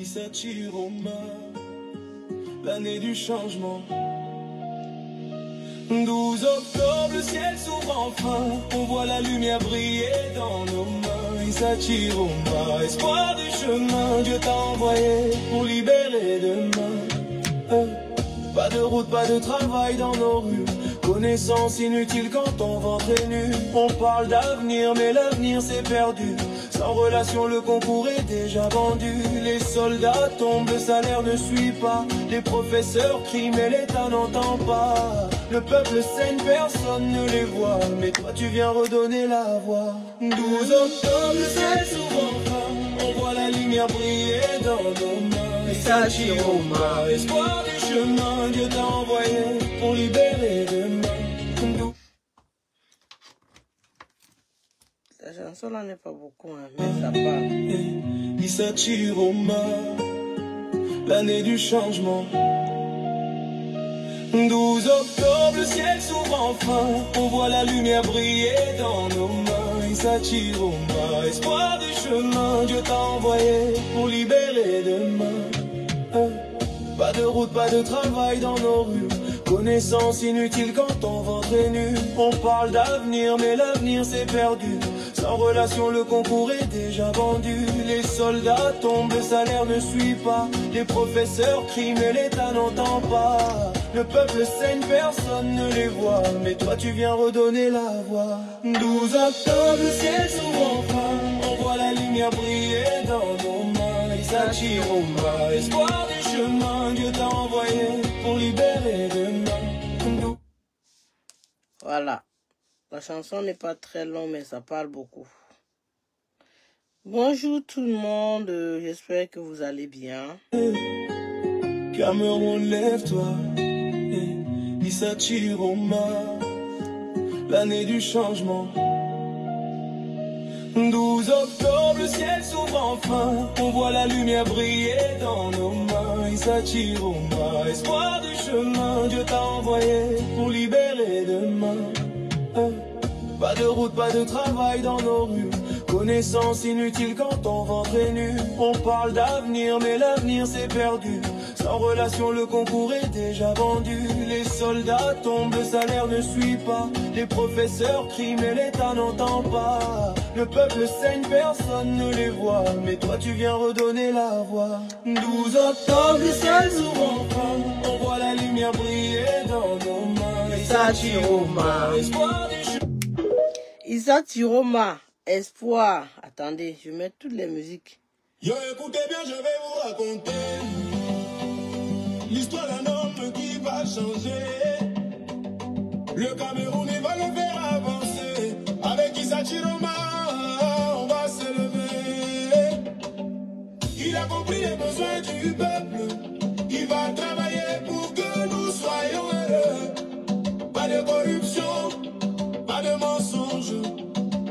Issa Chiroma, l'année du changement. 12 octobre, le ciel s'ouvre enfin, on voit la lumière briller dans nos mains. Issa Chiroma, espoir du chemin, Dieu t'a envoyé pour libérer demain. Pas de route, pas de travail dans nos rues, connaissance inutile quand ton ventre est nu. On parle d'avenir, mais l'avenir c'est perdu. Sans relation, le concours est déjà vendu. Les soldats tombent, le salaire ne suit pas. Les professeurs crient, mais l'État n'entend pas. Le peuple saigne, personne ne les voit, mais toi tu viens redonner la voix. 12 octobre, le ciel s'ouvre enfin, on voit la lumière briller dans nos mains. Issa Chiroma, espoir du chemin, Dieu t'a envoyé pour libérer demain. La chanson là n'est pas beaucoup, hein, mais ça parle. Issa Chiroma, l'année du changement. 12 octobre, le ciel s'ouvre enfin, on voit la lumière briller dans nos mains. Issa Chiroma, espoir du chemin, Dieu t'a envoyé pour libérer demain. Pas de route, pas de travail dans nos rues, connaissance inutile quand ton ventre est nu. On parle d'avenir, mais l'avenir c'est perdu. Sans relation, le concours est déjà vendu. Les soldats tombent, le salaire ne suit pas. Les professeurs crient, mais l'État n'entend pas. Le peuple saigne, personne ne les voit, mais toi tu viens redonner la voix. 12 octobre, le ciel s'ouvre enfin, on voit la lumière briller dans nos mains. Issa Chiroma, espoir du chemin, Dieu t'a envoyé pour libérer demain. Voilà. La chanson n'est pas très longue, mais ça parle beaucoup. Bonjour tout le monde, j'espère que vous allez bien. Cameroun, lève-toi. Issa Chiroma, l'année du changement. 12 octobre, le ciel s'ouvre enfin, on voit la lumière briller dans nos mains. Issa Chiroma, espoir du chemin, Dieu t'a envoyé pour libérer demain. Pas de route, pas de travail dans nos rues, connaissance inutile quand ton ventre est nu. On parle d'avenir, mais l'avenir c'est perdu. Sans relation, le concours est déjà vendu. Les soldats tombent, le salaire ne suit pas. Les professeurs crient, mais l'État n'entend pas. Le peuple saigne, personne ne les voit, mais toi tu viens redonner la voix. 12 octobre, le ciel s'ouvre enfin, on voit la lumière briller dans nos mains. Issa Chiroma, espoir du chemin. Issa Chiroma, espoir. Attendez, je mets toutes les musiques. Yo, écoutez bien, je vais vous raconter l'histoire d'un homme qui va changer. Le Cameroun, il va le faire avancer. Avec Issa Chiroma, on va s'élever. Il a compris les besoins du peuple. Il va travailler pour que nous soyons heureux. Pas de corruption, pas de mensonge.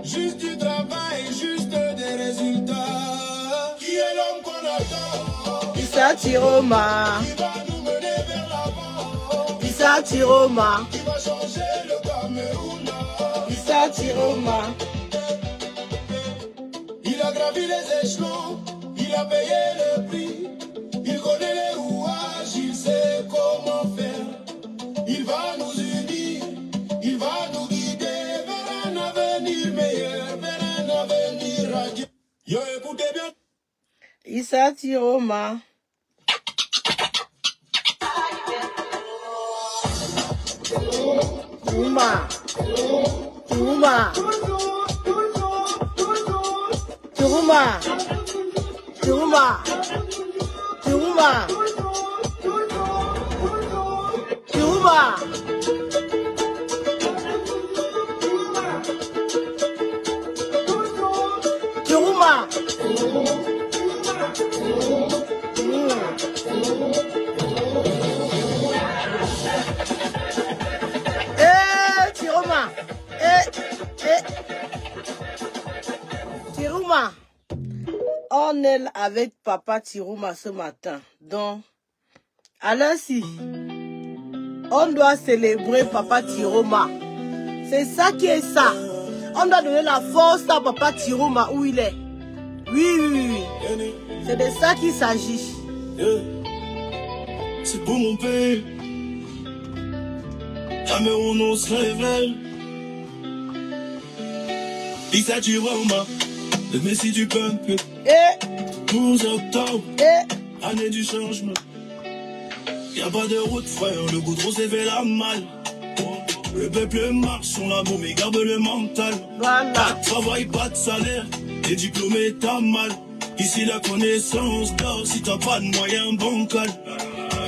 Juste du travail, juste des résultats. Qui est l'homme qu'on attend? Issa Chiroma, Qui va nous mener vers l'avant? Issa Chiroma, Qui va changer le Cameroun? Issa Chiroma. Il a gravi les échelons, il a payé le prix. Il connaît les rouages, il sait comment faire. Il va nous unir, il va nous guider vers un avenir meilleur, vers un avenir radieux. Yo, écoutez bien. Issa Chiroma. Chiroma. Chiroma. Chiroma. Chiroma. Chiroma. Chiroma. Chiroma. Chiroma. Chiroma. On est avec papa Chiroma ce matin. Donc, alors-ci, on doit célébrer papa Chiroma. C'est ça qui est ça. On doit donner la force à papa Chiroma où il est. Oui, oui, oui. C'est de ça qu'il s'agit. C'est pour mon pays. Cameroun, on se révèle. Issa Chiroma, le messie du peuple. 12 octobre, année du changement. Y'a pas de route, frère, le goudron s'est fait la malle. Le peuple marche sur la bombe et garde le mental. Voilà. Pas de travail, pas de salaire, t'es diplômé, t'as mal. Ici la connaissance d'or, si t'as pas de moyens bancal.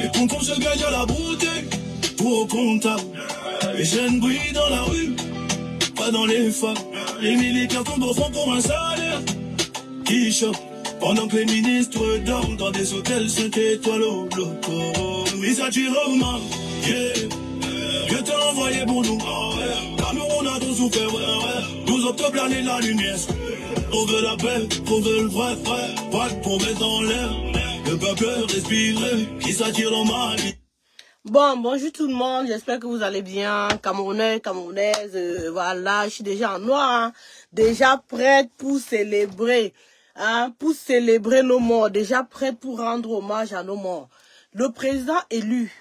Les concours se gagnent à la bouteille, pour au comptable. Les jeunes brillent dans la rue, pas dans les femmes. Les militaires tombent au fond pour un salaire qui choque. Pendant que les ministres dorment dans des hôtels 5 étoiles au bloc. Issa Chiroma, yeah. Je t'ai envoyé pour nous. Cameroun a tout souffert, 12 octobre, l'année de la lumière. On veut la paix, on veut le vrai, pas de promesses dans l'air. Le peuple respirait, Issa Chiroma. Bon, bonjour tout le monde, j'espère que vous allez bien, Camerounais, Camerounaises, voilà, je suis déjà en noir, hein, déjà prête pour célébrer, pour célébrer nos morts, déjà prête pour rendre hommage à nos morts. Le président élu,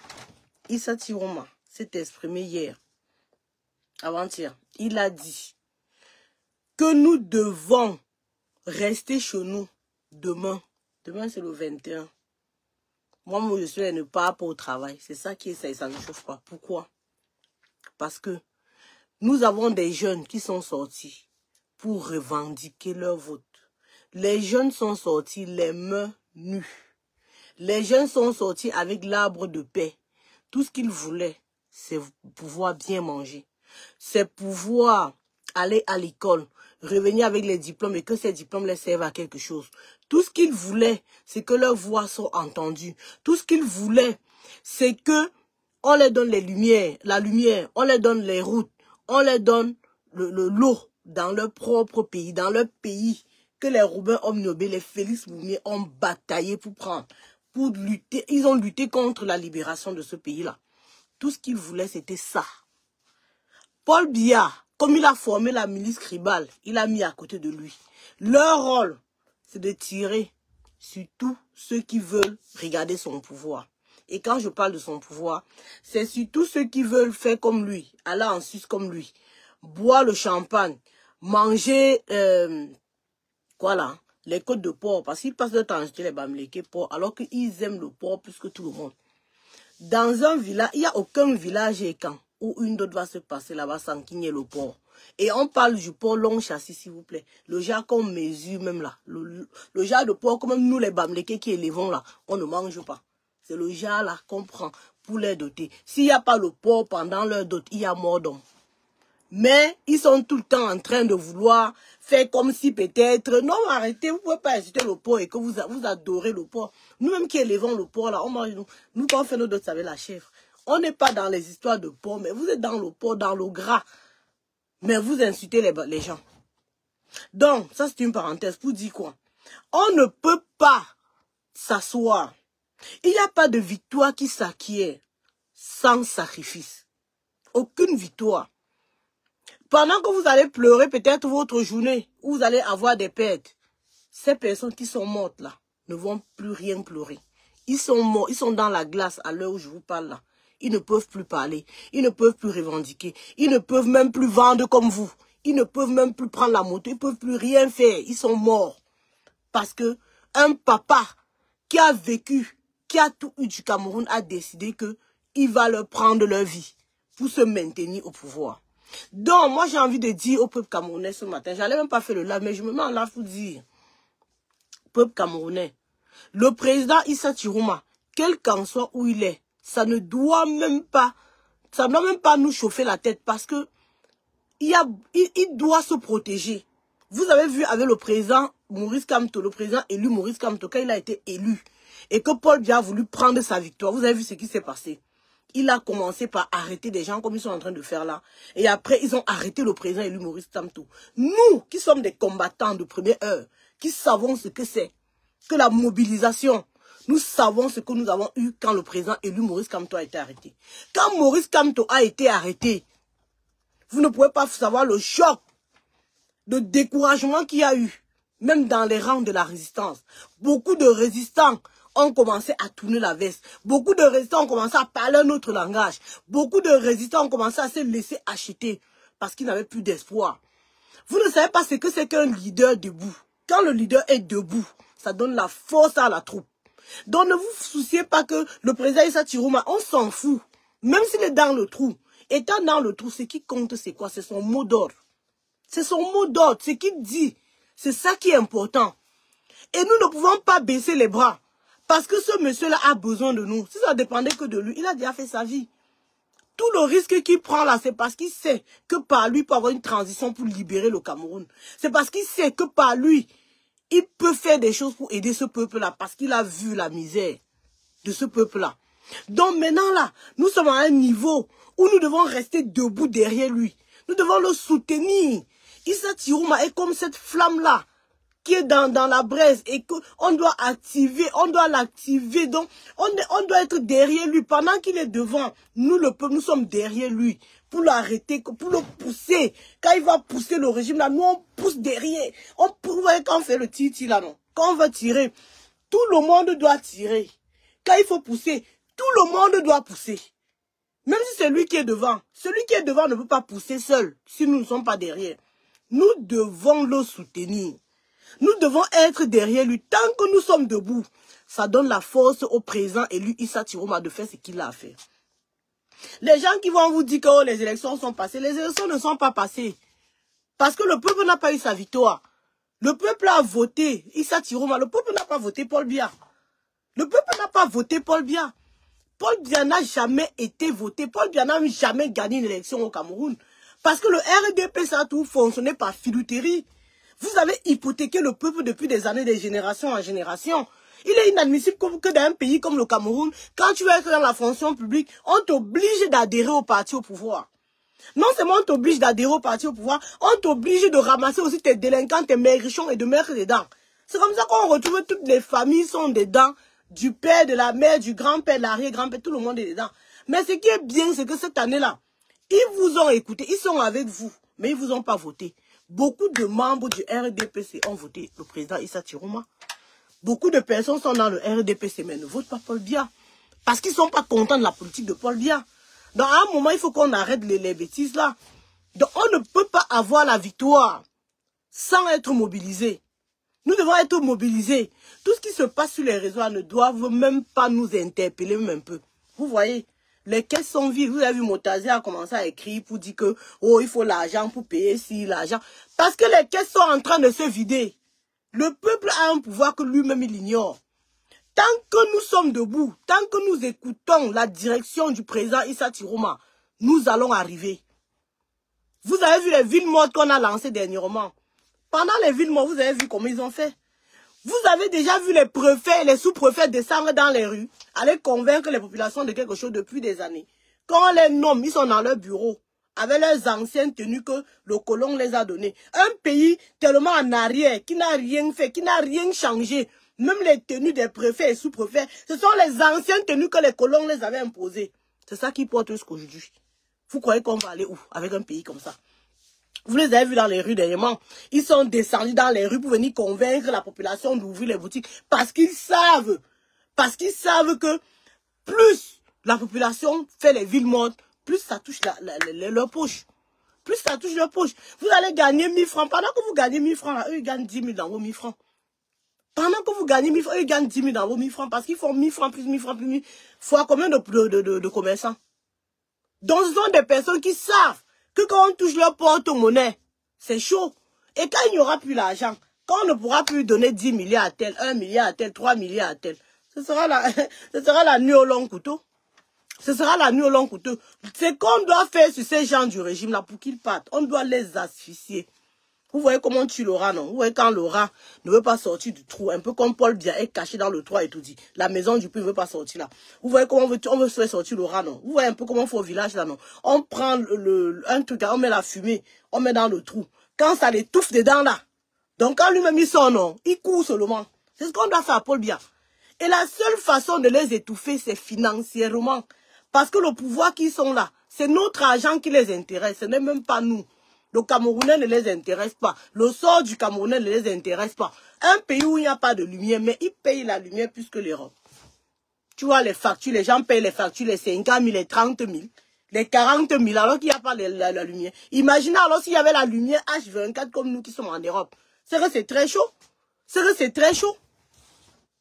Issa Chiroma, s'est exprimé hier, avant-hier, il a dit que nous devons rester chez nous demain. Demain c'est le 21. Moi, je suis ne pas au travail. C'est ça qui est ça ne chauffe pas. Pourquoi? Parce que nous avons des jeunes qui sont sortis pour revendiquer leur vote. Les jeunes sont sortis les mains nues. Les jeunes sont sortis avec l'arbre de paix. Tout ce qu'ils voulaient, c'est pouvoir bien manger. C'est pouvoir aller à l'école, revenir avec les diplômes et que ces diplômes les servent à quelque chose. Tout ce qu'ils voulaient, c'est que leurs voix soient entendues. Tout ce qu'ils voulaient, c'est que on leur donne les lumières, la lumière, on leur donne les routes, on leur donne l'eau dans leur propre pays, dans leur pays que les Robin Omniobé, les Félix Boumier ont bataillé pour prendre, pour lutter. Ils ont lutté contre la libération de ce pays-là. Tout ce qu'ils voulaient, c'était ça. Paul Biya, comme il a formé la milice tribale, il a mis à côté de lui. Leur rôle, c'est de tirer sur tous ceux qui veulent regarder son pouvoir. Et quand je parle de son pouvoir, c'est sur tous ceux qui veulent faire comme lui, aller en Suisse comme lui, boire le champagne, manger, voilà, les côtes de porc, parce qu'ils passent le temps à acheter les bamlékés porc, alors qu'ils aiment le porc plus que tout le monde. Dans un village, il n'y a aucun village et camp où une dot va se passer là-bas sans qu'il n'y ait le porc. Et on parle du porc long châssis, s'il vous plaît. Le genre qu'on mesure même là. Le genre de porc, comme nous les bamlékés qui élevons là, on ne mange pas. C'est le genre là qu'on prend pour les doter. S'il n'y a pas le porc pendant leur dot, il y a mort d'homme. Mais ils sont tout le temps en train de vouloir faire comme si peut-être... Non, arrêtez, vous ne pouvez pas insulter le porc et que vous adorez le porc. Nous-mêmes qui élevons le porc là, on mange nous. Nous, quand on fait nos dots avec la chèvre. On n'est pas dans les histoires de porc, mais vous êtes dans le porc, dans le gras. Mais vous insultez les gens. Donc, ça c'est une parenthèse pour dire quoi? On ne peut pas s'asseoir. Il n'y a pas de victoire qui s'acquiert sans sacrifice. Aucune victoire. Pendant que vous allez pleurer peut-être votre journée, où vous allez avoir des pertes, ces personnes qui sont mortes là ne vont plus rien pleurer. Ils sont morts, ils sont dans la glace à l'heure où je vous parle là. Ils ne peuvent plus parler, ils ne peuvent plus revendiquer, ils ne peuvent même plus vendre comme vous. Ils ne peuvent même plus prendre la moto, ils ne peuvent plus rien faire, ils sont morts. Parce que un papa qui a vécu, qui a tout eu du Cameroun a décidé qu'il va leur prendre leur vie pour se maintenir au pouvoir. Donc moi j'ai envie de dire au peuple camerounais ce matin, j'allais même pas faire le live, mais je me mets en live pour dire, peuple camerounais, le président Issa Chiroma, quel qu'en soit où il est, ça ne doit même pas nous chauffer la tête parce que il doit se protéger. Vous avez vu avec le président Maurice Kamto, le président élu Maurice Kamto, quand il a été élu et que Paul Biya a voulu prendre sa victoire, vous avez vu ce qui s'est passé. Il a commencé par arrêter des gens comme ils sont en train de faire là. Et après, ils ont arrêté le président élu Maurice Kamto. Nous, qui sommes des combattants de première heure, qui savons ce que c'est, que la mobilisation, nous savons ce que nous avons eu quand le président élu Maurice Kamto a été arrêté. Quand Maurice Kamto a été arrêté, vous ne pouvez pas savoir le choc, le découragement qu'il y a eu. même dans les rangs de la résistance. Beaucoup de résistants ont commencé à tourner la veste. Beaucoup de résistants ont commencé à parler un autre langage. Beaucoup de résistants ont commencé à se laisser acheter parce qu'ils n'avaient plus d'espoir. Vous ne savez pas ce que c'est qu'un leader debout. Quand le leader est debout, ça donne la force à la troupe. Donc ne vous souciez pas que le président Issa Chirouma, on s'en fout. Même s'il est dans le trou. Étant dans le trou, ce qui compte, c'est quoi? C'est son mot d'ordre. C'est son mot d'ordre, ce qu'il dit. C'est ça qui est important. Et nous ne pouvons pas baisser les bras. Parce que ce monsieur-là a besoin de nous. Si ça dépendait que de lui, il a déjà fait sa vie. Tout le risque qu'il prend là, c'est parce qu'il sait que par lui, il peut avoir une transition pour libérer le Cameroun. C'est parce qu'il sait que par lui, il peut faire des choses pour aider ce peuple-là. Parce qu'il a vu la misère de ce peuple-là. Donc maintenant là, nous sommes à un niveau où nous devons rester debout derrière lui. Nous devons le soutenir. Issa Chirouma est comme cette flamme-là qui est dans la braise et qu'on doit activer, on doit l'activer. Donc, on doit être derrière lui. Pendant qu'il est devant, nous, le peuple, nous sommes derrière lui pour l'arrêter, pour le pousser. Quand il va pousser le régime, là, nous, on pousse derrière. Vous voyez, quand on fait le titi, là, non? Quand on va tirer, tout le monde doit tirer. Quand il faut pousser, tout le monde doit pousser. Même si c'est lui qui est devant. Celui qui est devant ne peut pas pousser seul si nous ne sommes pas derrière. Nous devons le soutenir. Nous devons être derrière lui tant que nous sommes debout. Ça donne la force au président élu Issa Chirouma de faire ce qu'il a à faire. Les gens qui vont vous dire que oh, les élections sont passées, les élections ne sont pas passées. Parce que le peuple n'a pas eu sa victoire. Le peuple a voté Issa Chirouma. Le peuple n'a pas voté Paul Biya. Le peuple n'a pas voté Paul Biya. Paul Biya n'a jamais été voté. Paul Biya n'a jamais gagné une élection au Cameroun. Parce que le RDP, ça a tout fonctionné par filouterie. Vous avez hypothéqué le peuple depuis des années, des générations en génération. Il est inadmissible que dans un pays comme le Cameroun, quand tu veux être dans la fonction publique, on t'oblige d'adhérer au parti au pouvoir. Non seulement on t'oblige d'adhérer au parti au pouvoir, on t'oblige de ramasser aussi tes délinquants, tes maigrichons et de mettre dedans. C'est comme ça qu'on retrouve toutes les familles sont dedans, du père, de la mère, du grand-père, l'arrière-grand-père, tout le monde est dedans. Mais ce qui est bien, c'est que cette année-là, ils vous ont écouté, ils sont avec vous, mais ils ne vous ont pas voté. Beaucoup de membres du RDPC ont voté le président Issa Chirouma. Beaucoup de personnes sont dans le RDPC, mais ne votent pas Paul Biya. Parce qu'ils ne sont pas contents de la politique de Paul Biya. Donc à un moment, il faut qu'on arrête les bêtises là. Donc on ne peut pas avoir la victoire sans être mobilisé. Nous devons être mobilisés. Tout ce qui se passe sur les réseaux ne doivent même pas nous interpeller même un peu. Vous voyez, les caisses sont vides. Vous avez vu, Motazi a commencé à écrire pour dire que oh, il faut l'argent pour payer si l'argent. Parce que les caisses sont en train de se vider. Le peuple a un pouvoir que lui-même il ignore. Tant que nous sommes debout, tant que nous écoutons la direction du président Issa Chirouma, nous allons arriver. Vous avez vu les villes mortes qu'on a lancées dernièrement. Pendant les villes mortes, vous avez vu comment ils ont fait. Vous avez déjà vu les préfets et les sous-préfets descendre dans les rues, aller convaincre les populations de quelque chose depuis des années. Quand on les nomme, ils sont dans leur bureau, avec leurs anciennes tenues que le colon les a données. Un pays tellement en arrière, qui n'a rien fait, qui n'a rien changé. Même les tenues des préfets et sous-préfets, ce sont les anciennes tenues que les colons les avaient imposées. C'est ça qui porte jusqu'aujourd'hui. Vous croyez qu'on va aller où avec un pays comme ça? Vous les avez vus dans les rues dernièrement. Ils sont descendus dans les rues pour venir convaincre la population d'ouvrir les boutiques. Parce qu'ils savent que plus la population fait les villes mortes, plus ça touche leur poche. Plus ça touche leur poche. Vous allez gagner 1000 francs. Pendant que vous gagnez 1000 francs, eux, ils gagnent 10 000 dans vos 1000 francs. Pendant que vous gagnez 1000 francs, eux, ils gagnent 10 000 dans vos 1000 francs. Parce qu'ils font 1000 francs plus 1000 francs plus 1000 fois combien de commerçants? Donc, ce sont des personnes qui savent que quand on touche leur porte-monnaie, c'est chaud. Et quand il n'y aura plus l'argent, quand on ne pourra plus donner 10 milliards à tel, 1 milliard à tel, 3 milliards à tel, ce sera la nuit au long couteau. Ce sera la nuit au long couteau. C'est qu'on doit faire sur ces gens du régime-là pour qu'ils partent. On doit les asphyxier. Vous voyez comment tu l'auras, non? Vous voyez quand Laura ne veut pas sortir du trou, un peu comme Paul Biya est caché dans le trou et tout dit. La maison du puits ne veut pas sortir là. Vous voyez comment on veut faire sortir Laura, non? Vous voyez un peu comment on fait au village là, non? On prend un truc, on met la fumée, on met dans le trou. Quand ça l'étouffe dedans là, donc quand lui-même il sort, non, il court seulement. C'est ce qu'on doit faire à Paul Biya. Et la seule façon de les étouffer, c'est financièrement. Parce que le pouvoir qui sont là, c'est notre argent qui les intéresse, ce n'est même pas nous. Le Camerounais ne les intéresse pas. Le sort du Camerounais ne les intéresse pas. Un pays où il n'y a pas de lumière, mais ils payent la lumière plus que l'Europe. Tu vois les factures, les gens payent les factures, les 50 000, les 30 000, les 40 000, alors qu'il n'y a pas la lumière. Imaginez alors s'il y avait la lumière H24 comme nous qui sommes en Europe. C'est que c'est très chaud. C'est que c'est très chaud.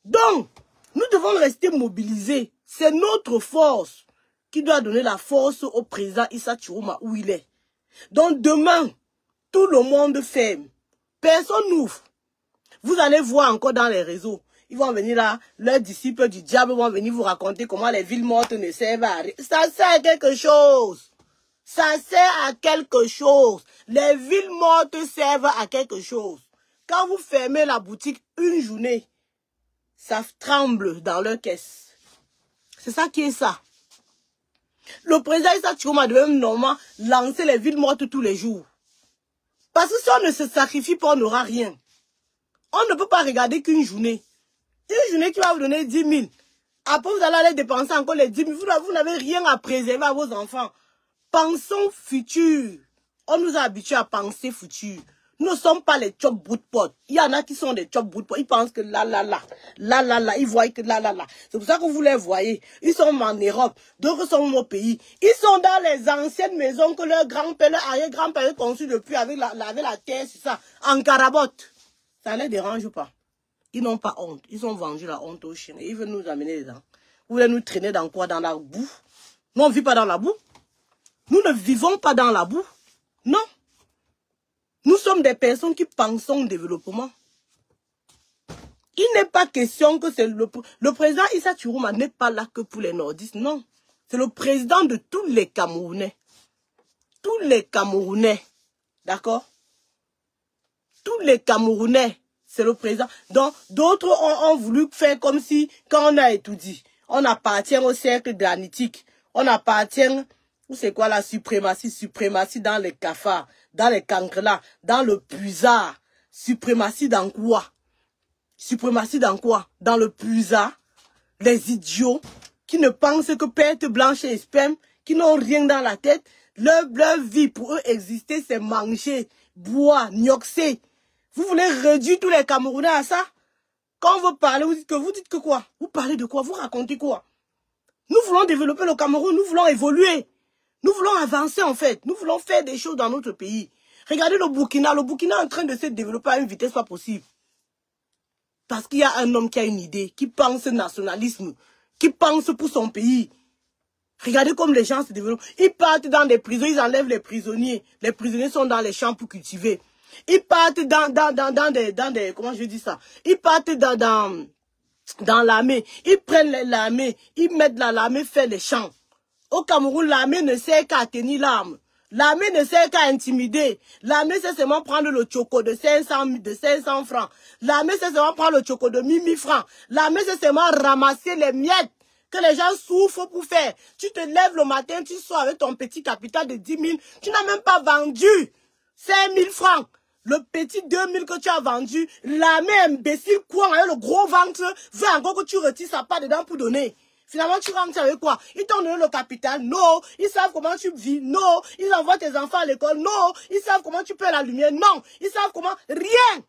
Donc, nous devons rester mobilisés. C'est notre force qui doit donner la force au président Issa Chiroma où il est. Donc demain, tout le monde ferme. Personne n'ouvre. Vous allez voir encore dans les réseaux. Ils vont venir là, leurs disciples du diable vont venir vous raconter comment les villes mortes ne servent à rien. Ça sert à quelque chose. Ça sert à quelque chose. Les villes mortes servent à quelque chose. Quand vous fermez la boutique une journée, ça tremble dans leur caisse. C'est ça qui est ça. Le président Issa Chiroma devait normalement lancer les villes mortes tous les jours. Parce que si on ne se sacrifie pas, on n'aura rien. On ne peut pas regarder qu'une journée. Une journée qui va vous donner 10 000. Après, vous allez aller dépenser encore les 10 000. Vous n'avez rien à préserver à vos enfants. Pensons futur. On nous a habitués à penser futur. Nous ne sommes pas les chop bout de pot. Il y en a qui sont des chop bout de pot. Ils pensent que là, ils voient que là. C'est pour ça que vous les voyez. Ils sont en Europe. D'autres sont au pays. Ils sont dans les anciennes maisons que leur grand-père, leur arrière-grand-père ont construit depuis avec la terre, c'est ça. En carabotte. Ça ne les dérange pas. Ils n'ont pas honte. Ils ont vendu la honte aux chiens. Ils veulent nous amener dedans. Vous voulez nous traîner dans quoi? Dans la boue? Nous, on ne vit pas dans la boue. Nous ne vivons pas dans la boue. Non. Nous sommes des personnes qui pensons au développement. Il n'est pas question que c'est le président Issa Chiroma n'est pas là que pour les nordistes. Non. C'est le président de tous les Camerounais. Tous les Camerounais. D'accord? Tous les Camerounais. C'est le président. Donc, d'autres ont voulu faire comme si, quand on a étudié, on appartient au cercle granitique. On appartient, c'est quoi la suprématie? Suprématie dans les cafards, dans les cancrelats, dans le puisard. Suprématie dans quoi? Suprématie dans quoi? Dans le puisard. Les idiots qui ne pensent que perte blanche et sperme, qui n'ont rien dans la tête. Leur vie pour eux exister, c'est manger, boire, gnoxer. Vous voulez réduire tous les Camerounais à ça? Quand vous parlez, vous dites que quoi? Vous parlez de quoi? Vous racontez quoi? Nous voulons développer le Cameroun, nous voulons évoluer. Nous voulons avancer en fait. Nous voulons faire des choses dans notre pays. Regardez le Burkina. Le Burkina est en train de se développer à une vitesse pas possible. Parce qu'il y a un homme qui a une idée, qui pense nationalisme, qui pense pour son pays. Regardez comme les gens se développent. Ils partent dans des prisons, ils enlèvent les prisonniers. Les prisonniers sont dans les champs pour cultiver. Ils partent dans des comment je dis ça? Ils partent dans l'armée. Ils prennent l'armée. Ils mettent l'armée faire les champs. Au Cameroun, l'armée ne sert qu'à tenir l'arme. L'armée ne sert qu'à intimider. L'armée sait seulement prendre le choco de 500 francs. L'armée sait seulement prendre le choco de 1000 francs. L'armée sait seulement ramasser les miettes que les gens souffrent pour faire. Tu te lèves le matin, tu sors avec ton petit capital de 10 000. Tu n'as même pas vendu 5 000 francs. Le petit 2000 que tu as vendu, l'armée imbécile, quoi, avec le gros ventre, veut encore que tu retires sa part dedans pour donner. Finalement, tu rentres avec quoi? Ils t'ont donné le capital? Non. Ils savent comment tu vis? Non. Ils envoient tes enfants à l'école? Non. Ils savent comment tu paies la lumière? Non. Ils savent comment? Rien.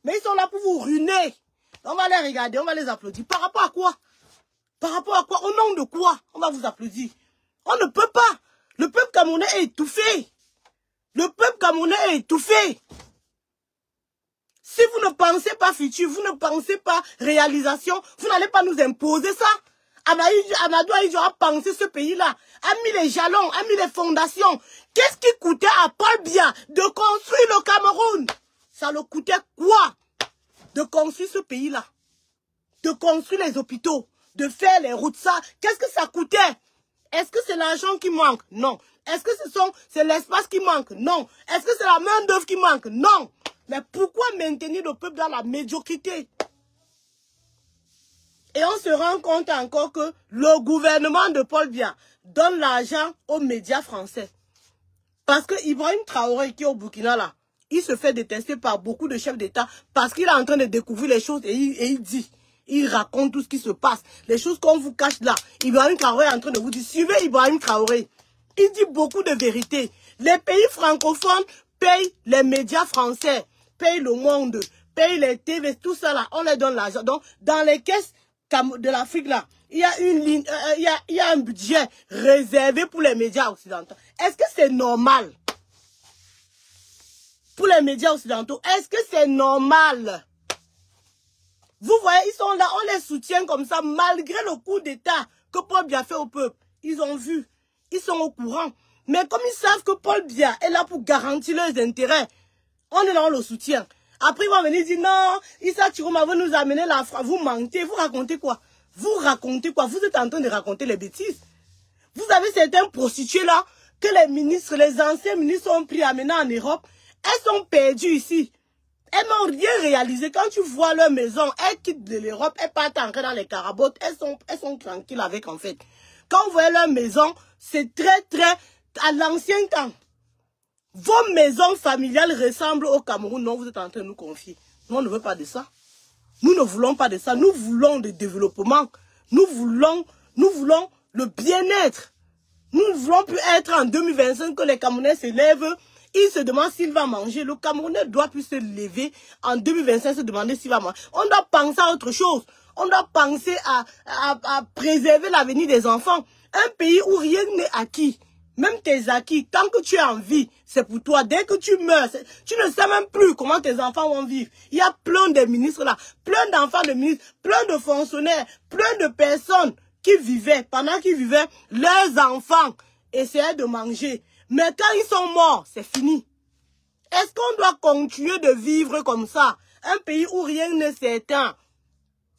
Mais ils sont là pour vous ruiner. On va les regarder, on va les applaudir. Par rapport à quoi? Par rapport à quoi? Au nom de quoi? On va vous applaudir. On ne peut pas. Le peuple camerounais est étouffé. Le peuple camerounais est étouffé. Si vous ne pensez pas futur, vous ne pensez pas réalisation, vous n'allez pas nous imposer ça. Amadou Ahidjo a pensé ce pays-là, a mis les jalons, a mis les fondations. Qu'est-ce qui coûtait à Paul Biya de construire le Cameroun? Ça le coûtait quoi de construire ce pays-là? De construire les hôpitaux, de faire les routes, ça. Qu'est-ce que ça coûtait? Est-ce que c'est l'argent qui manque? Non. Est-ce que c'est l'espace qui manque? Non. Est-ce que c'est la main d'œuvre qui manque? Non. Mais pourquoi maintenir le peuple dans la médiocrité? Et on se rend compte encore que le gouvernement de Paul Biya donne l'argent aux médias français. Parce que Ibrahim Traoré qui est au Burkina là, il se fait détester par beaucoup de chefs d'État parce qu'il est en train de découvrir les choses et il dit, il raconte tout ce qui se passe. Les choses qu'on vous cache là. Ibrahim Traoré est en train de vous dire, suivez Ibrahim Traoré. Il dit beaucoup de vérité. Les pays francophones paye les médias français, paye Le Monde, paye les TV, tout ça là, on leur donne l'argent. Donc, dans les caisses de l'Afrique là, il y a une ligne, il y a un budget réservé pour les médias occidentaux. Est-ce que c'est normal? Pour les médias occidentaux, est-ce que c'est normal? Vous voyez, ils sont là, on les soutient comme ça, malgré le coup d'État que Paul Biya fait au peuple. Ils ont vu, ils sont au courant. Mais comme ils savent que Paul Biya est là pour garantir leurs intérêts, on est là, on le soutient. Après, ils vont venir dire, non, Issa Chiroma veut nous amener la France. Vous mentez, vous racontez quoi? Vous racontez quoi? Vous êtes en train de raconter les bêtises. Vous avez certains prostituées là, que les ministres, les anciens ministres ont pris à mener en Europe. Elles sont perdues ici. Elles n'ont rien réalisé. Quand tu vois leur maison, elles quittent de l'Europe, elles partent entrer dans les carabotes, elles sont tranquilles avec en fait. Quand vous voyez leur maison, c'est très à l'ancien temps. Vos maisons familiales ressemblent au Cameroun. Non, vous êtes en train de nous confier. Nous, on ne veut pas de ça. Nous ne voulons pas de ça. Nous voulons le développement. Nous voulons le bien-être. Nous ne voulons plus être en 2025 que les Camerounais se lèvent. Ils se demandent s'il va manger. Le Camerounais doit plus se lever en 2025, se demander s'il va manger. On doit penser à autre chose. On doit penser à préserver l'avenir des enfants. Un pays où rien n'est acquis. Même tes acquis, tant que tu es en vie, c'est pour toi. Dès que tu meurs, tu ne sais même plus comment tes enfants vont vivre. Il y a plein de ministres là, plein d'enfants de ministres, plein de fonctionnaires, plein de personnes qui vivaient, pendant qu'ils vivaient, leurs enfants essayaient de manger. Mais quand ils sont morts, c'est fini. Est-ce qu'on doit continuer de vivre comme ça? Un pays où rien n'est certain.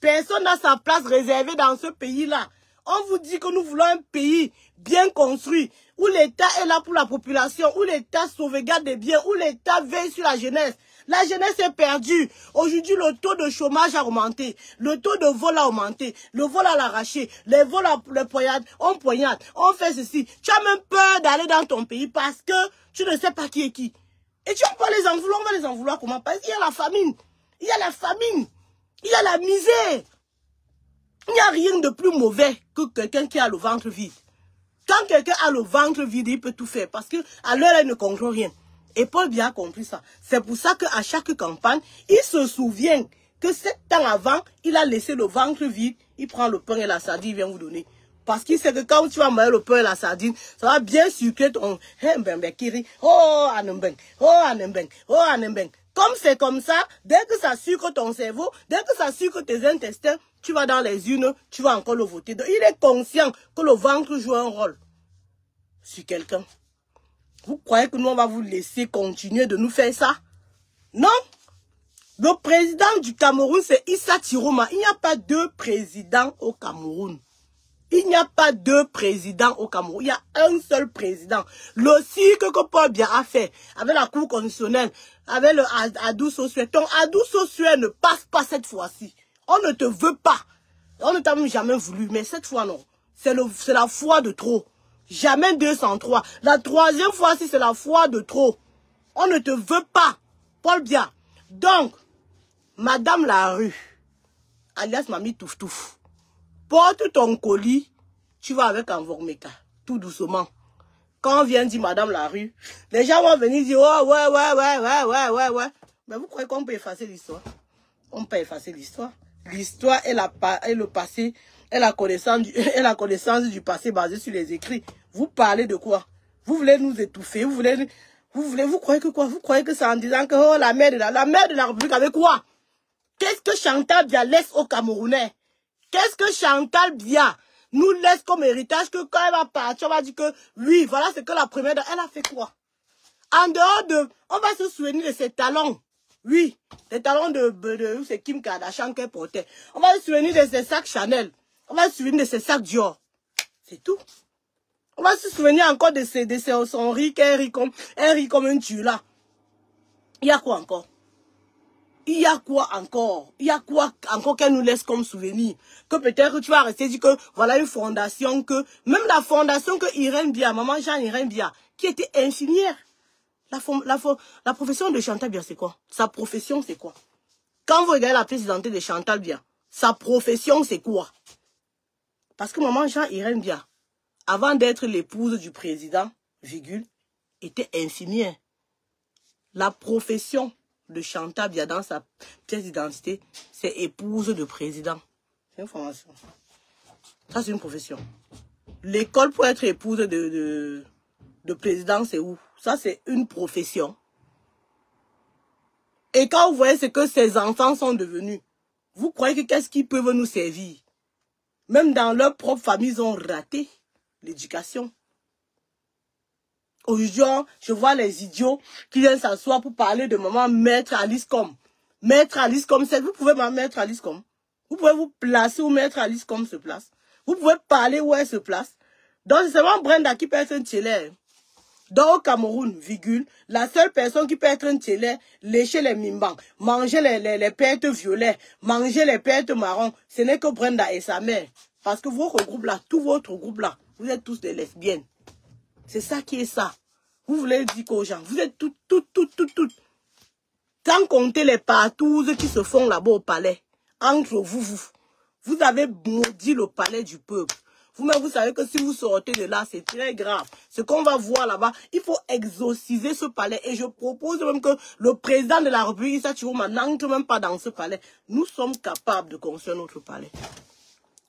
Personne n'a sa place réservée dans ce pays-là. On vous dit que nous voulons un pays bien construit, où l'État est là pour la population, où l'État sauvegarde des biens, où l'État veille sur la jeunesse. La jeunesse est perdue. Aujourd'hui, le taux de chômage a augmenté. Le taux de vol a augmenté. Le vol à l'arraché. Les vols à les poignardes. On poignarde. On fait ceci. Tu as même peur d'aller dans ton pays parce que tu ne sais pas qui est qui. Et tu vas pas les en vouloir. On va les en vouloir comment? Parce qu'il y a la famine. Il y a la famine. Il y a la misère. Il n'y a rien de plus mauvais que quelqu'un qui a le ventre vide. Quand quelqu'un a le ventre vide, il peut tout faire. Parce qu'à l'heure, il ne contrôle rien. Et Paul Biya a compris ça. C'est pour ça qu'à chaque campagne, il se souvient que 7 ans avant, il a laissé le ventre vide. Il prend le pain et la sardine, il vient vous donner. Parce qu'il sait que quand tu vas manger le pain et la sardine, ça va bien sucrer ton... Oh, anembeng. Oh, anembeng. Oh, anembeng. Comme c'est comme ça, dès que ça sucre ton cerveau, dès que ça sucre tes intestins, tu vas dans les urnes, tu vas encore le voter. Donc, il est conscient que le ventre joue un rôle sur quelqu'un. Vous croyez que nous, on va vous laisser continuer de nous faire ça? Non. Le président du Cameroun, c'est Issa Chiroma. Il n'y a pas deux présidents au Cameroun. Il n'y a pas deux présidents au Cameroun. Il y a un seul président. Le cycle que Paul Biya a fait avec la Cour constitutionnelle, avec le Adou Sossué. Ton Adou Sossué ne passe pas cette fois-ci. On ne te veut pas. On ne t'a même jamais voulu. Mais cette fois, non. C'est la fois de trop. Jamais 203. La troisième fois, si c'est la fois de trop. On ne te veut pas. Paul Biya. Donc, Madame Larue, alias Mamie Touf Touf, porte ton colis, tu vas avec un Vormeka, tout doucement. Quand on vient dire Madame Larue, les gens vont venir dire, oh, ouais. Mais vous croyez qu'on peut effacer l'histoire? On peut effacer l'histoire. L'histoire est le passé, est la connaissance du passé basée sur les écrits. Vous parlez de quoi? Vous voulez nous étouffer? Vous croyez que quoi? Vous croyez que c'est en disant que oh, la mère de la République avec quoi? Qu'est-ce que Chantal Biya laisse aux Camerounais? Qu'est-ce que Chantal Biya nous laisse comme héritage que quand elle va partir, on va dire que oui, voilà ce que la première dame, elle a fait quoi? En dehors de, on va se souvenir de ses talons. Oui, les talons de c'est Kim Kardashian qu'elle portait. On va se souvenir de ses sacs Chanel. On va se souvenir de ses sacs Dior. C'est tout. On va se souvenir encore de son riz qu'elle rit comme un tu là. Il y a quoi encore? Il y a quoi encore? Il y a quoi encore qu'elle nous laisse comme souvenir? Que peut-être tu vas rester dire que voilà une fondation que... Même la fondation que Irène Biya, maman Jeanne Irène Biya, qui était infirmière. La profession de Chantal Biya, c'est quoi? Sa profession, c'est quoi? Quand vous regardez la pièce d'identité de Chantal Biya, sa profession, c'est quoi? Parce que maman Jeanne Irène Biya, avant d'être l'épouse du président, était infirmière. La profession de Chantal Biya dans sa pièce d'identité, c'est épouse de président. C'est une formation. Ça, c'est une profession. L'école pour être épouse de président, c'est où? Ça, c'est une profession. Et quand vous voyez ce que ces enfants sont devenus, vous croyez que qu'est-ce qu'ils peuvent nous servir? Même dans leur propre famille, ils ont raté l'éducation. Aujourd'hui, je vois les idiots qui viennent s'asseoir pour parler de maman Maître Alice Com. Maître Alice Com, vous pouvez ma Maître Alice Com. Vous pouvez vous placer où Maître Alice Com se place. Vous pouvez parler où elle se place. Donc, c'est seulement Brenda qui peut être un télé. Dans au Cameroun, virgule, la seule personne qui peut être un télé, lécher les mimbans, manger les pertes violets, manger les pertes marrons, ce n'est que Brenda et sa mère. Parce que votre groupe là, tout votre groupe là, vous êtes tous des lesbiennes. C'est ça qui est ça. Vous voulez dire aux gens, vous êtes toutes. Sans compter les partouzes qui se font là-bas au palais. Entre vous avez maudit le palais du peuple. Vous-même, vous savez que si vous sortez de là, c'est très grave. Ce qu'on va voir là-bas, il faut exorciser ce palais. Et je propose même que le président de la République, Issa Chiroma, n'entre même pas dans ce palais. Nous sommes capables de construire notre palais.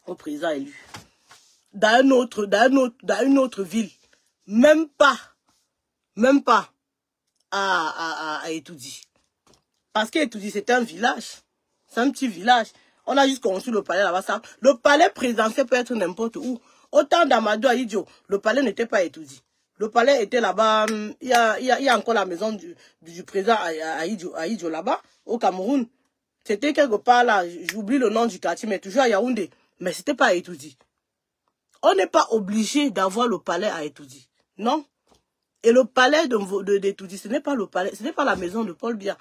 Au président élu. Dans une autre ville. Même pas à Etoudi. Parce qu'Etoudi, c'est un village. C'est un petit village. On a juste construit le palais là-bas. Le palais présidentiel peut être n'importe où. Autant d'Amadou Ahidjo, le palais n'était pas Etoudi. Le palais était là-bas. Il y a encore la maison du président Ahidjo là-bas, au Cameroun. C'était quelque part là. J'oublie le nom du quartier, mais toujours à Yaoundé. Mais c'était pas Etoudi. On n'est pas obligé d'avoir le palais à Etoudi. Non. Et le palais d'Etoudi, ce n'est pas le palais, ce n'est pas la maison de Paul Biya.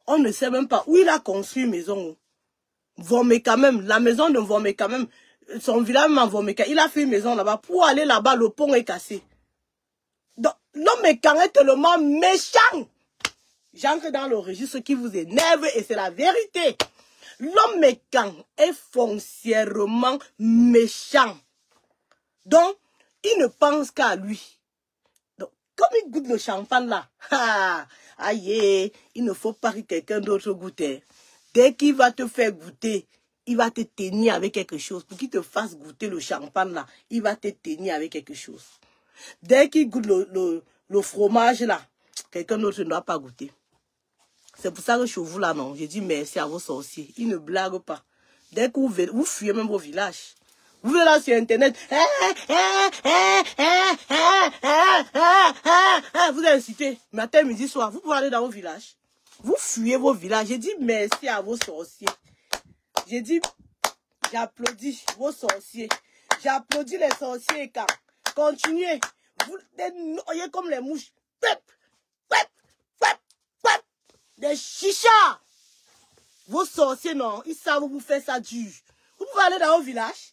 On ne sait même pas où il a construit une maison. Vomeka même, la maison de Vomeka même, son village en Vomeka, il a fait une maison là-bas. Pour aller là-bas, le pont est cassé. Donc, l'homme est tellement méchant. J'entre dans le registre qui vous énerve et c'est la vérité. L'homme méchant est foncièrement méchant. Donc, il ne pense qu'à lui. Donc, comme il goûte le champagne là, aïe, il ne faut pas que quelqu'un d'autre goûte. Dès qu'il va te faire goûter, il va te tenir avec quelque chose. Pour qu'il te fasse goûter le champagne là, il va te tenir avec quelque chose. Dès qu'il goûte le fromage là, quelqu'un d'autre ne doit pas goûter. C'est pour ça que chez vous là, non, j'ai dit merci à vos sorciers. Ils ne blaguent pas. Dès que vous fuyez même vos villages. Vous venez là sur Internet. Vous incitez. Matin, midi, soir. Vous pouvez aller dans vos villages. Vous fuyez vos villages. J'ai dit merci à vos sorciers. J'ai dit, j'applaudis vos sorciers. J'applaudis les sorciers quand. Continuez. Vous êtes comme les mouches. Des chichas. Vos sorciers, non. Ils savent vous faire ça dur. Vous pouvez aller dans vos villages.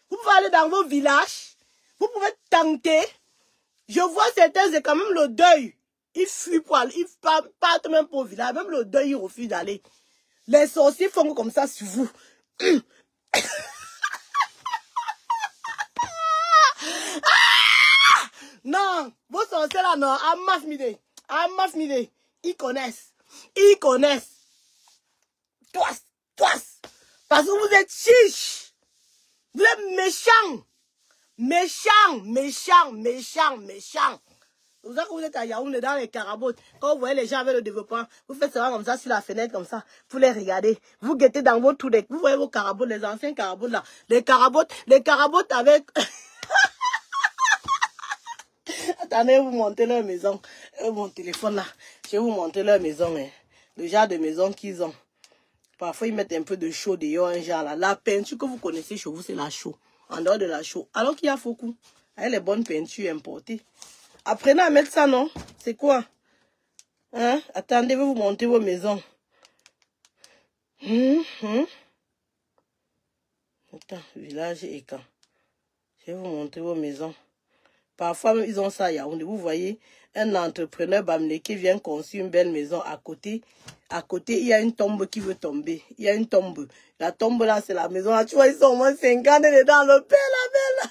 Vous pouvez aller dans vos villages. Vous pouvez tenter. Je vois certains, c'est quand même le deuil. Ils fuient pour aller. Ils partent même pour le village. Même le deuil, ils refusent d'aller. Les sorciers font comme ça sur vous. Non. Vos sorciers là, non. Amafmide. Ils connaissent. Ils connaissent. Toi. Parce que vous êtes chiche. Vous êtes méchant. Méchant. C'est pour ça que vous êtes à Yaoundé dans les carabotes. Quand vous voyez les gens avec le développement, vous faites ça comme ça sur la fenêtre, comme ça, pour les regarder. Vous guettez dans vos trous. Vous voyez vos carabotes, les anciens carabotes là. Les carabotes avec... Attendez, vous montez leur maison. Mon téléphone là. Je vais vous montrer leur maison. Hein. Le genre de maison qu'ils ont. Parfois, ils mettent un peu de chaux dehors, un genre là. La peinture que vous connaissez chez vous, c'est la chaux. En dehors de la chaux. Alors qu'il y a beaucoup. Avec les bonnes peintures importées. Apprenez à mettre ça, non? C'est quoi? Hein? Attendez, je vais vous montrer vos maisons. Attends, village et camp. Je vais vous montrer vos maisons. Parfois, ils ont ça à Yaoundé. Vous voyez, un entrepreneur bamlé qui vient construire une belle maison à côté. À côté, il y a une tombe qui veut tomber. Il y a une tombe. La tombe là, c'est la maison. Là, tu vois, ils sont au moins 50 dedans. Le père, la mère.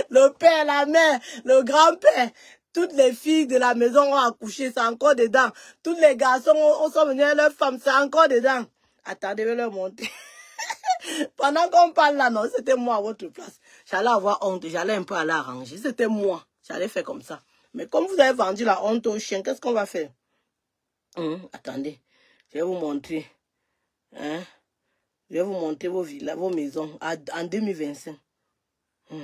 Le père, la mère. Le grand-père. Toutes les filles de la maison ont accouché, c'est encore dedans. Tous les garçons sont venus avec leurs femmes, c'est encore dedans. Attendez, je vais leur monter. Pendant qu'on parle là, non, c'était moi à votre place. J'allais avoir honte, j'allais un peu à l'arranger. C'était moi, j'allais faire comme ça. Mais comme vous avez vendu la honte au chien, qu'est-ce qu'on va faire? Attendez, je vais vous montrer. Hein? Je vais vous montrer vos villas, vos maisons en 2025. Je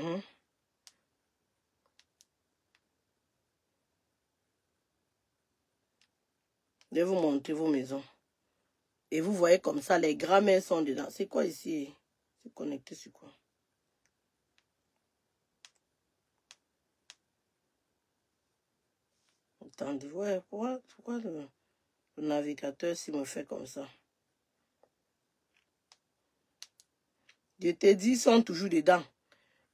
vais vous montrer vos maisons. Et vous voyez comme ça, les grands-mères sont dedans. C'est quoi ici? C'est connecté sur quoi? Attendez, ouais, pourquoi le navigateur s'il me fait comme ça? Je te dis, ils sont toujours dedans.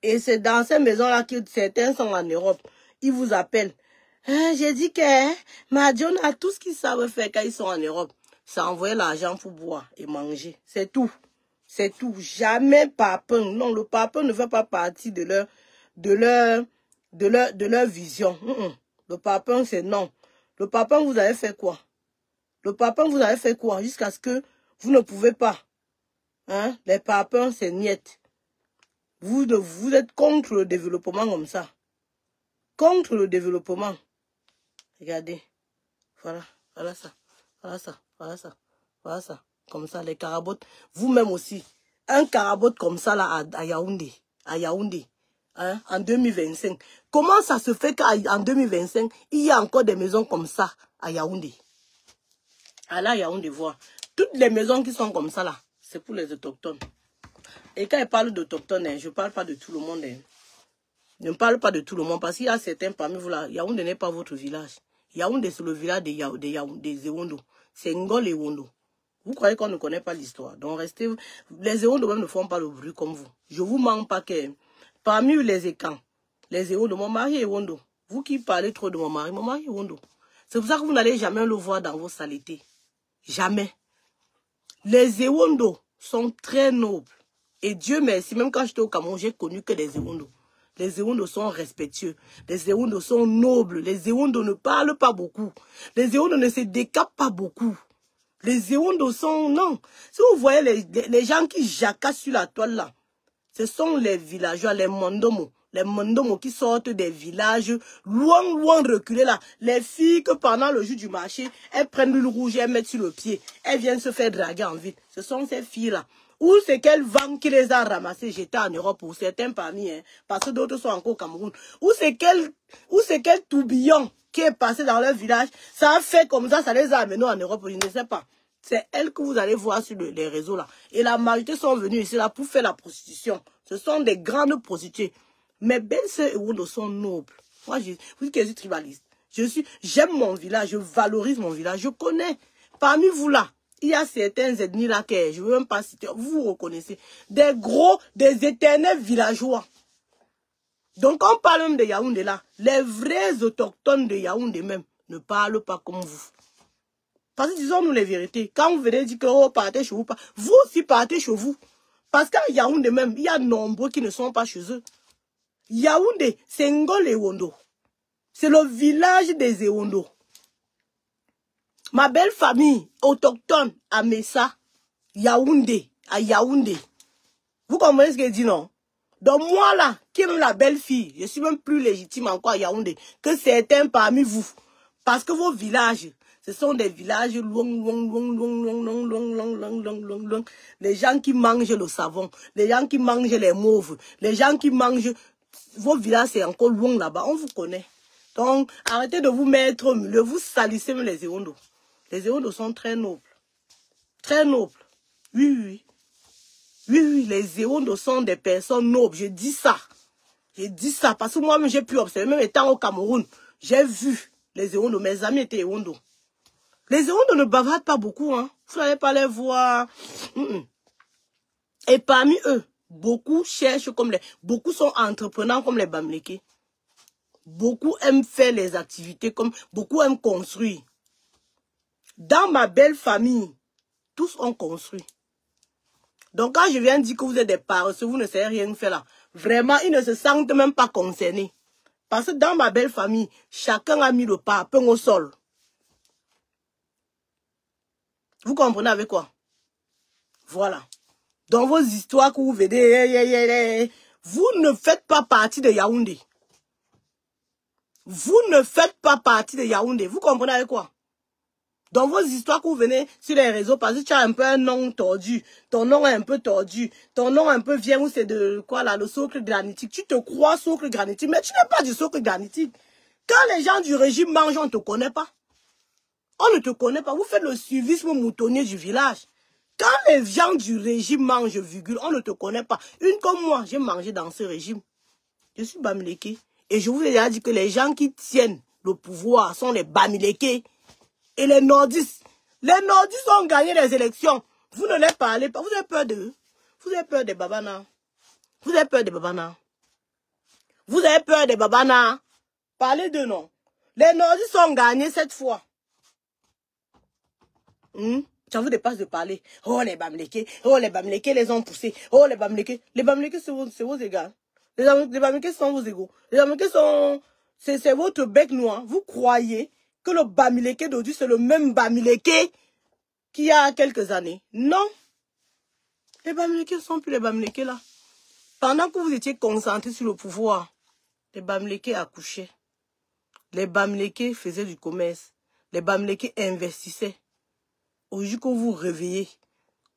Et c'est dans ces maisons-là que certains sont en Europe. Ils vous appellent. J'ai dit que Madion a tout ce qu'ils savent faire quand ils sont en Europe. C'est envoyer l'argent pour boire et manger. C'est tout. C'est tout. Jamais papin. Non, le papin ne fait pas partie de leur vision. Le papin, c'est non. Le papin, vous avez fait quoi? Le papin, vous avez fait quoi? Jusqu'à ce que vous ne pouvez pas. Hein? Les papins, c'est niette. Vous êtes contre le développement comme ça. Contre le développement. Regardez. Voilà. Voilà ça. Voilà ça. Voilà ça. Voilà ça. Comme ça, les carabotes. Vous-même aussi. Un carabote comme ça là à Yaoundé. À Yaoundé. Hein, en 2025. Comment ça se fait qu'en 2025, il y a encore des maisons comme ça à Yaoundé? Allez à Yaoundé voir. Toutes les maisons qui sont comme ça là, c'est pour les autochtones. Et quand je parle d'autochtones, je ne parle pas de tout le monde. Je ne parle pas de tout le monde parce qu'il y a certains parmi vous là. Yaoundé n'est pas votre village. Yaoundé, c'est le village des Ewondo. C'est Ngol et Wondo. Vous croyez qu'on ne connaît pas l'histoire. Donc restez. Les Ewondo même ne font pas le bruit comme vous. Je ne vous mens pas que parmi les Ekans, les Ewondo, mon mari est Wondo. Vous qui parlez trop de mon mari est Wondo. C'est pour ça que vous n'allez jamais le voir dans vos saletés. Jamais. Les Ewondo sont très nobles. Et Dieu merci, même quand j'étais au Cameroun, j'ai connu que des Ewondo. Les Ewondo sont respectueux. Les Ewondo sont nobles. Les Ewondo ne parlent pas beaucoup. Les Ewondo ne se décapent pas beaucoup. Les Ewondo sont... Non. Si vous voyez les gens qui jacassent sur la toile là, ce sont les villageois, les Mondomo. Les Mondomo qui sortent des villages loin reculés là. Les filles que pendant le jour du marché, elles prennent l'huile rouge et elles mettent sur le pied. Elles viennent se faire draguer en ville. Ce sont ces filles-là. Ou c'est quelle vente qui les a ramassées, j'étais en Europe pour certains parmi, hein, parce que d'autres sont encore au Cameroun. Ou c'est quel tourbillon qui est passé dans leur village, ça a fait comme ça les a amenés en Europe, je ne sais pas. C'est elles que vous allez voir sur les réseaux là. Et la majorité sont venues ici là pour faire la prostitution. Ce sont des grandes prostituées. Mes belles-sœurs Ewondo sont nobles. Moi, vous dites que je suis tribaliste. J'aime mon village, je valorise mon village, je connais. Parmi vous là, il y a certains ethnies là que je ne veux même pas citer, vous reconnaissez. Des éternels villageois. Donc on parle même de Yaoundé là. Les vrais autochtones de Yaoundé même ne parlent pas comme vous. Parce que disons-nous les vérités. Quand vous venez dire que oh, partez chez vous, vous aussi partez chez vous. Parce qu'à Yaoundé même, il y a nombreux qui ne sont pas chez eux. Yaoundé, c'est Ngol et Wondo. C'est le village des Ewondo. Ma belle famille autochtone à Messa, Yaoundé, à Yaoundé. Vous comprenez ce que je dis, non? Donc moi là, qui aime la belle fille, je suis même plus légitime encore à Yaoundé que certains parmi vous. Parce que vos villages, ce sont des villages loin. Les gens qui mangent le savon, les gens qui mangent les mauves, les gens qui mangent... Vos villages, c'est encore loin là-bas, on vous connaît. Donc, arrêtez de vous mettre au milieu, vous salissez même les Ewondo. Les Ewondo sont très nobles. Très nobles. Oui. Oui, les Ewondo sont des personnes nobles. Je dis ça. Je dis ça parce que moi-même, j'ai pu observer. Même étant au Cameroun, j'ai vu les Ewondo. Mes amis étaient Ewondo. Les Ewondo ne bavardent pas beaucoup. Hein. Vous n'allez pas les voir. Et parmi eux, beaucoup cherchent beaucoup sont entrepreneurs comme les Bamileke. Beaucoup aiment faire les activités beaucoup aiment construire. Dans ma belle famille, tous ont construit. Donc quand je viens dire que vous êtes des paresseux, vous ne savez rien faire là. Vraiment, ils ne se sentent même pas concernés. Parce que dans ma belle famille, chacun a mis le parpaing au sol. Vous comprenez avec quoi? Voilà. Dans vos histoires que vous venez, vous ne faites pas partie de Yaoundé. Vous ne faites pas partie de Yaoundé. Vous comprenez avec quoi? Dans vos histoires que vous venez sur les réseaux, parce que tu as un peu un nom tordu, ton nom est un peu tordu, ton nom un peu vient où c'est de quoi là, le socle granitique. Tu te crois socle granitique, mais tu n'es pas du socle granitique. Quand les gens du régime mangent, on ne te connaît pas. On ne te connaît pas. Vous faites le suivisme moutonnier du village. Quand les gens du régime mangent, virgule, on ne te connaît pas. Une comme moi, j'ai mangé dans ce régime. Je suis Bamileke. Et je vous ai déjà dit que les gens qui tiennent le pouvoir sont les Bamileke. Et les nordistes. Les nordistes ont gagné les élections. Vous ne les parlez pas. Vous avez peur d'eux. Vous avez peur des Babana. Vous avez peur des Babana. Vous avez peur des Babana. Parlez d'eux, non. Les nordistes ont gagné cette fois. Ça vous dépasse de parler. Oh, les Bamileke. Oh, les Bamileke les ont poussés. Oh, les Bamileke. Les Bamileke, c'est vos égaux. Les Bamileke sont vos égaux. Les Bamileke sont... C'est votre bec noir. Vous croyez que le Bamileke d'aujourd'hui, c'est le même Bamileke qu'il y a quelques années. Non. Les Bamileke ne sont plus les Bamileke là. Pendant que vous étiez concentrés sur le pouvoir, les Bamileke accouchaient. Les Bamileke faisaient du commerce. Les Bamileke investissaient. Aujourd'hui que vous vous réveillez,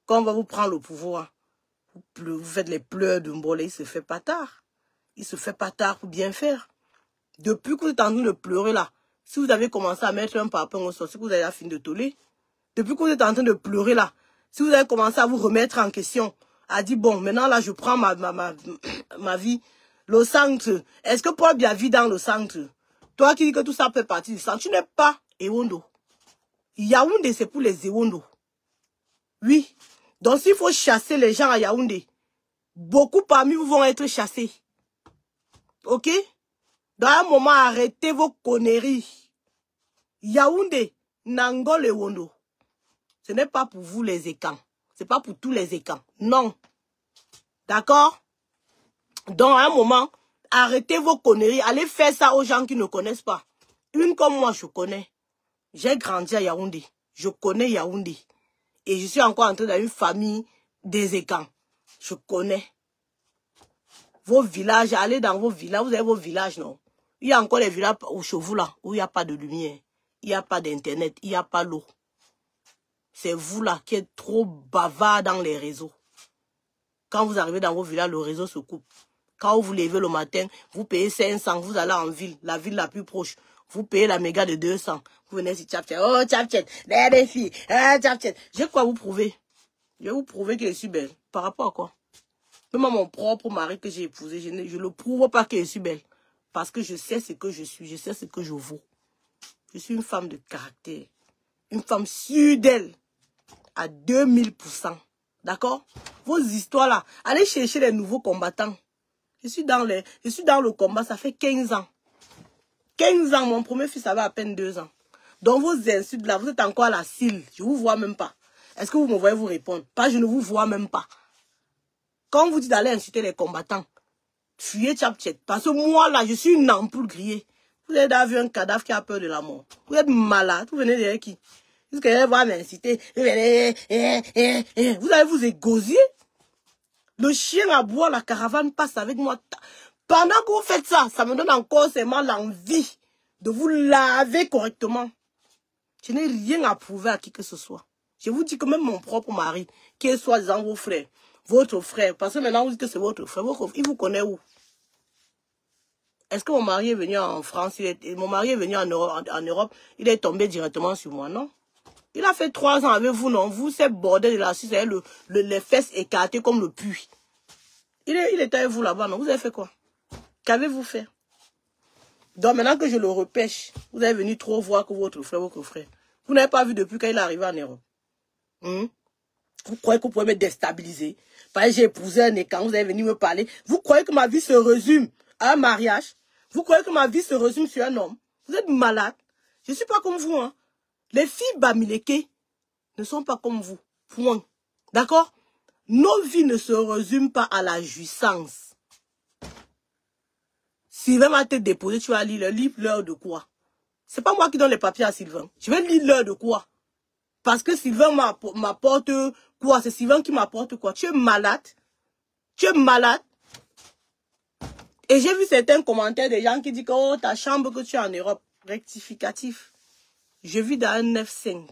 quand on va vous prendre le pouvoir, vous faites les pleurs de Mbolé, il se fait pas tard. Il se fait pas tard pour bien faire. Depuis que vous êtes en train de pleurer là, si vous avez commencé à mettre un parpaing au sol, c'est que vous avez la fin de toller. Depuis que vous êtes en train de pleurer là, si vous avez commencé à vous remettre en question, à dire bon, maintenant là je prends ma vie, le centre, est-ce que Paul Biya vit dans le centre? Toi qui dis que tout ça fait partie du centre, tu n'es pas Ewondo. Yaoundé c'est pour les Ewondo. Oui. Donc s'il faut chasser les gens à Yaoundé, beaucoup parmi vous vont être chassés. Ok? Dans un moment, arrêtez vos conneries. Yaoundé, Nangol et Wondo. Ce n'est pas pour vous les écans. Ce n'est pas pour tous les écans. Non. D'accord? Dans un moment, arrêtez vos conneries. Allez faire ça aux gens qui ne connaissent pas. Une comme moi, je connais. J'ai grandi à Yaoundé. Je connais Yaoundé. Et je suis encore entrée dans une famille des écans. Je connais. Vos villages, allez dans vos villages. Vous avez vos villages, non? Il y a encore les villages au Chevaux là, où il n'y a pas de lumière. Il n'y a pas d'internet. Il n'y a pas l'eau. C'est vous là qui êtes trop bavard dans les réseaux. Quand vous arrivez dans vos villages, le réseau se coupe. Quand vous vous levez le matin, vous payez 500, vous allez en ville, la ville la plus proche. Vous payez la méga de 200. Vous venez sur Tchapchet. Oh, Tchapchet, les filles. Ah, Tchapchet. J'ai quoi vous prouver? Je vais vous prouver que je suis belle. Par rapport à quoi? Même à mon propre mari que j'ai épousé, je ne le prouve pas que je suis belle. Parce que je sais ce que je suis, je sais ce que je vaux. Je suis une femme de caractère. Une femme sûre d'elle. À 2000%. D'accord? Vos histoires là, allez chercher les nouveaux combattants. Je suis dans le combat, ça fait 15 ans. 15 ans, mon premier fils avait à peine 2 ans. Donc vos insultes là, vous êtes encore à la cile. Je ne vous vois même pas. Est-ce que vous me voyez vous répondre? Pas, je ne vous vois même pas. Quand vous dites d'aller insulter les combattants, fuyez Tchapchet. Parce que moi là, je suis une ampoule grillée. Vous avez déjà vu un cadavre qui a peur de la mort. Vous êtes malade. Vous venez derrière qui? Parce que vous allez m'inciter. Vous allez vous égosier. Le chien à boire, la caravane passe avec moi. Pendant que vous faites ça, ça me donne encore seulement l'envie de vous laver correctement. Je n'ai rien à prouver à qui que ce soit. Je vous dis que même mon propre mari, qui est soi-disant vos frères, votre frère, parce que maintenant vous dites que c'est votre frère, il vous connaît où? Est-ce que mon mari est venu en France, mon mari est venu en Europe, il est tombé directement sur moi, non? Il a fait 3 ans avec vous, non? Vous, c'est bordel de la Suisse, les fesses écartées comme le puits. Il était avec vous là-bas, non? Vous avez fait quoi? Qu'avez-vous fait? Donc maintenant que je le repêche, vous avez venu trop voir que votre frère. Vous n'avez pas vu depuis quand il est arrivé en Europe. Vous croyez que vous pouvez me déstabiliser? Parce que j'ai épousé un écan, vous avez venu me parler. Vous croyez que ma vie se résume à un mariage? Vous croyez que ma vie se résume sur un homme? Vous êtes malade. Je ne suis pas comme vous, hein. Les filles Bamileke ne sont pas comme vous. Point. D'accord? Nos vies ne se résument pas à la jouissance. Sylvain va te déposer, tu vas lire l'heure de quoi? C'est pas moi qui donne les papiers à Sylvain. Je vais lire l'heure de quoi? Parce que Sylvain m'apporte quoi? C'est Sylvain qui m'apporte quoi? Tu es malade? Tu es malade? Et j'ai vu certains commentaires des gens qui disent que oh, ta chambre que tu as en Europe, rectificatif. Je vis dans un 9-5.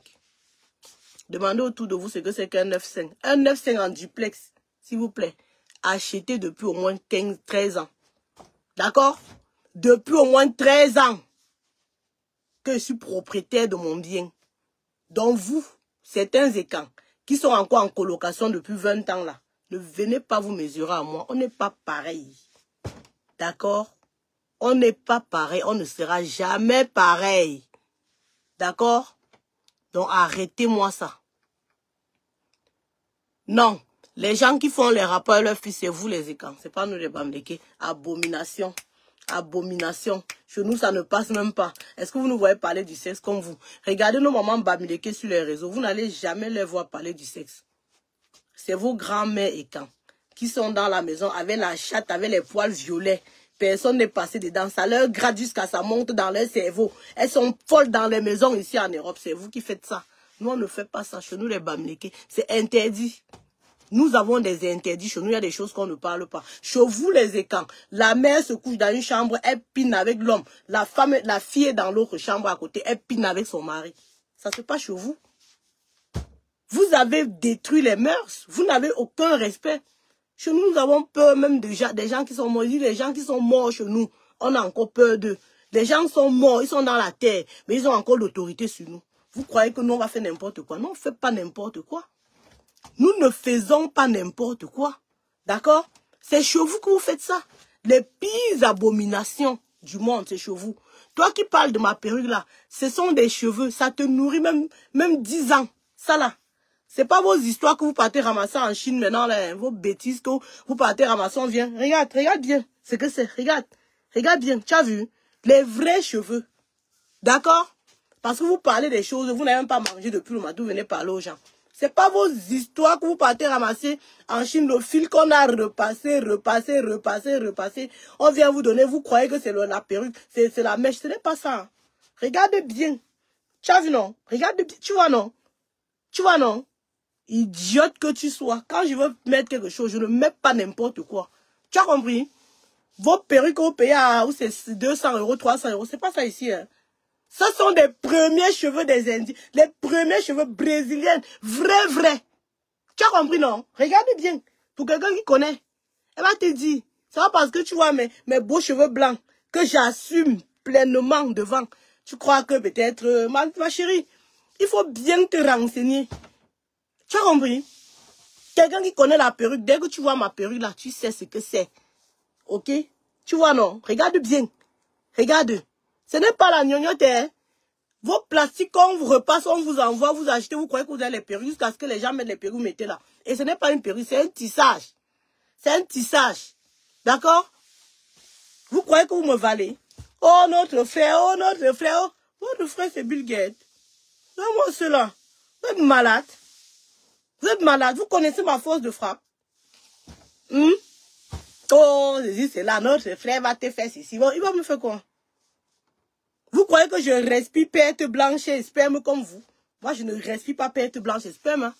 Demandez autour de vous ce que c'est qu'un 9-5. Un 9-5 en duplex, s'il vous plaît. Acheté depuis au moins 13 ans. D'accord? Depuis au moins 13 ans que je suis propriétaire de mon bien. Donc vous, certains écans qui sont encore en colocation depuis 20 ans là, ne venez pas vous mesurer à moi. On n'est pas pareil. D'accord? On n'est pas pareil. On ne sera jamais pareil. D'accord? Donc arrêtez-moi ça. Non. Les gens qui font les rapports à leur fils, c'est vous les écans. C'est pas nous les Bamileke. Abomination. Abomination. Chez nous, ça ne passe même pas. Est-ce que vous nous voyez parler du sexe comme vous? Regardez nos mamans Bamileke sur les réseaux. Vous n'allez jamais les voir parler du sexe. C'est vos grands-mères écans qui sont dans la maison avec la chatte, avec les poils violets. Personne n'est passé dedans. Ça leur gratte jusqu'à ça monte dans leur cerveau. Elles sont folles dans les maisons ici en Europe. C'est vous qui faites ça. Nous, on ne fait pas ça. Chez nous, les Bamileke, c'est interdit. Nous avons des interdits. Chez nous, il y a des choses qu'on ne parle pas. Chez vous, les écans, la mère se couche dans une chambre, elle pine avec l'homme. La femme, la fille est dans l'autre chambre à côté, elle pine avec son mari. Ça se passe chez vous. Vous avez détruit les mœurs. Vous n'avez aucun respect. Chez nous, nous avons peur même des gens qui sont morts. Les gens qui sont morts chez nous, on a encore peur d'eux. Les gens sont morts, ils sont dans la terre, mais ils ont encore l'autorité sur nous. Vous croyez que nous, on va faire n'importe quoi? Non, on ne fait pas n'importe quoi. Nous ne faisons pas n'importe quoi. D'accord? C'est chez vous que vous faites ça. Les pires abominations du monde, c'est chez vous. Toi qui parles de ma perruque là, ce sont des cheveux. Ça te nourrit même 10 ans. Ça là. C'est pas vos histoires que vous partez ramasser en Chine maintenant, là, vos bêtises que vous partez ramasser, on vient. Regarde bien ce que c'est. Regarde bien. Tu as vu? Les vrais cheveux. D'accord? Parce que vous parlez des choses, vous n'avez même pas mangé depuis le matin, vous venez parler aux gens. C'est pas vos histoires que vous partez ramasser en Chine, le fil qu'on a repassé. On vient vous donner, vous croyez que c'est la perruque, c'est la mèche. Ce n'est pas ça. Regardez bien. Tu as vu, non? Regarde bien. Tu vois, non? Tu vois, non? Idiote que tu sois. Quand je veux mettre quelque chose, je ne mets pas n'importe quoi. Tu as compris? Vos perruques que vous payez à 200 €, 300 €, c'est pas ça ici, hein. Ce sont des premiers cheveux des Indiens, les premiers cheveux brésiliens, vrais. Tu as compris, non? Regarde bien. Pour quelqu'un qui connaît, elle va te dire, c'est pas parce que tu vois mes beaux cheveux blancs que j'assume pleinement devant. Tu crois que peut-être, ma chérie, il faut bien te renseigner. Tu as compris? Quelqu'un qui connaît la perruque, dès que tu vois ma perruque là, tu sais ce que c'est. Ok? Tu vois, non? Regarde bien. Regarde. Ce n'est pas la gnognotte, hein. Vos plastiques qu'on vous repasse, on vous envoie, vous achetez, vous croyez que vous avez les perruques jusqu'à ce que les gens mettent les perruques, mettez là. Et ce n'est pas une perruque, c'est un tissage. C'est un tissage. D'accord? Vous croyez que vous me valez? Oh, notre frère, Votre frère, c'est Bill Gates. Donne-moi cela. Vous êtes malade. Vous êtes malade. Vous connaissez ma force de frappe. Oh, c'est là, notre frère va te faire ceci. Bon, il va me faire quoi? Vous croyez que je respire perte blanche et sperme comme vous? Moi, je ne respire pas perte blanche et sperme. Hein.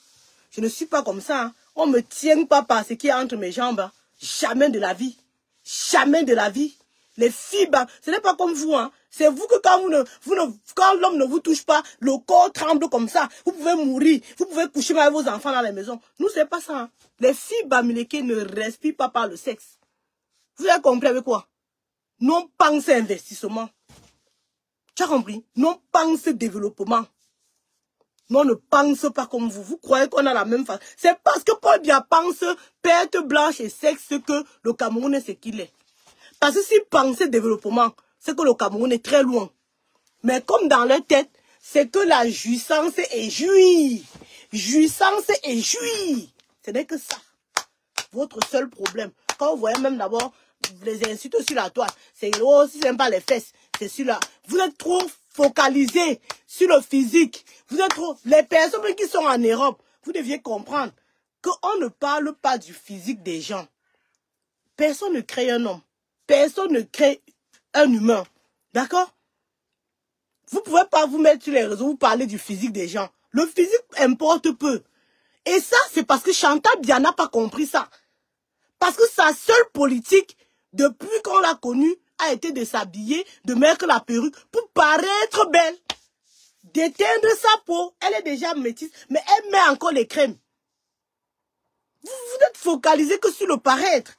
Je ne suis pas comme ça. Hein. On ne me tient pas par ce qui est entre mes jambes. Hein. Jamais de la vie. Jamais de la vie. Les fibres, ce n'est pas comme vous. Hein. C'est vous que quand l'homme ne vous touche pas, le corps tremble comme ça. Vous pouvez mourir. Vous pouvez coucher avec vos enfants dans la maison. Nous, c'est pas ça. Hein. Les filles Bamileke ne respirent pas par le sexe. Vous avez compris avec quoi? Non pense investissement. Tu as compris? Non pense développement. Non, ne pense pas comme vous. Vous croyez qu'on a la même façon. C'est parce que Paul Biya pense perte blanche et sexe que le Cameroun est ce qu'il est. Parce que s'il pensait développement, c'est que le Cameroun est très loin. Mais comme dans leur tête, c'est que la jouissance est jouie. Jouissance est jouie. Ce n'est que ça. Votre seul problème. Quand vous voyez même d'abord les insultes sur la toile, c'est oh, si c'est pas les fesses, c'est sur là. Vous êtes trop focalisés sur le physique. Vous êtes trop. Les personnes qui sont en Europe, vous deviez comprendre qu'on ne parle pas du physique des gens. Personne ne crée un homme. Personne ne crée un humain. D'accord? Vous ne pouvez pas vous mettre sur les réseaux, vous parler du physique des gens. Le physique importe peu. Et ça, c'est parce que Chantal Biya n'a pas compris ça. Parce que sa seule politique, depuis qu'on l'a connue, a été de s'habiller, de mettre la perruque pour paraître belle. D'éteindre sa peau. Elle est déjà métisse, mais elle met encore les crèmes. Vous êtes focalisé que sur le paraître.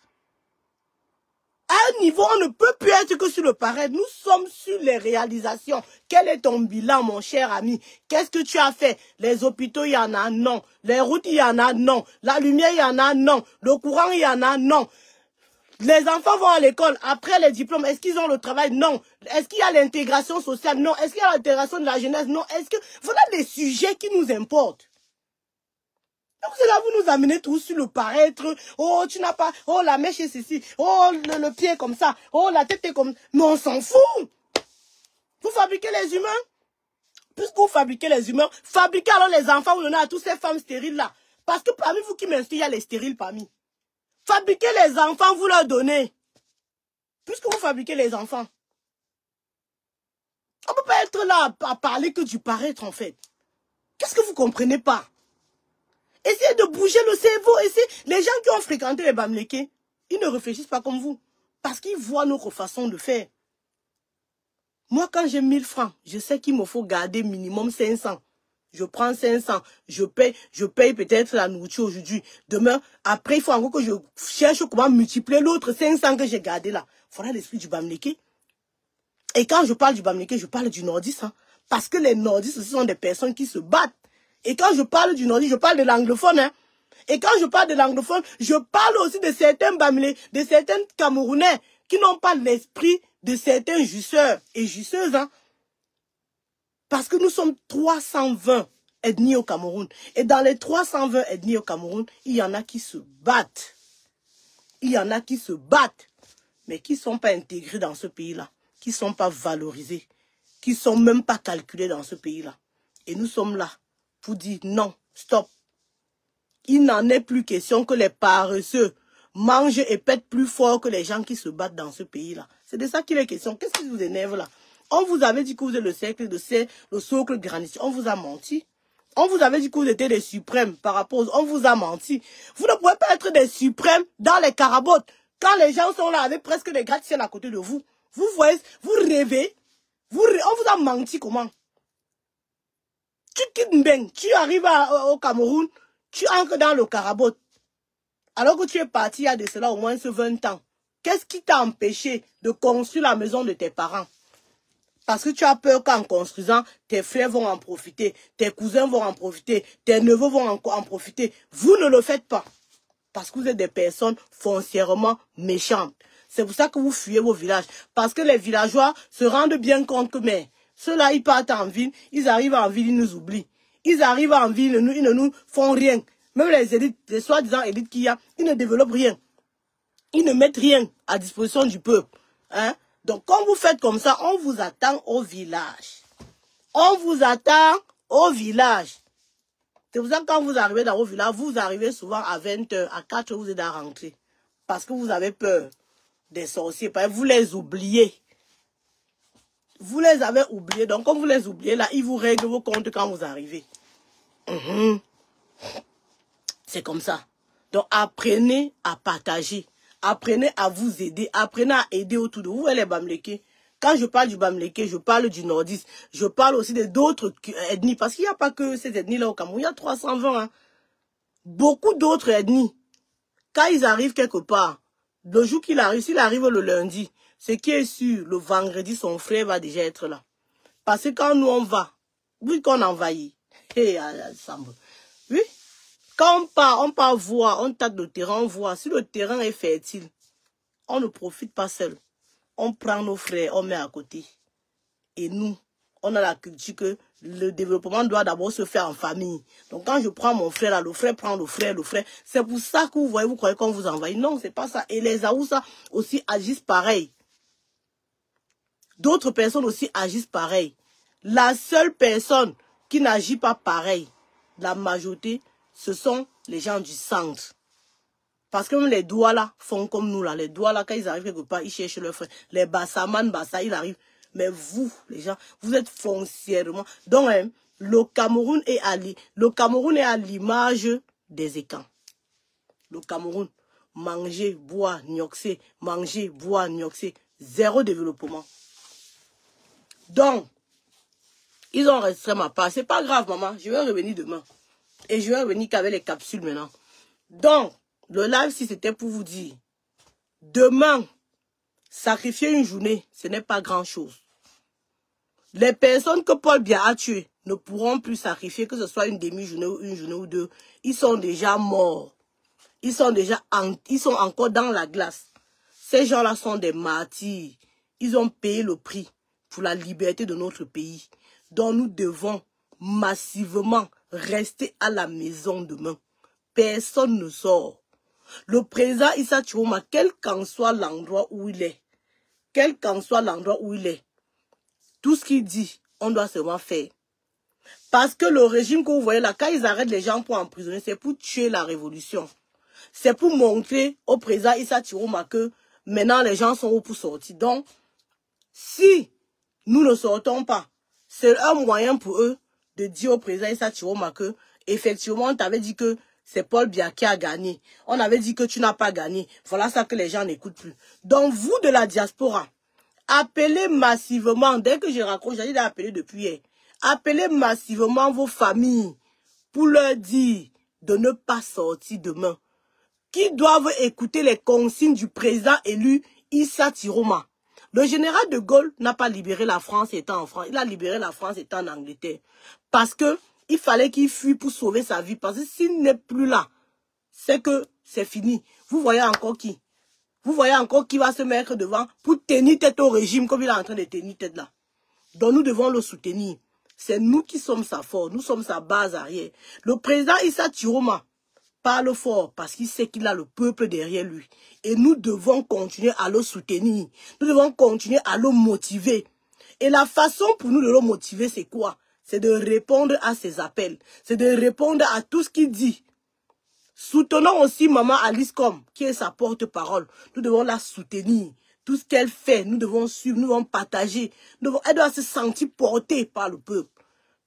À un niveau, on ne peut plus être que sur le paraître. Nous sommes sur les réalisations. Quel est ton bilan, mon cher ami? Qu'est-ce que tu as fait? Les hôpitaux, il y en a, non. Les routes, il y en a, non. La lumière, il y en a, non. Le courant, il y en a, non. Les enfants vont à l'école. Après les diplômes, est-ce qu'ils ont le travail? Non. Est-ce qu'il y a l'intégration sociale? Non. Est-ce qu'il y a l'intégration de la jeunesse? Non. Est-ce que... Voilà les sujets qui nous importent. Donc c'est là vous nous amenez tous sur le paraître. Oh, tu n'as pas... Oh, la mèche est ceci. Oh, le pied est comme ça. Oh, la tête est comme... Mais on s'en fout. Vous fabriquez les humains. Puisque vous fabriquez les humains, fabriquez alors les enfants, vous donnez à toutes ces femmes stériles-là. Parce que parmi vous qui m'instruisez, il y a les stériles parmi. Fabriquez les enfants, vous leur donnez. Puisque vous fabriquez les enfants. On ne peut pas être là à parler que du paraître, en fait. Qu'est-ce que vous ne comprenez pas? Essayez de bouger le cerveau. Les gens qui ont fréquenté les Bamileke, ils ne réfléchissent pas comme vous. Parce qu'ils voient notre façon de faire. Moi, quand j'ai 1000 francs, je sais qu'il me faut garder minimum 500. Je prends 500, je paye peut-être la nourriture aujourd'hui. Demain, après, il faut encore que je cherche comment multiplier l'autre 500 que j'ai gardé là. Voilà l'esprit du Bamileke. Et quand je parle du Bamileke, je parle du nordiste. Hein, parce que les nordistes, ce sont des personnes qui se battent. Et quand je parle du nordiste, je parle de l'anglophone. Hein. Et quand je parle de l'anglophone, je parle aussi de certains Bamileke, de certains Camerounais qui n'ont pas l'esprit de certains jusseurs et jusseuses. Hein. Parce que nous sommes 320 ethnies au Cameroun. Et dans les 320 ethnies au Cameroun, il y en a qui se battent. Il y en a qui se battent, mais qui ne sont pas intégrés dans ce pays-là, qui ne sont pas valorisés, qui ne sont même pas calculés dans ce pays-là. Et nous sommes là pour dire non, stop. Il n'en est plus question que les paresseux mangent et pètent plus fort que les gens qui se battent dans ce pays-là. C'est de ça qu'il est question. Qu'est-ce qui vous énerve là? On vous avait dit que vous êtes le socle granitique. On vous a menti. On vous avait dit que vous étiez des suprêmes par rapport aux... On vous a menti. Vous ne pouvez pas être des suprêmes dans les carabotes. Quand les gens sont là avec presque des gratte-ciel à côté de vous. Vous voyez, vous rêvez. On vous a menti comment? Tu quittes Mbeng, tu arrives au Cameroun, tu entres dans le carabote. Alors que tu es parti il y a de cela au moins 20 ans. Qu'est-ce qui t'a empêché de construire la maison de tes parents? Parce que tu as peur qu'en construisant, tes frères vont en profiter, tes cousins vont en profiter, tes neveux vont en profiter. Vous ne le faites pas. Parce que vous êtes des personnes foncièrement méchantes. C'est pour ça que vous fuyez vos villages. Parce que les villageois se rendent bien compte que, mais, ceux-là, ils partent en ville, ils arrivent en ville, ils nous oublient. Ils arrivent en ville, ils ne nous font rien. Même les élites, les soi-disant élites qu'il y a, ils ne développent rien. Ils ne mettent rien à disposition du peuple. Hein? Donc, quand vous faites comme ça, on vous attend au village. On vous attend au village. C'est pour ça que quand vous arrivez dans vos villages, vous arrivez souvent à 20 h, à 4 h, vous êtes à rentrer. Parce que vous avez peur des sorciers. Parce que vous les oubliez. Vous les avez oubliés. Donc, quand vous les oubliez, là, ils vous règlent vos comptes quand vous arrivez. C'est comme ça. Donc, apprenez à partager. Apprenez à vous aider. Apprenez à aider autour de vous. Vous voyez les Bamileke. Quand je parle du Bamileke, je parle du nordiste. Je parle aussi d'autres ethnies. Parce qu'il n'y a pas que ces ethnies-là au Cameroun. Il y a 320. Hein. Beaucoup d'autres ethnies. Quand ils arrivent quelque part, le jour qu'il arrive, s'il arrive le lundi, ce qui est sûr, le vendredi, son frère va déjà être là. Parce que quand nous on va, oui qu'on envahit. Oui. Quand on part voir, on tâte le terrain, on voit. Si le terrain est fertile, on ne profite pas seul. On prend nos frères, on met à côté. Et nous, on a la culture que le développement doit d'abord se faire en famille. Donc quand je prends mon frère, là, le frère prend le frère. C'est pour ça que vous voyez, vous croyez qu'on vous envahit. Non, c'est pas ça. Et les Aoussa aussi agissent pareil. D'autres personnes aussi agissent pareil. La seule personne qui n'agit pas pareil, la majorité, ce sont les gens du centre. Parce que même les doigts là font comme nous là. Les doigts là, quand ils arrivent quelque part, ils cherchent leurs frères. Les bassaman, ils arrivent. Mais vous, les gens, vous êtes foncièrement. Donc, hein, le Cameroun est à l'image des écans. Le Cameroun, manger, boire, nioxer, manger, boire, nioxer. Zéro développement. Donc, ils ont restreint ma part. C'est pas grave, maman. Je vais revenir demain. Et je vais revenir qu'avec les capsules maintenant. Donc, le live, si c'était pour vous dire, demain, sacrifier une journée, ce n'est pas grand-chose. Les personnes que Paul Biya a tuées ne pourront plus sacrifier, que ce soit une demi-journée ou une journée ou deux. Ils sont déjà morts. Ils sont encore dans la glace. Ces gens-là sont des martyrs. Ils ont payé le prix pour la liberté de notre pays. Donc nous devons massivement rester à la maison demain. Personne ne sort. Le président Issa Chiroma, quel qu'en soit l'endroit où il est, tout ce qu'il dit, on doit seulement faire. Parce que le régime que vous voyez là, quand ils arrêtent les gens pour emprisonner, c'est pour tuer la révolution. C'est pour montrer au président Issa Chiroma que maintenant les gens sont où pour sortir. Donc, si nous ne sortons pas, c'est un moyen pour eux de dire au président Issa Chiroma que, effectivement, on t'avait dit que c'est Paul Biya qui a gagné. On avait dit que tu n'as pas gagné. Voilà ça que les gens n'écoutent plus. Donc, vous de la diaspora, appelez massivement, dès que je raccroche, j'ai appelé depuis hier, appelez massivement vos familles pour leur dire de ne pas sortir demain. Qui doivent écouter les consignes du président élu Issa Chiroma. Le général de Gaulle n'a pas libéré la France étant en France. Il a libéré la France étant en Angleterre. Parce que il fallait qu'il fuit pour sauver sa vie. Parce que s'il n'est plus là, c'est que c'est fini. Vous voyez encore qui? Vous voyez encore qui va se mettre devant pour tenir tête au régime comme il est en train de tenir tête là. Donc nous devons le soutenir. C'est nous qui sommes sa force. Nous sommes sa base arrière. Le président Issa Chiroma parle fort parce qu'il sait qu'il a le peuple derrière lui. Et nous devons continuer à le soutenir. Nous devons continuer à le motiver. Et la façon pour nous de le motiver, c'est quoi? C'est de répondre à ses appels. C'est de répondre à tout ce qu'il dit. Soutenons aussi maman Alice Com, qui est sa porte-parole. Nous devons la soutenir. Tout ce qu'elle fait, nous devons suivre, nous devons partager. Elle doit se sentir portée par le peuple.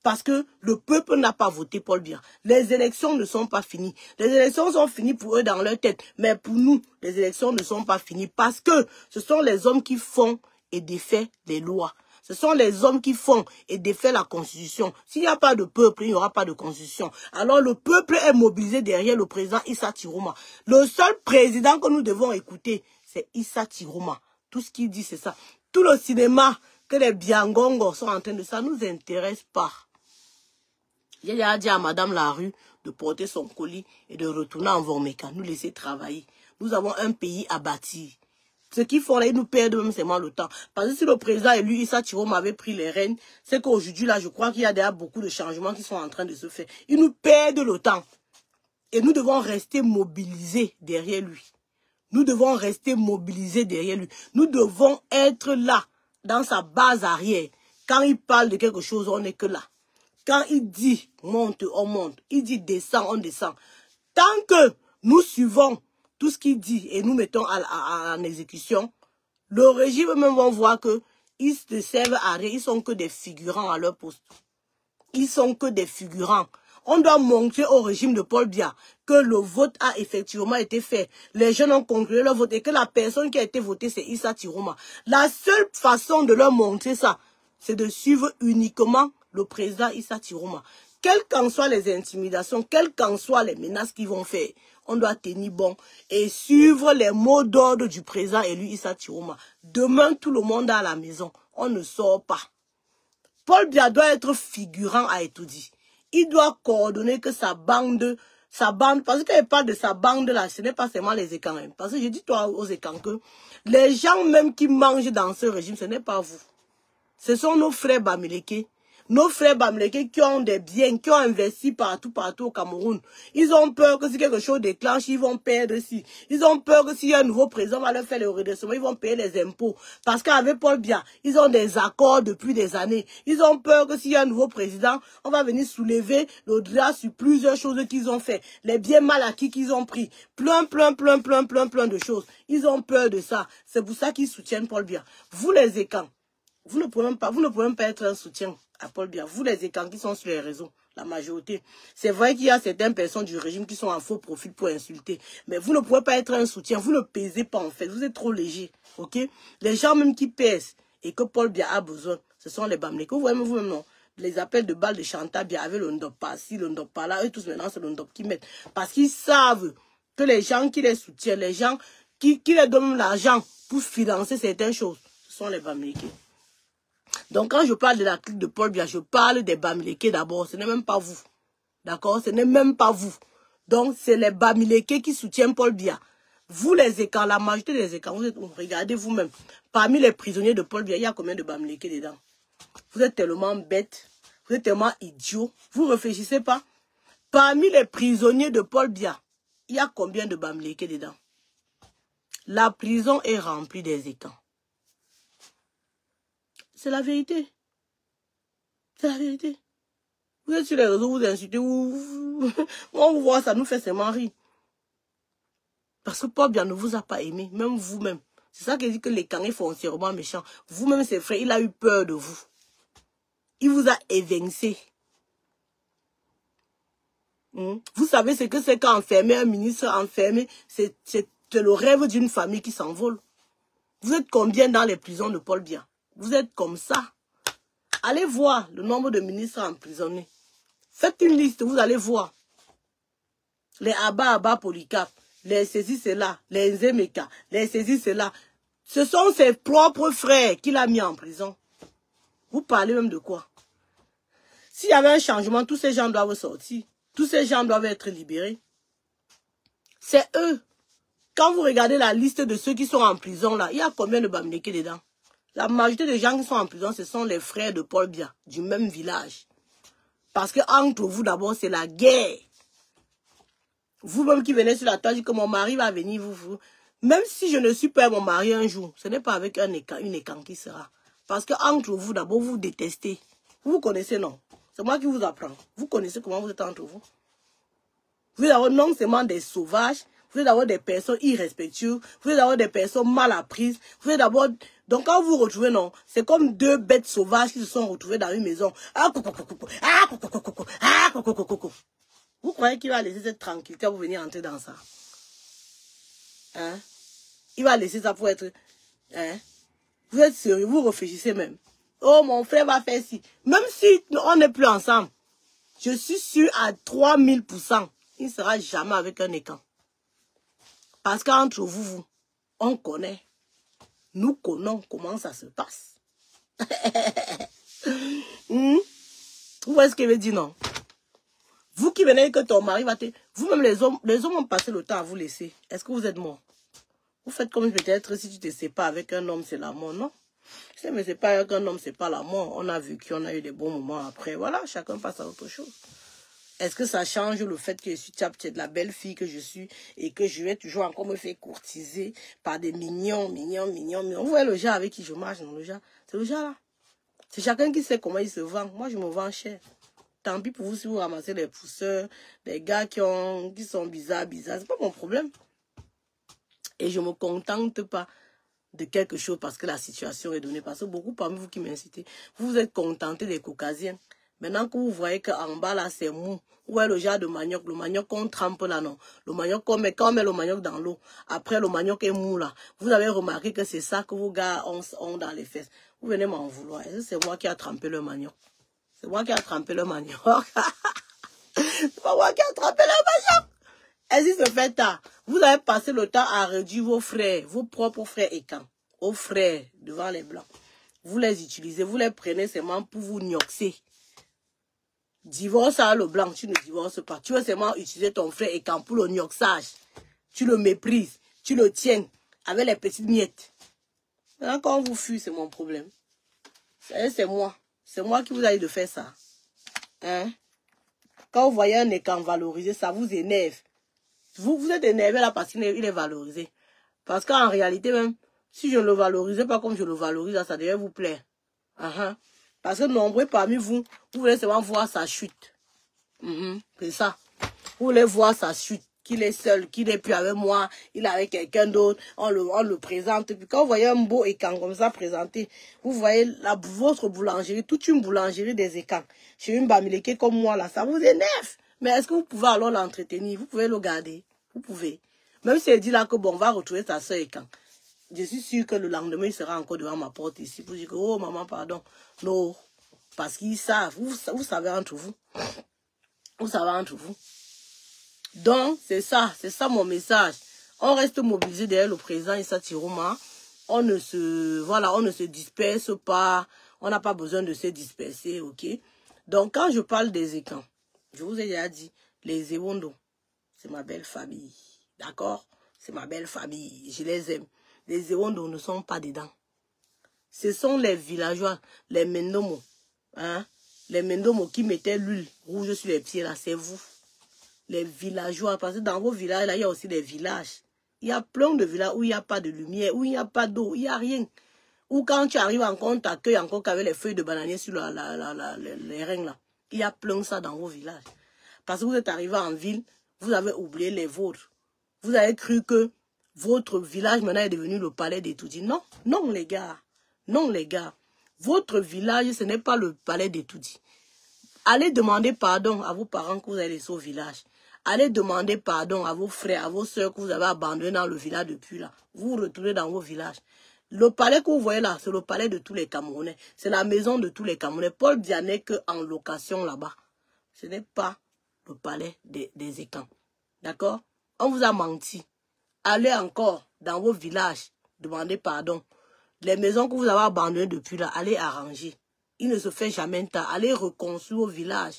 Parce que le peuple n'a pas voté Paul Biya. Les élections ne sont pas finies. Les élections sont finies pour eux dans leur tête. Mais pour nous, les élections ne sont pas finies. Parce que ce sont les hommes qui font et défait les lois. Ce sont les hommes qui font et défait la constitution. S'il n'y a pas de peuple, il n'y aura pas de constitution. Alors le peuple est mobilisé derrière le président Issa Chiroma. Le seul président que nous devons écouter, c'est Issa Chiroma. Tout ce qu'il dit, c'est ça. Tout le cinéma que les Biangongos sont en train de ça, nous intéresse pas. Il a dit à Madame Larue de porter son colis et de retourner en Vormeka, nous laisser travailler. Nous avons un pays à bâtir. Ce qu'ils font là, ils nous perdent même seulement le temps. Parce que si le président élu Issa Chiroma avait pris les rênes, c'est qu'aujourd'hui là, je crois qu'il y a déjà beaucoup de changements qui sont en train de se faire. Ils nous perdent le temps. Et nous devons rester mobilisés derrière lui. Nous devons rester mobilisés derrière lui. Nous devons être là, dans sa base arrière. Quand il parle de quelque chose, on n'est que là. Quand il dit monte, on monte. Il dit descend, on descend. Tant que nous suivons tout ce qu'il dit et nous mettons en exécution, le régime même va voir que ils se servent à rien. Ils sont que des figurants à leur poste. Ils sont que des figurants. On doit montrer au régime de Paul Biya que le vote a effectivement été fait. Les jeunes ont conclu leur vote et que la personne qui a été votée, c'est Issa Chiroma. La seule façon de leur montrer ça, c'est de suivre uniquement le président Issa Chiroma. Quelles qu'en soient les intimidations, quelles qu'en soient les menaces qu'ils vont faire, on doit tenir bon et suivre les mots d'ordre du président élu Issa Chiroma. Demain, tout le monde est à la maison. On ne sort pas. Paul Biya doit être figurant à Etoudi. Il doit coordonner que sa bande, parce qu'il parle de sa bande là, ce n'est pas seulement les écans. Parce que je dis toi aux écans que les gens même qui mangent dans ce régime, ce n'est pas vous. Ce sont nos frères Bamileke. Nos frères Bamileke qui ont des biens, qui ont investi partout au Cameroun, ils ont peur que si quelque chose déclenche, ils vont perdre si. Ils ont peur que s'il y a un nouveau président va leur faire le redressement, ils vont payer les impôts. Parce qu'avec Paul Biya, ils ont des accords depuis des années. Ils ont peur que s'il y a un nouveau président, on va venir soulever le drap sur plusieurs choses qu'ils ont fait. Les biens mal acquis qu'ils ont pris. Plein de choses. Ils ont peur de ça. C'est pour ça qu'ils soutiennent Paul Biya. Vous les écans, vous ne pouvez même pas être un soutien à Paul Biya. Vous les écans qui sont sur les réseaux, la majorité. C'est vrai qu'il y a certaines personnes du régime qui sont en faux profil pour insulter. Mais vous ne pouvez pas être un soutien. Vous ne pesez pas en fait. Vous êtes trop léger. Ok? Les gens même qui pèsent et que Paul Biya a besoin, ce sont les Bamileke. Vous voyez vous-même, non? Les appels de balles de Chantal Biya avec le ndop par-ci, le ndop par-là. Eux tous maintenant, c'est le ndop qu'ils mettent. Parce qu'ils savent que les gens qui les soutiennent, les gens qui les donnent l'argent pour financer certaines choses, ce sont les Bamileke. Donc, quand je parle de la clique de Paul Biya, je parle des Bamileke d'abord. Ce n'est même pas vous. D'accord? Ce n'est même pas vous. Donc, c'est les Bamileke qui soutiennent Paul Biya. Vous, les écans, la majorité des écans, regardez vous-même. Parmi les prisonniers de Paul Biya, il y a combien de Bamileke dedans? Vous êtes tellement bêtes. Vous êtes tellement idiots. Vous ne réfléchissez pas. Parmi les prisonniers de Paul Biya, il y a combien de Bamileke dedans? La prison est remplie des écans. C'est la vérité. C'est la vérité. Vous êtes sur les réseaux, vous insultez, on vous voit, ça nous fait seulement rire. Parce que Paul Biya ne vous a pas aimé, même vous-même. C'est ça qui dit que les Kangués foncièrement méchants. Vous-même, ses frères, il a eu peur de vous. Il vous a évincé. Vous savez ce que c'est qu'enfermer un ministre enfermé, c'est le rêve d'une famille qui s'envole. Vous êtes combien dans les prisons de Paul Biya? Vous êtes comme ça. Allez voir le nombre de ministres emprisonnés. Faites une liste, vous allez voir. Les Abba Polycarpe, les Saisis c'est là, les Nzemeka, les Saisis c'est là. Ce sont ses propres frères qu'il a mis en prison. Vous parlez même de quoi? S'il y avait un changement, tous ces gens doivent sortir. Tous ces gens doivent être libérés. C'est eux. Quand vous regardez la liste de ceux qui sont en prison là, il y a combien de Bamileke dedans? La majorité des gens qui sont en prison, ce sont les frères de Paul Biya, du même village. Parce que entre vous, d'abord, c'est la guerre. Vous-même qui venez sur la toile, dites que mon mari va venir, Même si je ne suis pas mon mari un jour, ce n'est pas avec une écan qui sera. Parce que entre vous, d'abord, vous détestez. Vous connaissez, non? C'est moi qui vous apprends. Vous connaissez comment vous êtes entre vous. Vous êtes d'abord non seulement des sauvages, vous êtes d'abord des personnes irrespectueuses, vous êtes d'abord des personnes mal apprises, vous êtes d'abord... Donc quand vous vous retrouvez, non, c'est comme deux bêtes sauvages qui se sont retrouvées dans une maison. Vous croyez qu'il va laisser cette tranquillité pour venir entrer dans ça? Hein? Il va laisser ça pour être... Hein? Vous êtes sérieux, vous réfléchissez même. Oh, mon frère va faire ci. Même si on n'est plus ensemble, je suis sûr à 3000%, il ne sera jamais avec un écran. Parce qu'entre vous, on connaît. Nous connaissons comment ça se passe. Vous voyez ce qu'il veut dire, non? Vous qui venez que ton mari va te... Vous-même, les hommes ont passé le temps à vous laisser. Est-ce que vous êtes mort? Vous faites comme peut-être si tu te sépares avec un homme, c'est la mort, non? Si je me sépare avec un homme, c'est pas la mort. On a vécu, on a eu des bons moments après. Voilà, chacun passe à autre chose. Est-ce que ça change le fait que je suis de la belle fille que je suis et que je vais toujours encore me faire courtiser par des mignons. Vous voyez le gars avec qui je marche, non, le gars? C'est le gars là. C'est chacun qui sait comment il se vend. Moi, je me vends cher. Tant pis pour vous si vous ramassez les pousseurs, des gars qui sont bizarres. C'est pas mon problème. Et je me contente pas de quelque chose parce que la situation est donnée. Parce que beaucoup parmi vous qui m'incitez, vous vous êtes contentés des caucasiens. Maintenant que vous voyez qu'en bas là c'est mou, où est le genre de manioc, le manioc qu'on trempe là, non. Le manioc quand on met le manioc dans l'eau, après le manioc est mou là. Vous avez remarqué que c'est ça que vos gars ont dans les fesses. Vous venez m'en vouloir. C'est moi qui a trempé le manioc. C'est moi qui a trempé le manioc. C'est pas moi qui a trempé le manioc. Est-ce que c'est fait tard? Vous avez passé le temps à réduire vos frères, vos propres frères et quand? Aux frères devant les blancs. Vous les utilisez, vous les prenez seulement pour vous gnoxer. Divorce à le blanc, tu ne divorces pas. Tu veux seulement utiliser ton frère et quand pour le gnoxage. Tu le méprises, tu le tiens avec les petites miettes. Maintenant, quand vous fuyez, c'est mon problème. C'est moi. C'est moi qui vous ai dit de faire ça. Hein? Quand vous voyez un écran valorisé, ça vous énerve. Vous êtes énervé là parce qu'il est valorisé. Parce qu'en réalité même, si je ne le valorisais pas comme je le valorise, là, ça devait vous plaire. Parce que nombreux parmi vous, vous voulez seulement voir sa chute. C'est ça. Vous voulez voir sa chute. Qu'il est seul, qu'il n'est plus avec moi, il est avec quelqu'un d'autre, on le présente. Puis quand vous voyez un beau écran comme ça présenté, vous voyez votre boulangerie, toute une boulangerie des écrans. Chez une Bamileke comme moi, là, ça vous énerve. Mais est-ce que vous pouvez alors l'entretenir? Vous pouvez le garder. Vous pouvez. Même si elle dit là que bon, on va retrouver sa soeur écran. Je suis sûre que le lendemain, il sera encore devant ma porte ici pour dire que, oh maman, pardon. Non. Parce qu'ils savent. Vous savez entre vous. Vous savez entre vous. Donc, c'est ça mon message. On reste mobilisé derrière le président Issa Chiroma. On ne se disperse pas. On n'a pas besoin de se disperser, ok? Donc, quand je parle des écrans, je vous ai déjà dit, les Ewondo, c'est ma belle famille. D'accord? C'est ma belle famille. Je les aime. Les Ewondo ne sont pas dedans. Ce sont les villageois, les Mendomo. Hein? Les Mendomo qui mettaient l'huile rouge sur les pieds, là, c'est vous. Les villageois, parce que dans vos villages, là, il y a aussi des villages. Il y a plein de villages où il n'y a pas de lumière, où il n'y a pas d'eau, il n'y a rien. Ou quand tu arrives encore, on t'accueille encore qu'avec les feuilles de bananier sur les reins, là. Il y a plein de ça dans vos villages. Parce que vous êtes arrivé en ville, vous avez oublié les vôtres. Vous avez cru que votre village maintenant est devenu le palais des Toudis. Non, non les gars. Non les gars. Votre village, ce n'est pas le palais des Toudis. Allez demander pardon à vos parents que vous avez laissés au village. Allez demander pardon à vos frères, à vos soeurs que vous avez abandonnés dans le village depuis là. Vous vous retournez dans vos villages. Le palais que vous voyez là, c'est le palais de tous les Camerounais. C'est la maison de tous les Camerounais. Paul Biya n'est qu'en location là-bas. Ce n'est pas le palais des écrans. D'accord? On vous a menti. Allez encore dans vos villages, demandez pardon. Les maisons que vous avez abandonnées depuis là, allez arranger. Il ne se fait jamais tard. Allez reconstruire au village.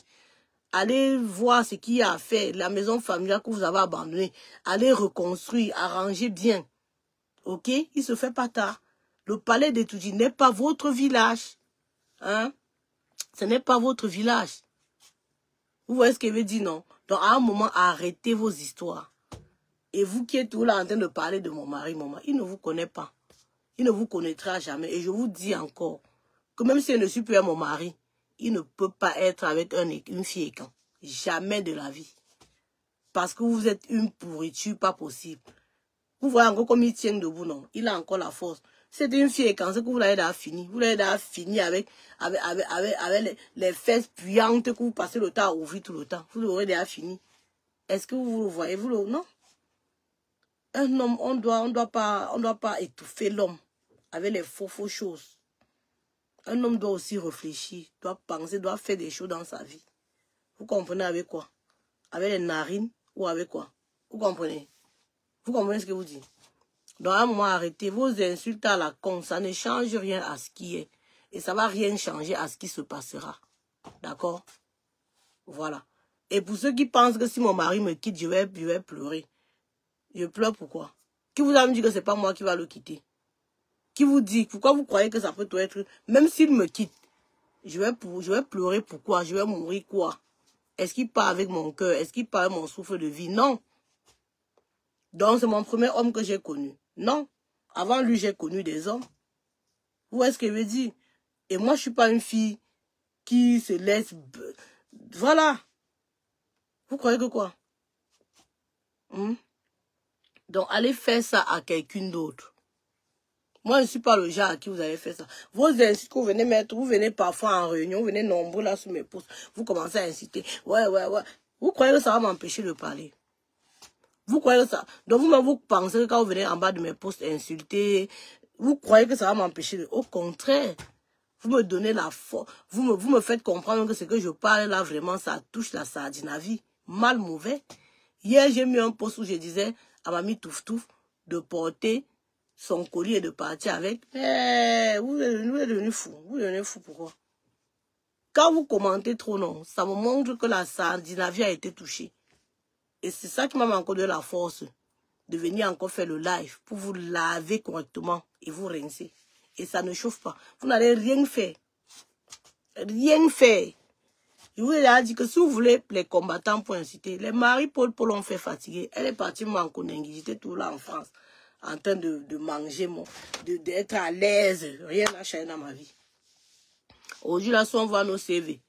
Allez voir ce qu'il y a à faire. La maison familiale que vous avez abandonnée. Allez reconstruire, arranger bien. Ok? Il ne se fait pas tard. Le palais des Toudis n'est pas votre village. Hein? Ce n'est pas votre village. Vous voyez ce que je veux dire, non? Donc, à un moment, arrêtez vos histoires. Et vous qui êtes tout là en train de parler de mon mari, il ne vous connaît pas. Il ne vous connaîtra jamais. Et je vous dis encore que même si je ne suis plus à mon mari, il ne peut pas être avec une fille écran. Jamais de la vie. Parce que vous êtes une pourriture pas possible. Vous voyez encore comme il tient debout, non? Il a encore la force. C'est une fille écran, c'est que vous l'avez déjà fini. Vous l'avez déjà fini avec les fesses puantes que vous passez le temps à ouvrir tout le temps. Vous l'aurez déjà fini. Est-ce que vous le voyez? Non? Un homme, on doit pas étouffer l'homme avec les faux choses. Un homme doit aussi réfléchir, doit penser, doit faire des choses dans sa vie. Vous comprenez avec quoi? Avec les narines ou avec quoi? Vous comprenez? Vous comprenez ce que vous dites? Donc à un moment, arrêtez vos insultes à la con. Ça ne change rien à ce qui est. Et ça ne va rien changer à ce qui se passera. D'accord? Voilà. Et pour ceux qui pensent que si mon mari me quitte, je vais pleurer. Je pleure pourquoi? Qui vous a dit que ce n'est pas moi qui va le quitter? Qui vous dit? Pourquoi vous croyez que ça peut tout être? Même s'il me quitte, je vais pleurer pourquoi? Je vais mourir quoi? Est-ce qu'il part avec mon cœur? Est-ce qu'il part avec mon souffle de vie? Non. Donc c'est mon premier homme que j'ai connu. Non. Avant lui, j'ai connu des hommes. Vous voyez ce que je veux dire? Et moi, je ne suis pas une fille qui se laisse... Voilà. Vous croyez que quoi? Donc, allez faire ça à quelqu'un d'autre. Moi, je ne suis pas le genre à qui vous avez fait ça. Vos insultes que vous venez mettre, vous venez parfois en réunion, vous venez nombreux là sous mes pouces, vous commencez à inciter. Ouais. Vous croyez que ça va m'empêcher de parler? Vous croyez que ça... Donc, vous-même, vous pensez que quand vous venez en bas de mes posts insulter, vous croyez que ça va m'empêcher de... Au contraire, vous me donnez la force. Vous me faites comprendre que ce que je parle là, vraiment, ça touche la sardine à vie. Mal, mauvais. Hier, j'ai mis un post où je disais à Mamie Touf Touf de porter son colis et de partir avec. Mais vous êtes devenu fou. Vous êtes devenu fou pourquoi? Quand vous commentez trop, non, ça me montre que la sardine à vie a été touchée. Et c'est ça qui m'a encore donné la force de venir encore faire le live pour vous laver correctement et vous rincer. Et ça ne chauffe pas. Vous n'allez rien faire. rien faire. Je vous ai déjà dit que si vous voulez les combattants pour inciter, les maris Paul ont fait fatiguer. Elle est partie moi en Konengi, j'étais tout là en France, en train de manger, d'être à l'aise. Rien n'a changé dans ma vie. Aujourd'hui, là, si on voit nos CV,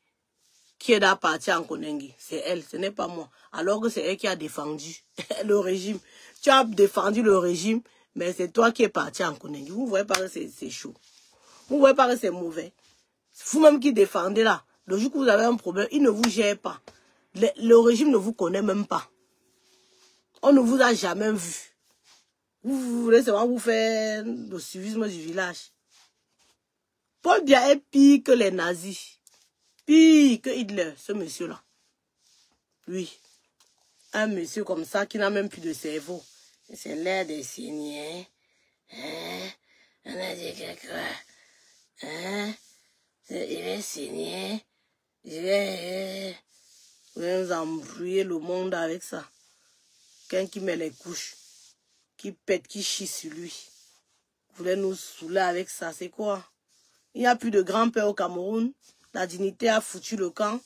qui est là partie en Konengi, c'est elle, ce n'est pas moi. Alors que c'est elle qui a défendu le régime. Tu as défendu le régime, mais c'est toi qui es parti en Konengi. Vous ne voyez pas que c'est chaud. Vous ne voyez pas que c'est mauvais. Vous-même qui défendez là, le jour que vous avez un problème, il ne vous gère pas. Le régime ne vous connaît même pas. On ne vous a jamais vu. Vous voulez seulement vous faire le civisme du village. Paul Biya est pire que les nazis. Pire que Hitler, ce monsieur-là. Oui. Un monsieur comme ça qui n'a même plus de cerveau. C'est l'air des signes. Hein? On a dit que quoi? Hein? Il est signé. Je vais nous embrouiller le monde avec ça. Quelqu'un qui met les couches, qui pète, qui chie sur lui. Vous voulez nous saouler avec ça, c'est quoi? Il n'y a plus de grand-père au Cameroun. La dignité a foutu le camp.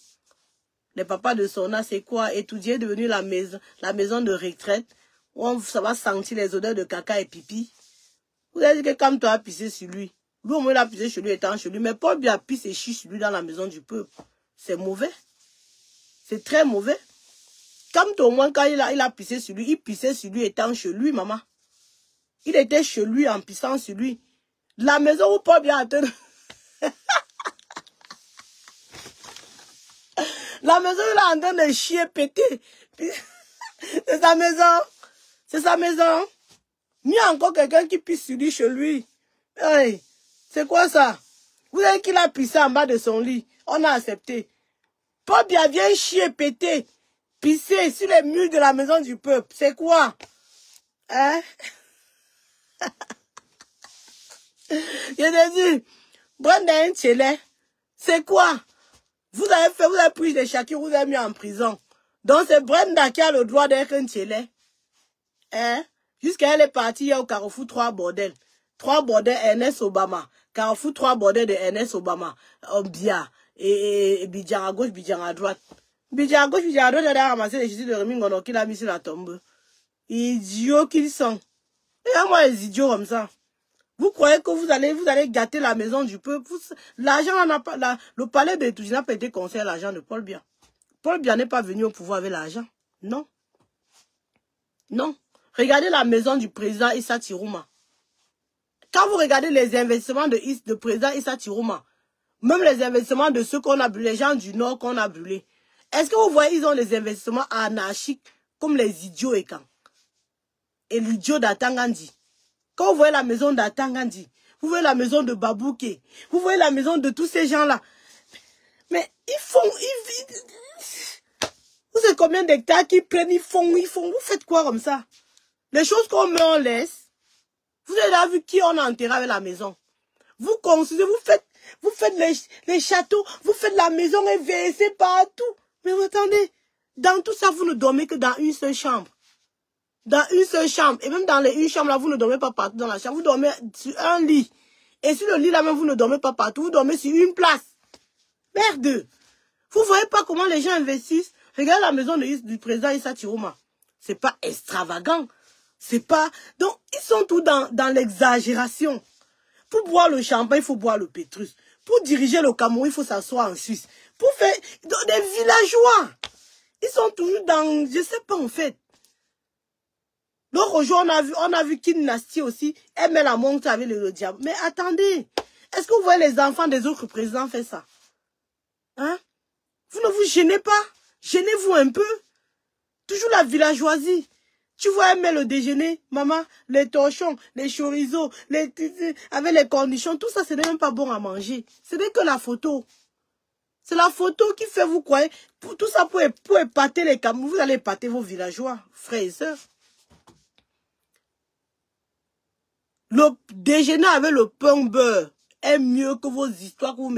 Les papas de Sona, c'est quoi? Étudier est devenu la maison de retraite où ça va sentir les odeurs de caca et pipi. Vous avez dit que quand tu as pissé sur lui, lui au moins il a pissé chez lui étant chez lui, mais Paul Biya pisse et chie sur lui dans la maison du peuple. C'est mauvais. C'est très mauvais. Comme au moins quand il a pissé sur lui, il pissait sur lui étant chez lui, maman. Il était chez lui en pissant sur lui. La maison où Paul Biya attend. La maison où il est en train de chier, péter. C'est sa maison. C'est sa maison. Mieux encore quelqu'un qui pisse sur lui chez lui. Hey, c'est quoi ça? Vous savez qu'il a pissé en bas de son lit. On a accepté. Paul Biya vient chier, péter, pisser sur les murs de la maison du peuple. C'est quoi? Hein? Je te dis, Brenda Ntchele, c'est quoi? Vous avez pris des Shakir, vous avez mis en prison. Donc c'est Brenda qui a le droit d'être Ntchele. Hein? Jusqu'à elle est partie hier au Carrefour 3 bordels. 3 bordels Ernest Obama. Carrefour 3 bordels de Ernest Obama. Biya. Et Bidjan à gauche, Bidjan à droite. Bidjan à gauche, Bidjan à droite, elle a ramassé les chaussures de Rémi Ngono qu'il a mis sur la tombe. Idiots qu'ils sont. Et moi, les idiots comme ça. Vous croyez que vous allez gâter la maison du peuple? L'argent n'a pas, le palais de Touji n'a pas été conseillé à l'argent de Paul Biya. Paul Biya n'est pas venu au pouvoir avec l'argent. Non. Non. Regardez la maison du président Issa Tirouma. Quand vous regardez les investissements de président Issa Tirouma, même les investissements de ceux qu'on a brûlés, les gens du Nord qu'on a brûlés, est-ce que vous voyez, ils ont des investissements anarchiques comme les idiots et quand? Et l'idiot d'Atangandi. Quand vous voyez la maison d'Atangandi, vous voyez la maison de Babouké, vous voyez la maison de tous ces gens-là. Mais ils font... Vous savez combien d'hectares qu'ils prennent, ils font... Vous faites quoi comme ça? Les choses qu'on met en laisse. Vous avez déjà vu qui on a enterré avec la maison. Vous construisez, vous faites les châteaux, vous faites la maison et versez partout. Mais vous attendez, dans tout ça, vous ne dormez que dans une seule chambre. Dans une seule chambre. Et même dans les une chambre là, vous ne dormez pas partout dans la chambre. Vous dormez sur un lit. Et sur le lit là même, vous ne dormez pas partout. Vous dormez sur une place. Merde. Vous voyez pas comment les gens investissent? Regardez la maison du président Issa Tirouma. C'est pas extravagant. C'est pas... Donc, ils sont tous dans l'exagération. Pour boire le champagne, il faut boire le Pétrus. Pour diriger le Cameroun, il faut s'asseoir en Suisse. Pour faire des villageois. Ils sont toujours dans... Je sais pas en fait. Donc aujourd'hui, on a vu Kin Nasty aussi. Elle met la montre avec le diable. Mais attendez. Est-ce que vous voyez les enfants des autres présidents faire ça? Hein? Vous ne vous gênez pas? Gênez-vous un peu. Toujours la villageoisie. Tu vois, elle met le déjeuner, maman, les torchons, les chorizo, avec les cornichons, tout ça, ce n'est même pas bon à manger. Ce n'est que la photo. C'est la photo qui fait, vous croyez, tout ça pour épater les Camerounais. Vous allez épater vos villageois, frères et sœurs. Le déjeuner avec le pain beurre est mieux que vos histoires que vous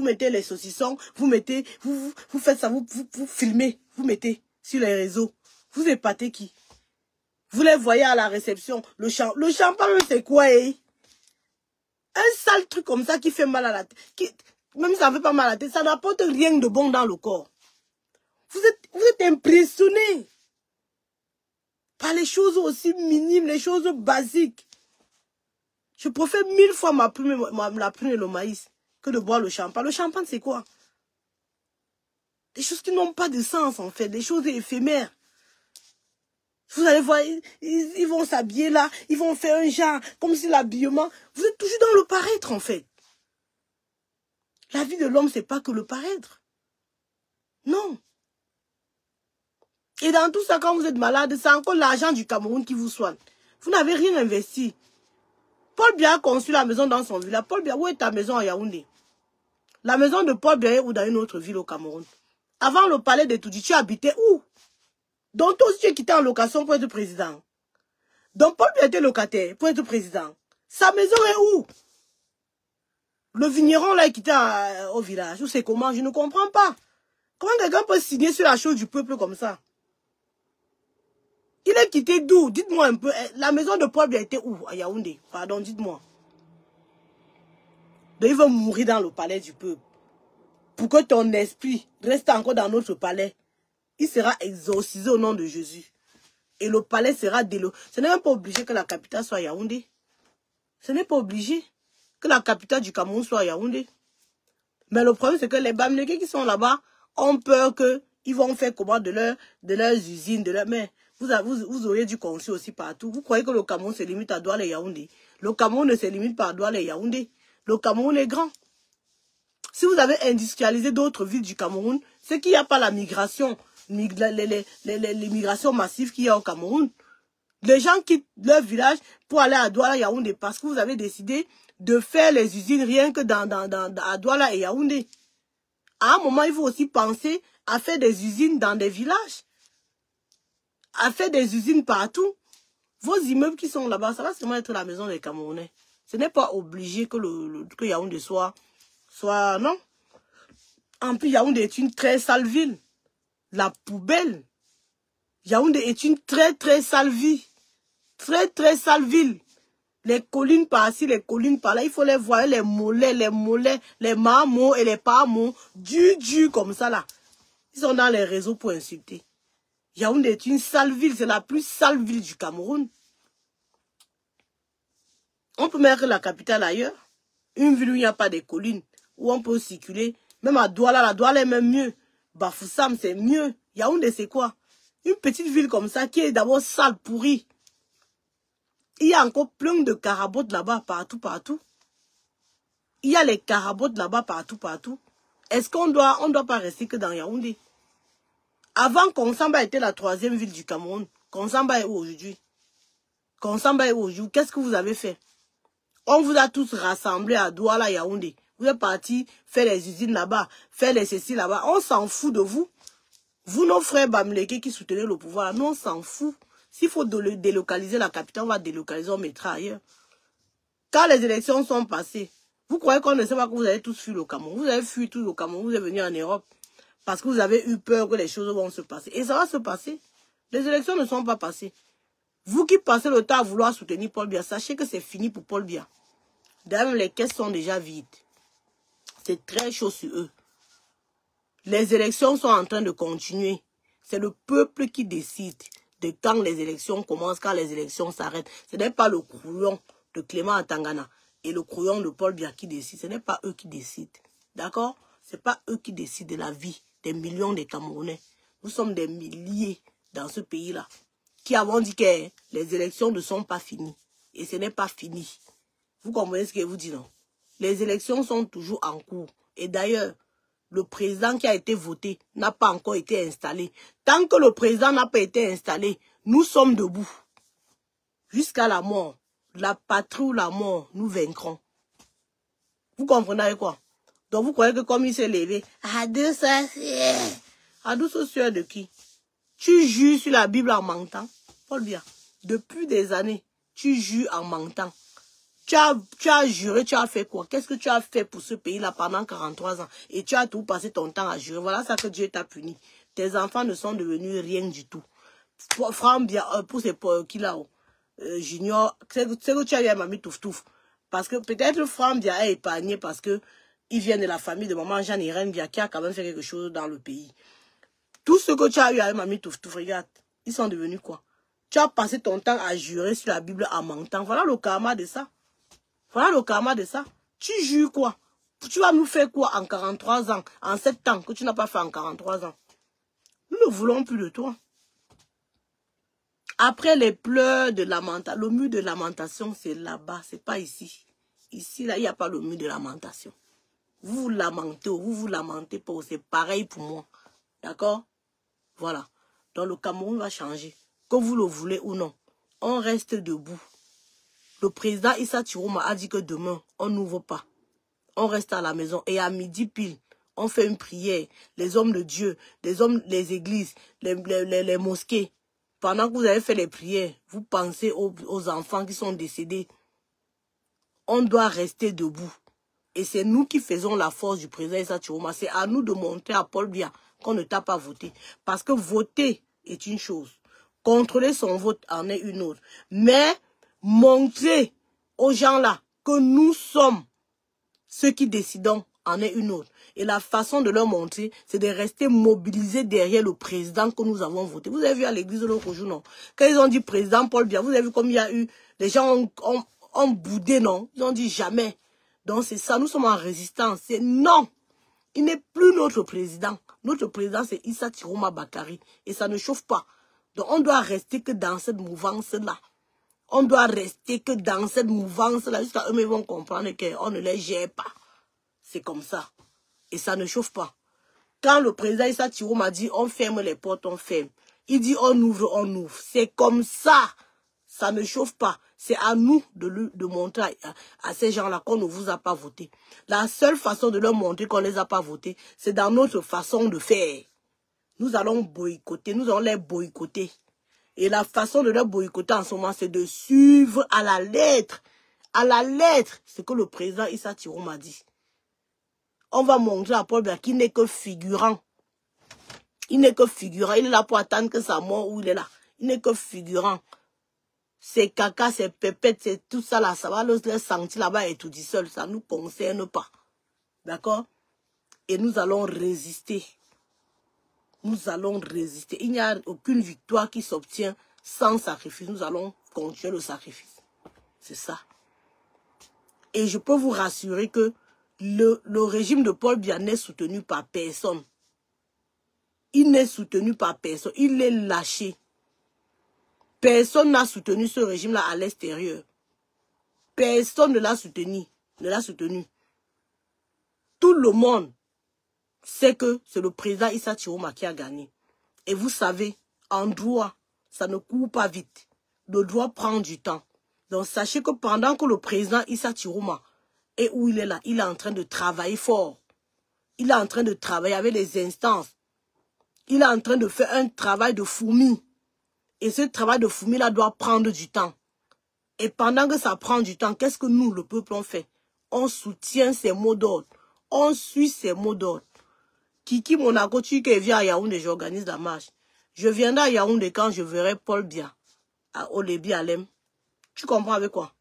mettez les saucissons, vous faites ça, vous filmez, vous mettez sur les réseaux. Vous épatez qui? Vous les voyez à la réception. Le champagne, c'est quoi, eh? Un sale truc comme ça qui fait mal à la tête. même si ça ne fait pas mal à la tête, ça n'apporte rien de bon dans le corps. Vous êtes impressionné par les choses aussi minimes, les choses basiques. Je préfère 1000 fois la prune et le maïs que de boire le champagne. Le champagne, c'est quoi? Des choses qui n'ont pas de sens, en fait. Des choses éphémères. Vous allez voir, ils vont s'habiller là, ils vont faire un genre, comme si l'habillement... Vous êtes toujours dans le paraître, en fait. La vie de l'homme, c'est pas que le paraître. Non. Et dans tout ça, quand vous êtes malade, c'est encore l'argent du Cameroun qui vous soigne. Vous n'avez rien investi. Paul Biya a construit la maison dans son village. Paul Biya, où est ta maison à Yaoundé? La maison de Paul Biya est ou dans une autre ville au Cameroun? Avant le palais de Toudi, tu habitais où? Donc toi aussi, tu es quitté en location pour être président. Donc Paul Biya était locataire pour être président. Sa maison est où? Le vigneron là est quitté au village. Ou c'est comment? Je ne comprends pas. Comment quelqu'un peut signer sur la chose du peuple comme ça? Il est quitté d'où? Dites-moi un peu. La maison de Paul Biya était où? À Yaoundé. Pardon, dites-moi. Donc il va mourir dans le palais du peuple. Pour que ton esprit reste encore dans notre palais. Il sera exorcisé au nom de Jésus. Et le palais sera délocalisé. Ce n'est même pas obligé que la capitale soit à Yaoundé. Ce n'est pas obligé que la capitale du Cameroun soit à Yaoundé. Mais le problème, c'est que les Bamileke qui sont là-bas ont peur qu'ils vont faire comment de leurs usines, de leurs... Mais vous auriez dû construire aussi partout. Vous croyez que le Cameroun se limite à Douala et Yaoundé? Le Cameroun ne se limite pas à Douala et Yaoundé. Le Cameroun est grand. Si vous avez industrialisé d'autres villes du Cameroun, c'est qu'il n'y a pas la migration, l'immigration massive qu'il y a au Cameroun. Les gens quittent leur village pour aller à Douala et Yaoundé parce que vous avez décidé de faire les usines rien que à Douala et Yaoundé. À un moment, il faut aussi penser à faire des usines dans des villages. À faire des usines partout. Vos immeubles qui sont là-bas, ça va seulement être la maison des Camerounais. Ce n'est pas obligé que que Yaoundé soit non. En plus, Yaoundé est une très sale ville. La poubelle. Yaoundé est une très très sale ville. Très très sale ville. Les collines par-ci, les collines par-là, il faut les voir, les mollets, les marmots et les parmots, du comme ça là. Ils sont dans les réseaux pour insulter. Yaoundé est une sale ville, c'est la plus sale ville du Cameroun. On peut mettre la capitale ailleurs. Une ville où il n'y a pas de collines, où on peut circuler. Même à Douala, la Douala est même mieux. Bafoussam, c'est mieux. Yaoundé, c'est quoi? Une petite ville comme ça qui est d'abord sale, pourrie. Il y a encore plein de carabotes là-bas, partout. Il y a les carabotes là-bas, partout. Est-ce qu'on doit pas rester que dans Yaoundé? Avant, Konsamba était la 3e ville du Cameroun. Konsamba est où aujourd'hui? Konsamba est où aujourd'hui? Qu'est-ce que vous avez fait? On vous a tous rassemblés à Douala, Yaoundé. Vous êtes partis faire les usines là-bas, faire les ceci là-bas. On s'en fout de vous. Vous, nos frères Bamileke qui soutenaient le pouvoir, nous, on s'en fout. S'il faut délocaliser la capitale, on va délocaliser, on mettra ailleurs. Quand les élections sont passées, vous croyez qu'on ne sait pas que vous avez tous fui le Cameroun? Vous avez fui tout le Cameroun, vous êtes venus en Europe. Parce que vous avez eu peur que les choses vont se passer. Et ça va se passer. Les élections ne sont pas passées. Vous qui passez le temps à vouloir soutenir Paul Biya, sachez que c'est fini pour Paul Biya. D'ailleurs, les caisses sont déjà vides. C'est très chaud sur eux. Les élections sont en train de continuer. C'est le peuple qui décide de quand les élections commencent, quand les élections s'arrêtent. Ce n'est pas le crouillon de Clément Atangana et le crouillon de Paul Biya qui décident. Ce n'est pas eux qui décident. D'accord? Ce n'est pas eux qui décident de la vie des millions de Camerounais. Nous sommes des milliers dans ce pays-là qui avons dit que les élections ne sont pas finies. Et ce n'est pas fini. Vous comprenez ce que je vous dis, non? Les élections sont toujours en cours. Et d'ailleurs, le président qui a été voté n'a pas encore été installé. Tant que le président n'a pas été installé, nous sommes debout. Jusqu'à la mort. La patrie ou la mort, nous vaincrons. Vous comprenez quoi? Donc vous croyez que comme il s'est levé, Adou sorcier. Adou sorcier de qui? Tu jures sur la Bible en mentant. Paul Biya, depuis des années, tu jures en mentant. Tu as juré, tu as fait quoi? Qu'est-ce que tu as fait pour ce pays-là pendant 43 ans? Et tu as tout passé ton temps à jurer. Voilà ça que Dieu t'a puni. Tes enfants ne sont devenus rien du tout. Franck Biya, pour ces qui là, Junior, c'est que tu as eu un mamie touf. Parce que peut-être Franck Biya a épargné parce que Ils viennent de la famille de maman Jeanne Irène Bia qui a quand même fait quelque chose dans le pays. Tout ce que tu as eu avec Mamie Touftouf, regarde, ils sont devenus quoi? Tu as passé ton temps à jurer sur la Bible en mentant. Voilà le karma de ça. Voilà le karma de ça. Tu jures quoi? Tu vas nous faire quoi en 43 ans, en 7 ans, que tu n'as pas fait en 43 ans? Nous ne voulons plus de toi. Après les pleurs de lamentation, le mur de lamentation, c'est là-bas, c'est pas ici. Ici, là, il n'y a pas le mur de lamentation. Vous vous lamentez ou vous vous lamentez pas, c'est pareil pour moi. D'accord? Voilà. Donc le Cameroun va changer. Que vous le voulez ou non, on reste debout. Le président Issa Tirouma a dit que demain, on n'ouvre pas. On reste à la maison. Et à midi pile, on fait une prière. Les hommes de Dieu, les églises, les mosquées. Pendant que vous avez fait les prières, vous pensez aux enfants qui sont décédés. On doit rester debout. Et c'est nous qui faisons la force du président Issa Tirouma. C'est à nous de montrer à Paul Biya qu'on ne t'a pas voté. Parce que voter est une chose. Contrôler son vote en est une autre. Mais montrer aux gens-là que nous sommes ceux qui décidons en est une autre. Et la façon de leur montrer, c'est de rester mobilisés derrière le président que nous avons voté. Vous avez vu à l'église l'autre jour, non? Quand ils ont dit président Paul Biya, vous avez vu comme il y a eu, les gens ont boudé, non? Ils ont dit jamais. Donc c'est ça, nous sommes en résistance. C'est non. Il n'est plus notre président. Notre président, c'est Issa Tirouma Bakari. Et ça ne chauffe pas. Donc on doit rester que dans cette mouvance-là. On doit rester que dans cette mouvance-là. Jusqu'à eux-mêmes vont comprendre qu'on ne les gère pas. C'est comme ça. Et ça ne chauffe pas. Quand le président Issa Tirouma dit on ferme les portes, on ferme. Il dit on ouvre, on ouvre. C'est comme ça. Ça ne chauffe pas. C'est à nous de montrer à ces gens-là qu'on ne vous a pas voté. La seule façon de leur montrer qu'on ne les a pas votés, c'est dans notre façon de faire. Nous allons boycotter, nous allons les boycotter. Et la façon de les boycotter en ce moment, c'est de suivre à la lettre ce que le président Issa Tirouma dit. On va montrer à Paul Biya qu'il n'est que figurant. Il n'est que figurant. Il est là pour attendre que sa mort où il est là. Il n'est que figurant. C'est caca, c'est pépette, c'est tout ça là. Ça va le sentir là-bas et tout dit seul. Ça ne nous concerne pas. D'accord? Et nous allons résister. Nous allons résister. Il n'y a aucune victoire qui s'obtient sans sacrifice. Nous allons continuer le sacrifice. C'est ça. Et je peux vous rassurer que le régime de Paul Biya n'est soutenu par personne. Il n'est soutenu par personne. Il est lâché. Personne n'a soutenu ce régime-là à l'extérieur. Personne ne l'a soutenu. Tout le monde sait que c'est le président Issa Tirouma qui a gagné. Et vous savez, en droit, ça ne court pas vite. Le droit prend du temps. Donc sachez que pendant que le président Issa Tirouma est où il est là, il est en train de travailler fort. Il est en train de travailler avec les instances. Il est en train de faire un travail de fourmi. Et ce travail de fourmi-là doit prendre du temps. Et pendant que ça prend du temps, qu'est-ce que nous, le peuple, on fait? On soutient ses mots d'ordre. On suit ses mots d'ordre. Kiki Monaco, tu qui vient à Yaoundé, j'organise la marche. Je viendrai à Yaoundé quand je verrai Paul Biya à Olébi Alem. Tu comprends avec quoi?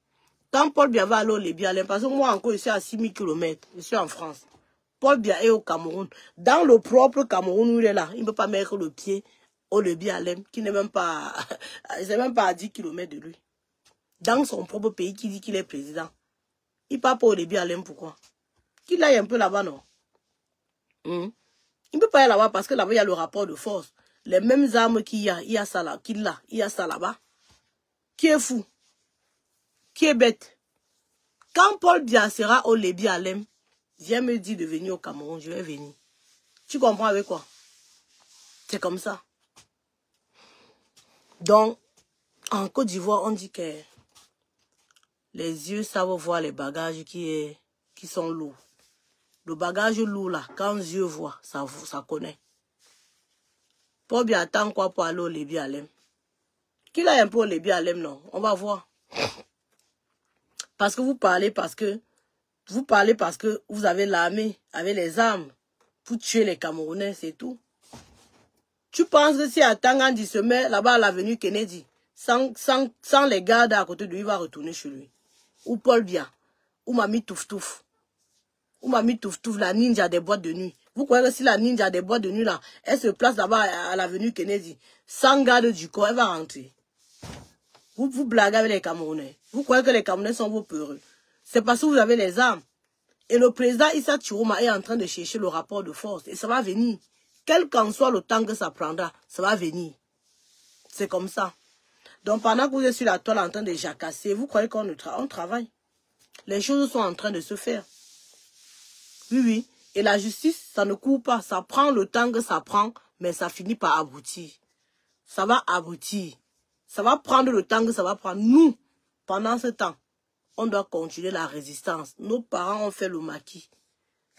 Quand Paul Biya va à Olébi Alem, parce que moi encore, je suis à 6000 km, je suis en France. Paul Biya est au Cameroun. Dans le propre Cameroun où il est là, il ne peut pas mettre le pied au Olébi Alem, qui n'est même pas, c'est même pas à 10 km de lui. Dans son propre pays, qui dit qu'il est président. Il part pas au Olébi Alem, pourquoi? Qu'il aille un peu là-bas, non? Il ne peut pas aller là-bas parce que là-bas, il y a le rapport de force. Les mêmes armes qu'il y a, il y a ça là, il y a ça là-bas. Qui est fou? Qui est bête? Quand Paul Biya sera au Olébi Alem, viens me dire de venir au Cameroun, je vais venir. Tu comprends avec quoi? C'est comme ça. Donc, en Côte d'Ivoire, on dit que les yeux savent voir les bagages qui sont lourds. Le bagage lourd là, quand les yeux voient, ça connaît. Paul Biya attend quoi pour aller au Olébi Alem? Qu'il aille un peu au Olébi Alem, non? On va voir. Parce que vous parlez parce que vous avez l'armée avec les armes pour tuer les Camerounais, c'est tout. Tu penses que si Atangandi se met là-bas à l'avenue Kennedy, sans les gardes à côté de lui, il va retourner chez lui? Ou Paul Biya, ou Mamie Touftouf. Ou Mami Touf, la ninja des boîtes de nuit. Vous croyez que si la ninja des boîtes de nuit, là, elle se place là-bas à l'avenue Kennedy, sans garde du corps, elle va rentrer. Vous blaguez avec les Camerounais. Vous croyez que les Camerounais sont vos peureux. C'est parce que vous avez les armes. Et le président Issa Chiroma est en train de chercher le rapport de force. Et ça va venir. Quel qu'en soit le temps que ça prendra, ça va venir. C'est comme ça. Donc pendant que vous êtes sur la toile en train de jacasser, vous croyez qu'on travaille. Les choses sont en train de se faire. Oui, oui. Et la justice, ça ne court pas. Ça prend le temps que ça prend, mais ça finit par aboutir. Ça va aboutir. Ça va prendre le temps que ça va prendre. Nous, pendant ce temps, on doit continuer la résistance. Nos parents ont fait le maquis.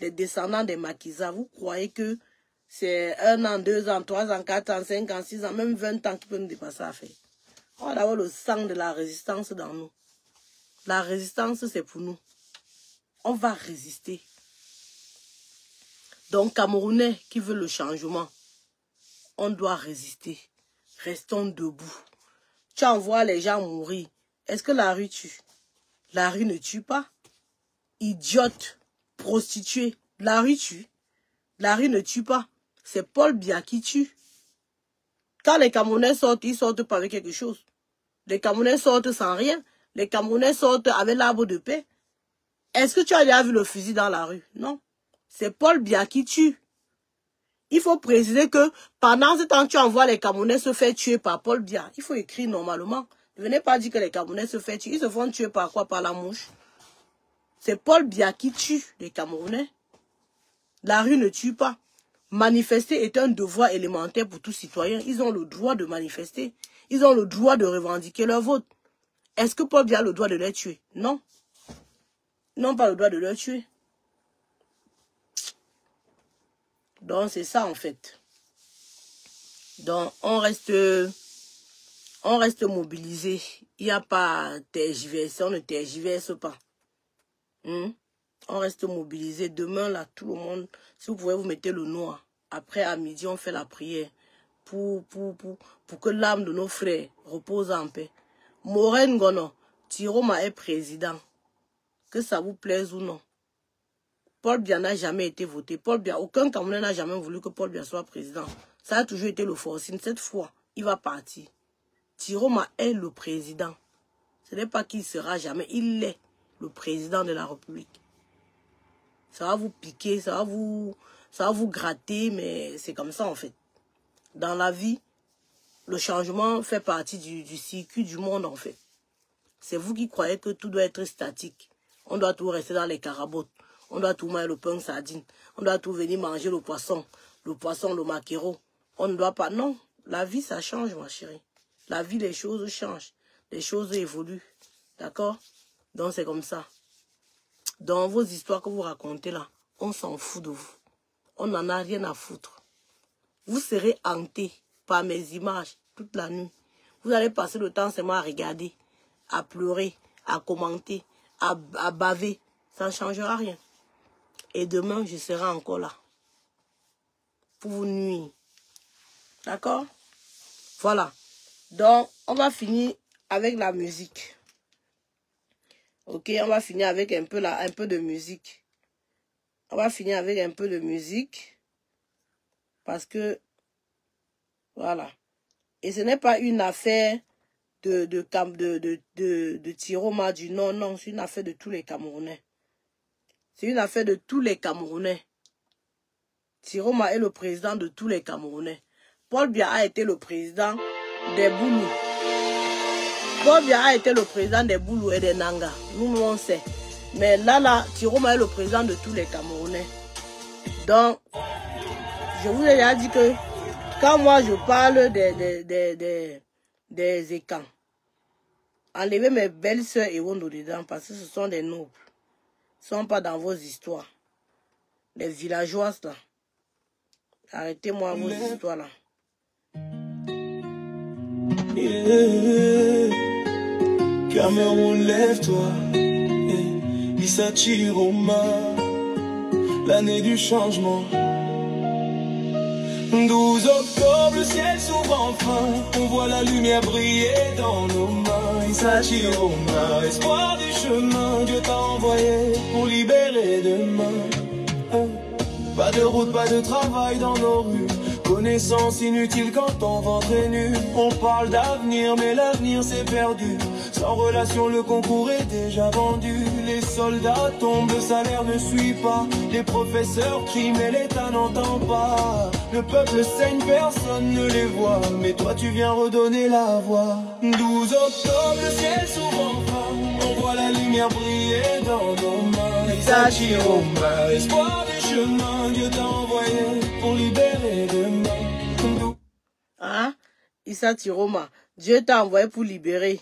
Les descendants des maquisards, vous croyez que c'est 1 an, 2 ans, 3 ans, 4 ans, 5 ans, 6 ans, même 20 ans qui peuvent nous dépasser à faire. On va avoir le sang de la résistance dans nous. La résistance, c'est pour nous. On va résister. Donc, Camerounais qui veulent le changement, on doit résister. Restons debout. Tu envoies les gens mourir. Est-ce que la rue tue? La rue ne tue pas. Idiote, prostituée, la rue tue. La rue ne tue pas. C'est Paul Biya qui tue. Quand les Camerounais sortent, ils sortent pas avec quelque chose. Les Camerounais sortent sans rien. Les Camerounais sortent avec l'arbre de paix. Est-ce que tu as déjà vu le fusil dans la rue? Non. C'est Paul Biya qui tue. Il faut préciser que pendant ce temps, tu envoies les Camerounais se faire tuer par Paul Biya. Il faut écrire normalement. Ne venez pas dire que les Camerounais se font tuer. Ils se font tuer par quoi? Par la mouche. C'est Paul Biya qui tue les Camerounais. La rue ne tue pas. Manifester est un devoir élémentaire pour tout citoyen. Ils ont le droit de manifester. Ils ont le droit de revendiquer leur vote. Est-ce que Paul Biya a le droit de les tuer? Non. Ils n'ont pas le droit de les tuer. Donc, c'est ça, en fait. Donc, on reste mobilisé. Il n'y a pas tergiversé, on ne tergiverse pas. On reste mobilisé. Demain, là, tout le monde, si vous pouvez vous mettre le noir. Après, à midi, on fait la prière pour que l'âme de nos frères repose en paix. Maureen Gono, Chiroma est président. Que ça vous plaise ou non. Paul Biya n'a jamais été voté. Paul Biya, aucun Camerounais n'a jamais voulu que Paul Biya soit président. Ça a toujours été le forcing. Cette fois, il va partir. Chiroma est le président. Ce n'est pas qu'il sera jamais. Il est le président de la République. Ça va vous piquer, ça va vous gratter, mais c'est comme ça en fait. Dans la vie, le changement fait partie du circuit du monde en fait. C'est vous qui croyez que tout doit être statique. On doit tout rester dans les carabotes. On doit tout manger le pain sardine. On doit tout venir manger le poisson, le maquereau. On ne doit pas. Non, la vie, ça change, ma chérie. La vie, les choses changent. Les choses évoluent. D'accord? Donc, c'est comme ça. Dans vos histoires que vous racontez là, on s'en fout de vous. On n'en a rien à foutre. Vous serez hantés par mes images toute la nuit. Vous allez passer le temps seulement à regarder, à pleurer, à commenter, à baver. Ça ne changera rien. Et demain, je serai encore là. Pour vous nuire. D'accord? Voilà. Donc, on va finir avec la musique. Ok, on va finir avec un peu de musique. On va finir avec un peu de musique. Parce que, voilà. Et ce n'est pas une affaire de Chiroma du non, non, c'est une affaire de tous les Camerounais. C'est une affaire de tous les Camerounais. Chiroma est le président de tous les Camerounais. Paul Biya a été le président des Boulous. Paul Biya a été le président des Boulous et des Nanga. Nous, on sait. Mais là, Chiroma est le président de tous les Camerounais. Donc, je vous ai déjà dit que quand moi je parle des écans, enlevez mes belles soeurs et Wondo dedans parce que ce sont des nobles. Ils ne sont pas dans vos histoires. Les villageoises là. Arrêtez-moi vos histoires là. Yeah. Cameroun, lève-toi. Issa Chiroma, l'année du changement. 12 octobre, le ciel s'ouvre enfin. On voit la lumière briller dans nos mains. Issa Chiroma, espoir du chemin. Dieu t'a envoyé pour libérer demain. Pas de route, pas de travail dans nos rues. Connaissance inutile quand ton ventre est nu. On parle d'avenir, mais l'avenir c'est perdu. Sans relation, le concours est déjà vendu. Les soldats tombent, le salaire ne suit pas. Les professeurs crient, mais l'État n'entend pas. Le peuple saigne, personne ne les voit. Mais toi tu viens redonner la voix. 12 octobre, le ciel s'ouvre enfin. On voit la lumière briller dans nos mains. Issa Chiroma, espoir du chemin, Dieu t'a envoyé pour libérer demain. Hein? Issa Chiroma, Dieu t'a envoyé pour libérer.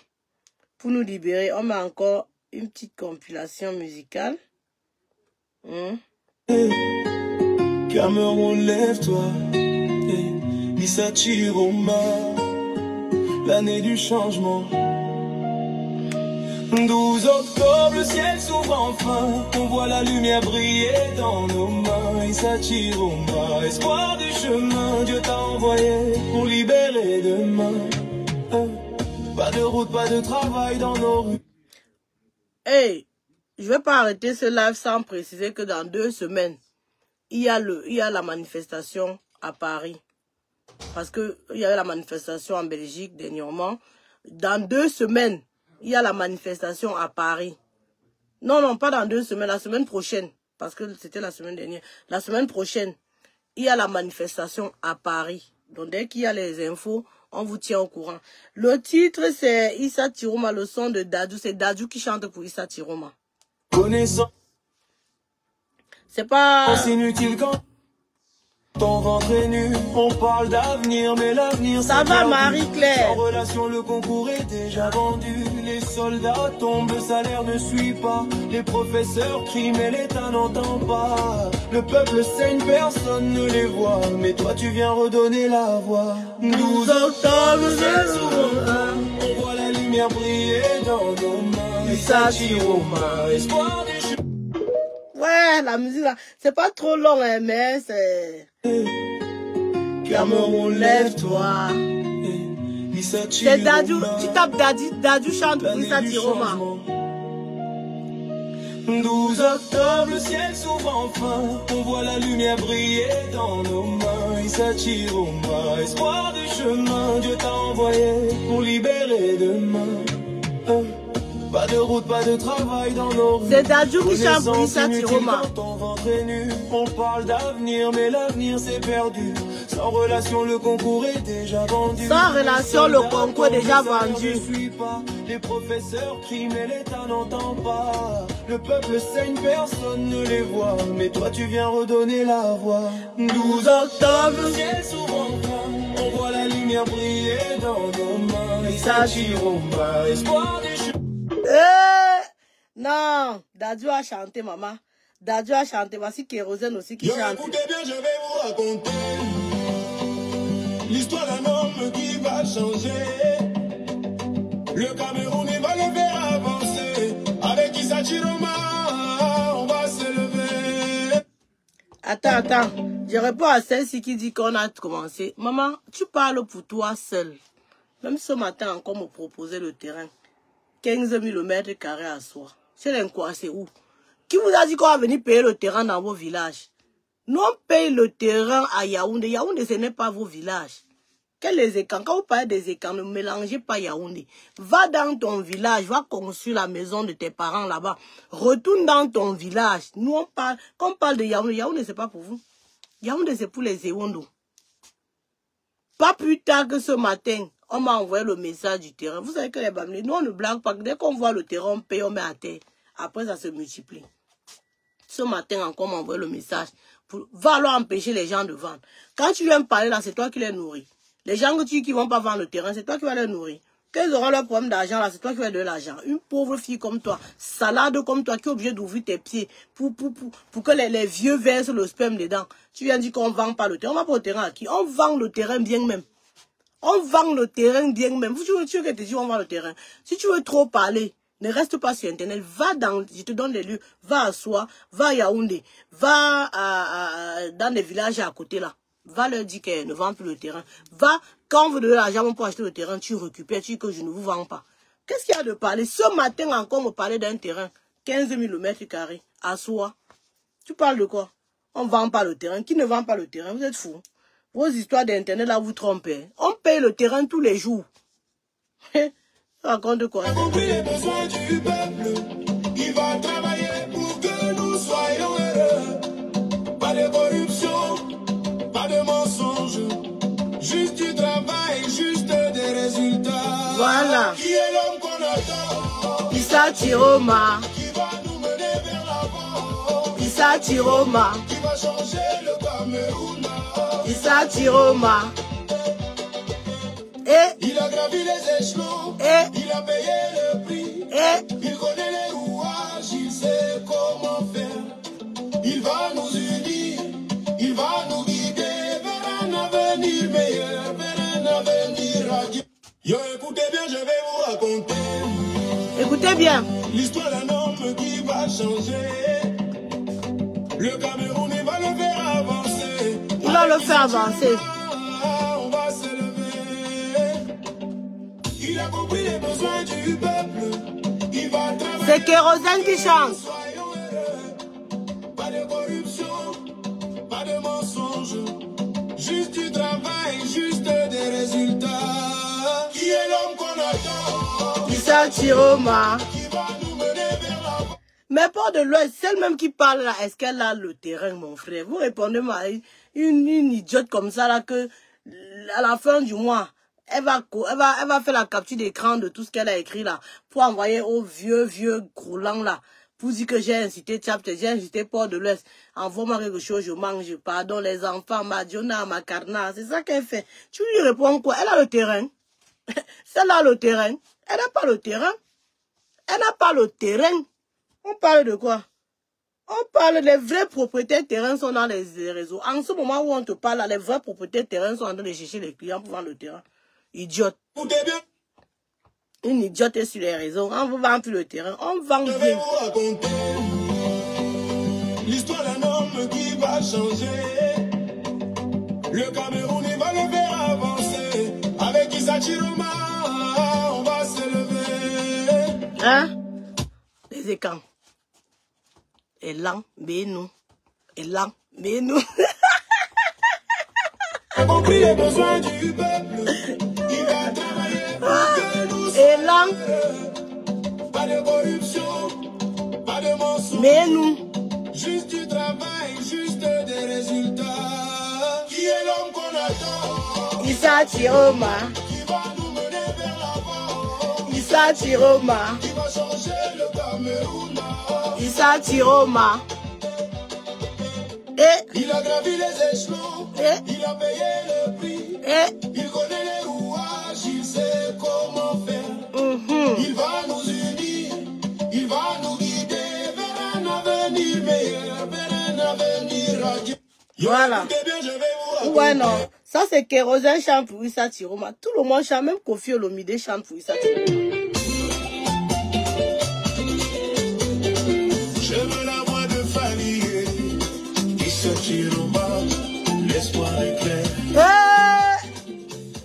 Pour nous libérer, on met encore une petite compilation musicale. Cameroun, lève-toi. Issa Chiroma, l'année du changement. 12 octobre, le ciel s'ouvre enfin. On voit la lumière briller dans nos mains. Issa Chiroma, espoir du chemin, Dieu t'a envoyé pour libérer demain. Pas de route, pas de travail dans nos rues. Hey, je vais pas arrêter ce live sans préciser que dans 2 semaines, il y a la manifestation à Paris. Parce que il y avait la manifestation en Belgique dernièrement. Dans 2 semaines, il y a la manifestation à Paris. Non, non, pas dans 2 semaines, la semaine prochaine. Parce que c'était la semaine dernière. La semaine prochaine, il y a la manifestation à Paris. Donc dès qu'il y a les infos, on vous tient au courant. Le titre, c'est Issa Chiroma, le son de Dadju. C'est Dadju qui chante pour Issa Chiroma. Connaissance. C'est pas... C'est inutile quand ton ventre est nu. On parle d'avenir, mais l'avenir ça va, Marie-Claire. En relation, le concours est déjà vendu. Les soldats tombent, le salaire ne suit pas. Les professeurs crient, mais l'État n'entend pas. Le peuple saigne, personne ne les voit. Mais toi, tu viens redonner la voix. 12 octobre, on voit la lumière briller dans nos mains. Issa Chiroma, espoir du chemin. Ouais, la musique là, c'est pas trop long, hein, mais c'est... Cameroun, lève-toi. C'est Dadju, tu tapes Dadju chante pour Issa Chiroma. 12 octobre, le ciel s'ouvre enfin. On voit la lumière briller dans nos mains. Issa Chiroma, espoir du chemin, Dieu t'a envoyé pour libérer demain. Pas de route, pas de travail dans nos rues. C'est Dadju qui chante pour Issa Chiroma. On parle d'avenir, mais l'avenir c'est perdu. Sans relation, le concours est déjà vendu. Sans relation, le concours est déjà vendu. Les professeurs crient, mais l'État n'entend pas. Le peuple saigne, personne ne les voit. Mais toi, tu viens redonner la voix. 12 octobre, le ciel s'ouvre enfin. On voit la lumière briller dans nos mains. Issa Chiroma, espoir du chemin. Non, Dadju a chanté, maman. Dadju a chanté. Voici Kérosène aussi qui chante. Écoutez bien, je vais vous raconter l'histoire d'un homme qui va changer. Le Cameroun, il va le faire avancer. Avec Issa Chiroma, on va s'élever. Attends. Je réponds à celle-ci qui dit qu'on a commencé. Maman, tu parles pour toi seule. Même ce matin, encore me proposait le terrain. 15 000 mètres carrés à soi. C'est quoi, c'est où? Qui vous a dit qu'on va venir payer le terrain dans vos villages? Nous, on paye le terrain à Yaoundé. Yaoundé, ce n'est pas vos villages. Quels les écrans? Quand vous parlez des écrans, ne mélangez pas Yaoundé. Va dans ton village, va construire la maison de tes parents là-bas. Retourne dans ton village. Nous, on parle, quand on parle de Yaoundé, Yaoundé, c'est pas pour vous. Yaoundé, c'est pour les Ewondo. Pas plus tard que ce matin, on m'a envoyé le message du terrain. Vous savez que les Bamilés, nous on ne blague pas. Dès qu'on voit le terrain, on paye, on met à terre. Après, ça se multiplie. Ce matin encore, on m'a envoyé le message. Va alors empêcher les gens de vendre. Quand tu viens me parler là, c'est toi qui les nourris. Les gens qui ne vont pas vendre le terrain, c'est toi qui vas les nourrir. Quand ils auront leur problème d'argent là, c'est toi qui vas donner l'argent. Une pauvre fille comme toi, salade comme toi, qui est obligée d'ouvrir tes pieds pour que les vieux versent le sperme dedans. Tu viens dire qu'on ne vend pas le terrain. On va pas au terrain à qui? On vend le terrain bien même. On vend le terrain bien même. Tu veux que te dis on vend le terrain. Si tu veux trop parler, ne reste pas sur Internet. Va dans, je te donne des lieux. Va à Soie, va à Yaoundé, va dans les villages à côté là. Va leur dire qu'elle ne vend plus le terrain. Va, quand on veut donner l'argent pour acheter le terrain, tu récupères, tu dis que je ne vous vends pas. Qu'est-ce qu'il y a de parler? Ce matin encore, on me parlait d'un terrain, 15 000 mètres carrés, à Soie. Tu parles de quoi? On ne vend pas le terrain. Qui ne vend pas le terrain? Vous êtes fous. Vos histoires d'internet là vous trompez. On paye le terrain tous les jours. Raconte quoi? On a compris les besoins du peuple. Il va travailler pour que nous soyons heureux. Pas de corruption, pas de mensonges. Juste du travail, juste des résultats. Voilà. Qui est l'homme qu'on attend? Issa Chiroma. Qui va nous mener vers l'avant? Issa Chiroma. Qui va changer le Cameroun? Issa Chiroma. Il a gravi les échelons, il a payé le prix, il connaît les rouages, il sait comment faire. Il va nous unir, il va nous guider vers un avenir meilleur, vers un avenir radieux. Yo, écoutez bien, je vais vous raconter. Écoutez bien. L'histoire d'un homme qui va changer. Le Cameroun, il va le faire avancer. Il va le faire avancer. On va se lever. Il a compris les besoins du peuple. Il va travailler. C'est Kérosène qui chante. Soyons heureux. Pas de corruption, pas de mensonges. Juste du travail, juste des résultats. Qui est l'homme qu'on attend? Issa Chiroma. Qui va nous mener vers l'avant? Mais pas de l'Ouest, celle même qui parle là, est-ce qu'elle a le terrain, mon frère? Vous répondez-moi, une idiote comme ça là, que à la fin du mois, elle va faire la capture d'écran de tout ce qu'elle a écrit là, pour envoyer au vieux croulant là, pour dire que j'ai incité Tchapte, j'ai incité Port de l'Ouest, envoie-moi quelque chose, je mange, pardon, les enfants, Madjona, Macarna, c'est ça qu'elle fait. Tu lui réponds quoi? Elle a le terrain. Celle-là a le terrain. Elle n'a pas le terrain. Elle n'a pas le terrain. On parle de quoi? On parle des vrais propriétaires de terrain sont dans les réseaux. En ce moment où on te parle, les vrais propriétaires de terrain sont en train de chercher les clients pour vendre le terrain. Idiote. Une idiote est sur les réseaux. On vous vend plus le terrain. On vend Je bien. vais vous raconter l'histoire d'un homme qui va changer. Le Cameroun, il va le faire avancer. Avec Issa Chiroma, on va se lever. Hein? Les écans. Élan, mais nous. Élan, mais nous. J'ai compris les besoins du peuple. Il va travailler pour que nous Élan, soyons. Pas de corruption, pas de mensonges. mais nous. Juste du travail, juste des résultats. Qui est l'homme qu'on attend? Issa Chiroma. Qui va nous mener vers l'avant? Issa Chiroma. Qui va changer le Cameroun? Issa Chiroma. Il a gravi les échelons, il a payé le prix, il connaît les rouages, il sait comment faire. Il va nous unir, il va nous guider vers un avenir meilleur, vers un avenir radieux. Voilà. Bien, je vais vous raconter. Ouais, non. Ça, c'est Kérosène chante pour Issa Chiroma. Tout le monde chante, même Kofi Olomide chante pour Issa Chiroma. Je veux la voix de Fali, Issa Chiroma, l'espoir est clair.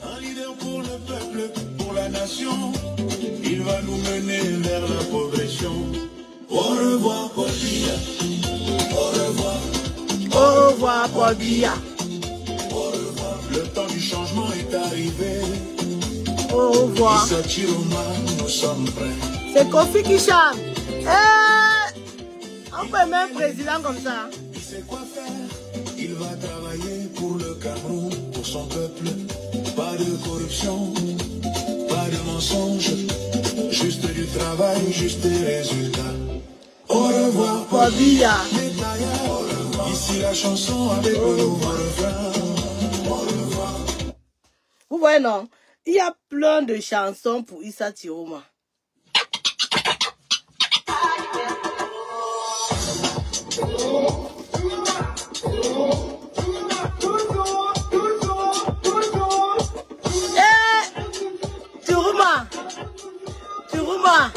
Un leader pour le peuple, pour la nation, il va nous mener vers la progression. Au revoir, Paul Biya. Au revoir. Au revoir, Paul Biya. Au revoir. Le temps du changement est arrivé. Au revoir. Issa Chiroma, nous sommes prêts. C'est Kofi qui chante. On peut même un président comme ça. Il sait quoi faire. Il va travailler pour le Cameroun, pour son peuple. Pas de corruption, pas de mensonges. Juste du travail, juste des résultats. Au revoir, Paul Biya. Ici la chanson avec le nouveau refrain. Au revoir. Vous voyez, non? Il y a plein de chansons pour Issa Chiroma. Chiroma.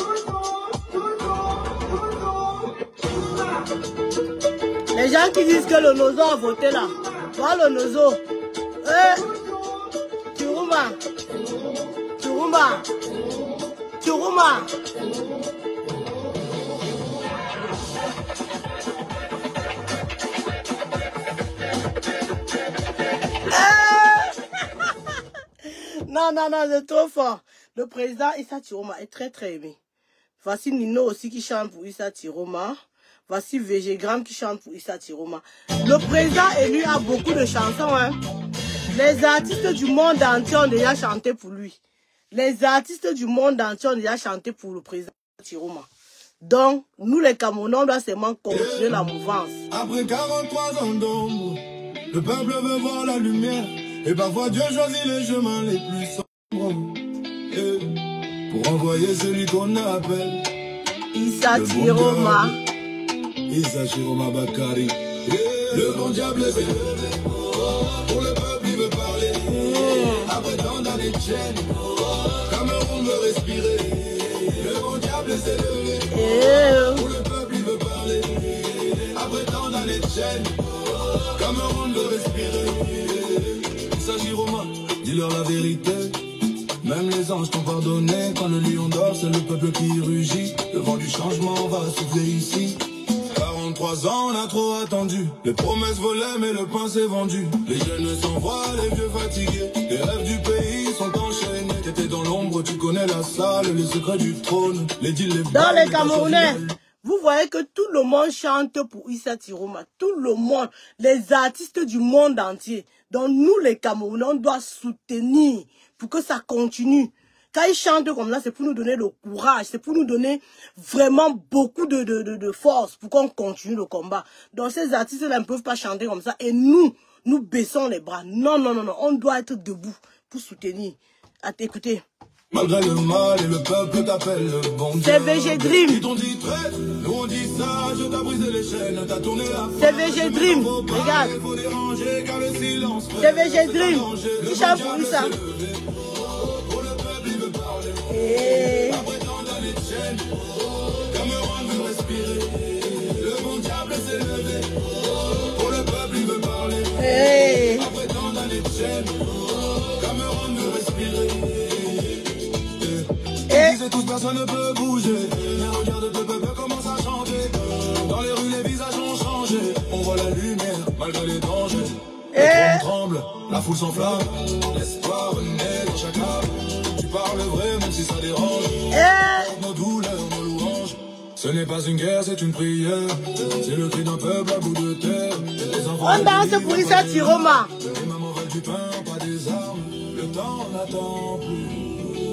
Les gens qui disent que le Nozo a voté là. Voilà le Nozo. Chiroma. Chiroma. Chiroma. non, c'est trop fort. Le président Issa Tiroma est très très aimé. Voici Nino aussi qui chante pour Issa Tiroma. Voici VG Gram qui chante pour Issa Tiroma. Le président élu a beaucoup de chansons. Hein. Les artistes du monde entier ont déjà chanté pour lui. Les artistes du monde entier ont déjà chanté pour le président Tiroma. Donc, nous les Camerounais, on doit seulement continuer la mouvance. Après 43 ans d'ombre, le peuple veut voir la lumière. Et parfois Dieu choisit les chemins les plus sombres. Pour envoyer celui qu'on appelle Issa Tiroma. Issa Tiroma Bakari. Le bon diable s'est levé. Pour le peuple il veut parler. Après tant d'années de chaîne, Cameroun veut respirer. Le bon diable s'est levé. Pour le peuple il veut parler. Après tant d'années de chaîne, Cameroun veut respirer. Issa Tiroma, dis-leur la vérité. Même les anges t'ont pardonné. Quand le lion dort, c'est le peuple qui rugit. Le vent du changement va souffler ici. 43 ans, on a trop attendu. Les promesses volaient, mais le pain s'est vendu. Les jeunes s'envoient, les vieux fatigués. Les rêves du pays sont enchaînés. T'étais dans l'ombre, tu connais la salle, les secrets du trône. Les deals, les dans les Camerounais, vous voyez que tout le monde chante pour Issa Tiroma. Tout le monde, les artistes du monde entier. Donc nous, les Camerounais, on doit soutenir pour que ça continue. Quand ils chantent comme ça, c'est pour nous donner le courage, c'est pour nous donner vraiment beaucoup de force pour qu'on continue le combat. Donc ces artistes-là ne peuvent pas chanter comme ça et nous baissons les bras. Non, non, non, non, on doit être debout pour soutenir. À t'écouter. Malgré le mal et le peuple t'appelle le bon Dieu. C'est VG Dream. Ils t'ont dit traître, nous on dit sage, t'as brisé les chaînes, t'as tourné la c'est VG Dream, regarde. C'est VG Dream. Tu chantes pour ça. Après tant d'années de chaîne, Cameroun veut respirer. Le bon diable s'est levé. Pour le peuple il veut parler. Après tant d'années de chaîne, Cameroun veut respirer. Ils disaient tous personne ne peut bouger. Mais regarde le peuple commence à chanter. Dans les rues les visages ont changé. On voit la lumière malgré les dangers. Le trône tremble, la foule s'enflamme. L'espoir renaît dans chaque âme. Parle vrai même si ça dérange. Nos douleurs, nos louanges. Ce n'est pas une guerre, c'est une prière. C'est le cri d'un peuple à bout de terre. On danse pour Issa Tiroma. Les mamans veulent du pain, pas des armes. Le temps n'attend plus.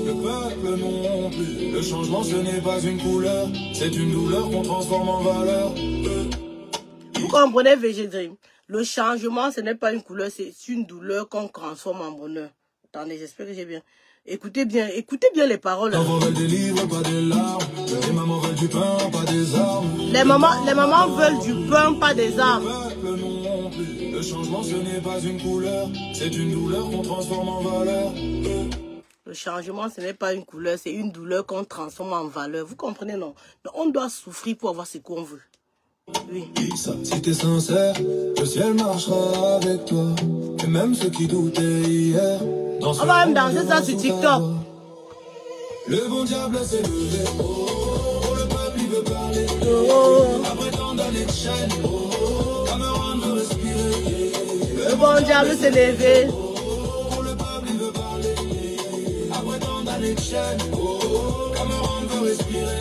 Le peuple non plus. Le changement ce n'est pas une couleur. C'est une douleur qu'on transforme en valeur. Vous comprenez VG Dream? Le changement ce n'est pas une couleur, c'est une douleur qu'on transforme en bonheur. Attendez, j'espère que j'ai bien. Écoutez bien les paroles. Les mamans veulent des livres, pas des larmes. Les mamans veulent du pain, pas des armes. Les mamans veulent du pain, pas des armes. Le peuple non plus. Le changement, ce n'est pas une couleur. C'est une douleur qu'on transforme en valeur. Le changement, ce n'est pas une couleur, c'est une douleur qu'on transforme en valeur. Vous comprenez, non? Donc, on doit souffrir pour avoir ce qu'on veut. Oui. Si t'es sincère, le ciel marchera avec toi. Et même ceux qui doutaient hier. On va même danser ça sur TikTok. Le bon diable s'est levé. Pour le peuple il veut parler. Après tant d'années de chaîne, Cameroun veut respirer. Le bon diable s'est levé. Pour le peuple il veut parler. Après tant d'années de chaîne, Cameroun veut respirer.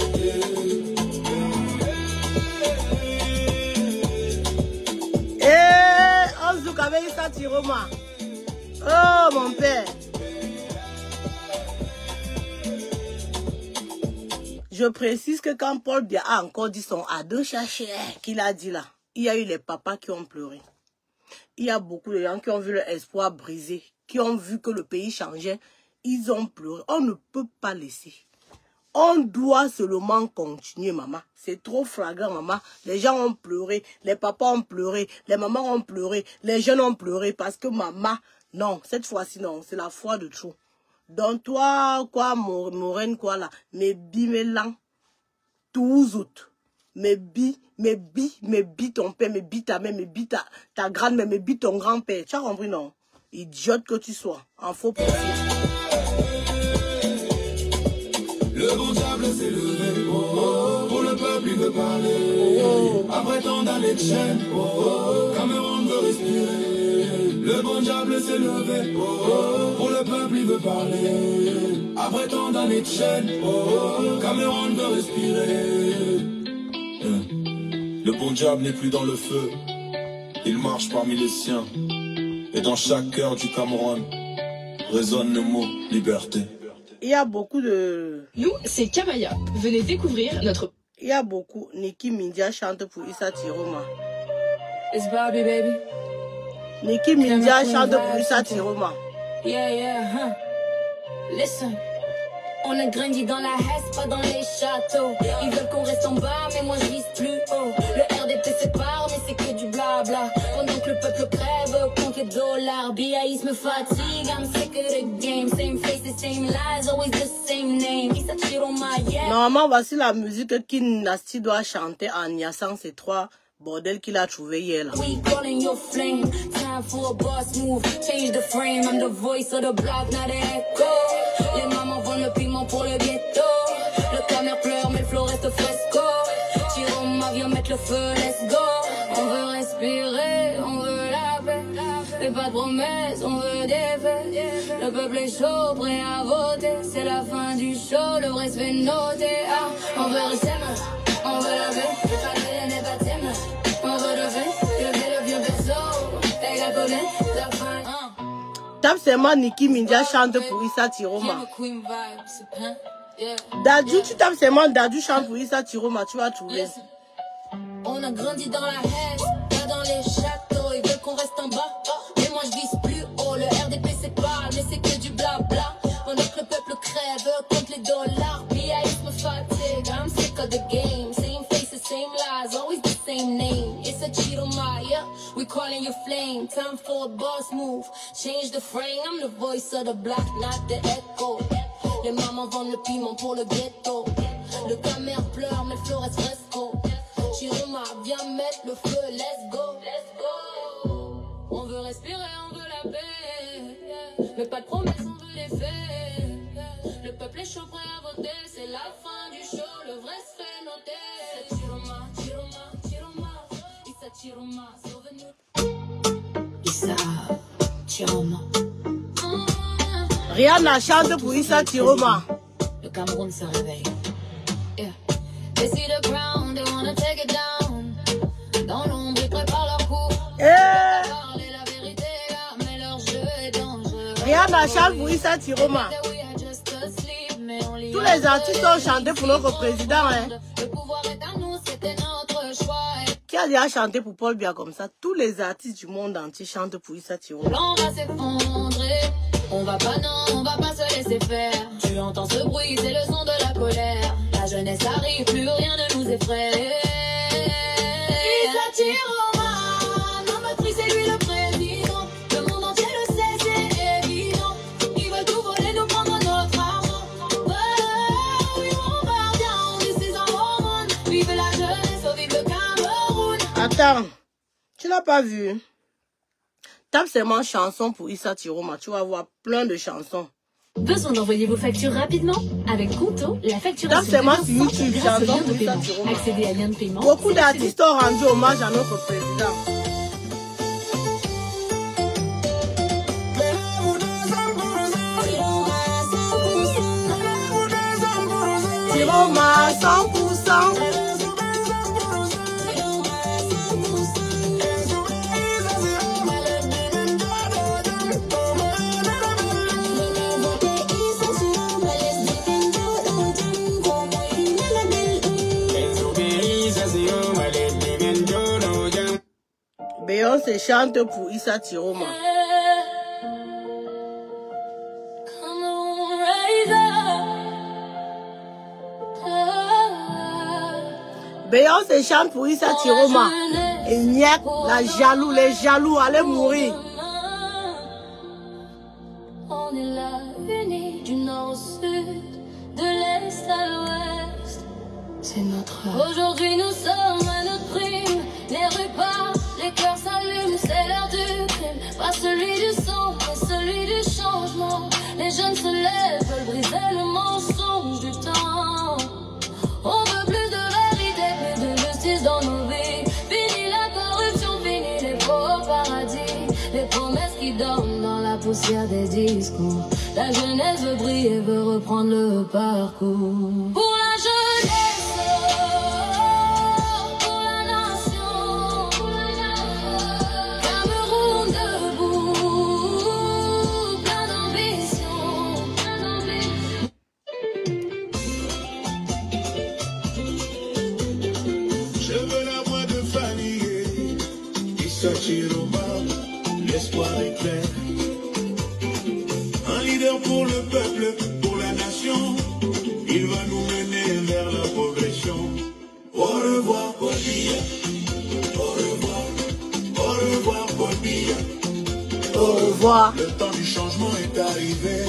On se avec Issa Tiroma. Oh mon père. Je précise que quand Paul Biya a encore dit son ado cherché qu'il a dit là, il y a eu les papas qui ont pleuré. Il y a beaucoup de gens qui ont vu leur espoir brisé, qui ont vu que le pays changeait, ils ont pleuré. On ne peut pas laisser. On doit seulement continuer, maman. C'est trop flagrant, maman. Les gens ont pleuré, les papas ont pleuré, les mamans ont pleuré, les jeunes ont pleuré parce que maman... Non, cette fois-ci, non. C'est la foi de trop. Donc, toi, quoi, Moraine, quoi, là. Mais bimelan. Tous autres. Mais bi ton père, mais bi ta mère, mais bi ta grand-mère, mais bi ton grand-père. Tu as compris, non? Idiote que tu sois. En faux profil. Le bon diable s'est levé. Pour le peuple, il veut parler. Après tant d'années condamné de chaîne. Oh, oh, Cameroun veut respirer. Le bon diable s'est levé. Oh, oh, pour le peuple il veut parler. Après tant d'années de chaîne. Oh, oh, Cameroun veut respirer. Le bon diable n'est plus dans le feu. Il marche parmi les siens. Et dans chaque cœur du Cameroun résonne le mot liberté. Il y a beaucoup de... Nous, c'est Kamaya. Venez découvrir notre... Il y a beaucoup. Nicki Minaj chante pour Issa Tiroma. It's Bobby, baby. Nicki Minaj chante pour Issa Tiroma. Yeah, yeah, huh. Listen. On a grandi dans la Hesse, pas dans les châteaux. Ils veulent qu'on reste en bas, mais moi je vise plus haut. Le RDP sépare, mais c'est que du blabla. Pendant que le peuple crève, compte les dollars. BAIs me fatigue, I'm sick of the game. Same faces, same lies, always the same name. Issa Tiroma, yeah. Normalement, voici la musique qu'Inasti doit chanter en niassant ces trois bordels qu'il a trouvé hier là. We calling your flame, time for a boss move. Change the frame, I'm the voice of the block, not the echo. Les mamans vendent le piment pour le ghetto. Le camère pleure, mais le flow reste fresco. Tiroma vient mettre le feu, let's go. On veut respirer, on veut la paix. Et pas de promesses, on veut des faits. Le peuple est chaud, prêt à voter. C'est la fin du show, le vrai se fait noter. Ah, on veut rester, on veut la paix. Pas de délai, n'est pas thème. On veut le fait, le vieux berceau. Égal connaît la fin. Tape seulement Nicki Minaj chante pour Issa Tiroma. Dadju, tu tapes seulement Dadju chante pour Issa Tiroma, tu vas trouver. On a grandi dans la haine, pas dans les châteaux. Ils veulent qu'on reste en bas, mais moi je vise plus haut. Le RDP c'est pas, mais c'est que du blabla. Pendant que le peuple crève, compte les dollars. BAIs me fatigue, I'm sick of the game. Same faces, same lies, always the same name. Issa Tiroma, yeah, we calling your flame. Time for a boss move, change the frame. I'm the voice of the block, not the echo. Les mamans vendent le piment pour le ghetto. Le camère pleure, mais le flow reste fresco. Tiroma, viens mettre le feu, let's go, let's go. On veut respirer, on veut la paix. Mais pas de promesses, on veut les faits. Le peuple est chaud, prêt à voter. C'est la fin du show, le vrai se fait noter. Tiroma, Tiroma, Tiroma. Issa Tiroma, survenu. Issa Tiroma. Rihanna chante pour Issa Tiroma. Le Cameroun se réveille. Yeah. They see the ground, they wanna take it down. Dans l'ombre, ils préparent leur coup. Parler la vérité, mais leur jeu est dangereux. Rihanna chante pour Issa Tiroma. Tous les artistes ont chanté pour notre président. Hein. Le pouvoir est à nous, c'était notre choix. Qui a déjà chanté pour Paul Biya comme ça? Tous les artistes du monde entier chantent pour Issa Tiroma. On va s'effondrer. On va pas, non, on va pas se laisser faire. Tu entends ce bruit, c'est le son de la colère. La jeunesse arrive, plus rien ne nous effraie. Issa Tiroma, non maîtrise, c'est lui le président. Le monde entier le sait, c'est évident. Ils veulent tout voler, nous prendre notre argent. Oui, on va bien, this is our hormone. Vive la jeunesse, oh, vive le Cameroun. Attends, tu l'as pas vu? Tape seulement chanson pour Issa Tiroma, tu vas voir plein de chansons. Besoin d'envoyer vos factures rapidement? Avec Conto, la facturation Tape seulement sur simple YouTube, grâce au chanson lien de pour Issa paiement. Tiroma. Accédez à lien de paiement. Beaucoup d'artistes ont rendu hommage à notre président. Tiroma 100%. Beyoncé chante pour Issa Tiroma. Beyoncé chante pour Issa Tiroma. Et Niek, la jaloux, les jaloux, allez mourir. On est là, unis du nord au sud, de l'est à l'ouest. C'est notre heure. Aujourd'hui nous sommes à notre prime. Les rues parlent, les cœurs s'allument, c'est l'heure du crime. Pas celui du sang, mais celui du changement. Les jeunes se lèvent, veulent briser le mensonge du temps. On veut plus de vérité, plus de justice dans nos vies. Fini la il y a des discours. La jeunesse veut briller, veut reprendre le parcours. Pour la jeunesse, pour la nation, Cameroun debout, plein d'ambition. Je veux la voix de famille, Issa Chiroma, l'espoir est clair. Un leader pour le peuple, pour la nation, il va nous mener vers la progression. Au revoir, Paul Biya. Au revoir, Paul Biya. Au revoir. Le temps du changement est arrivé.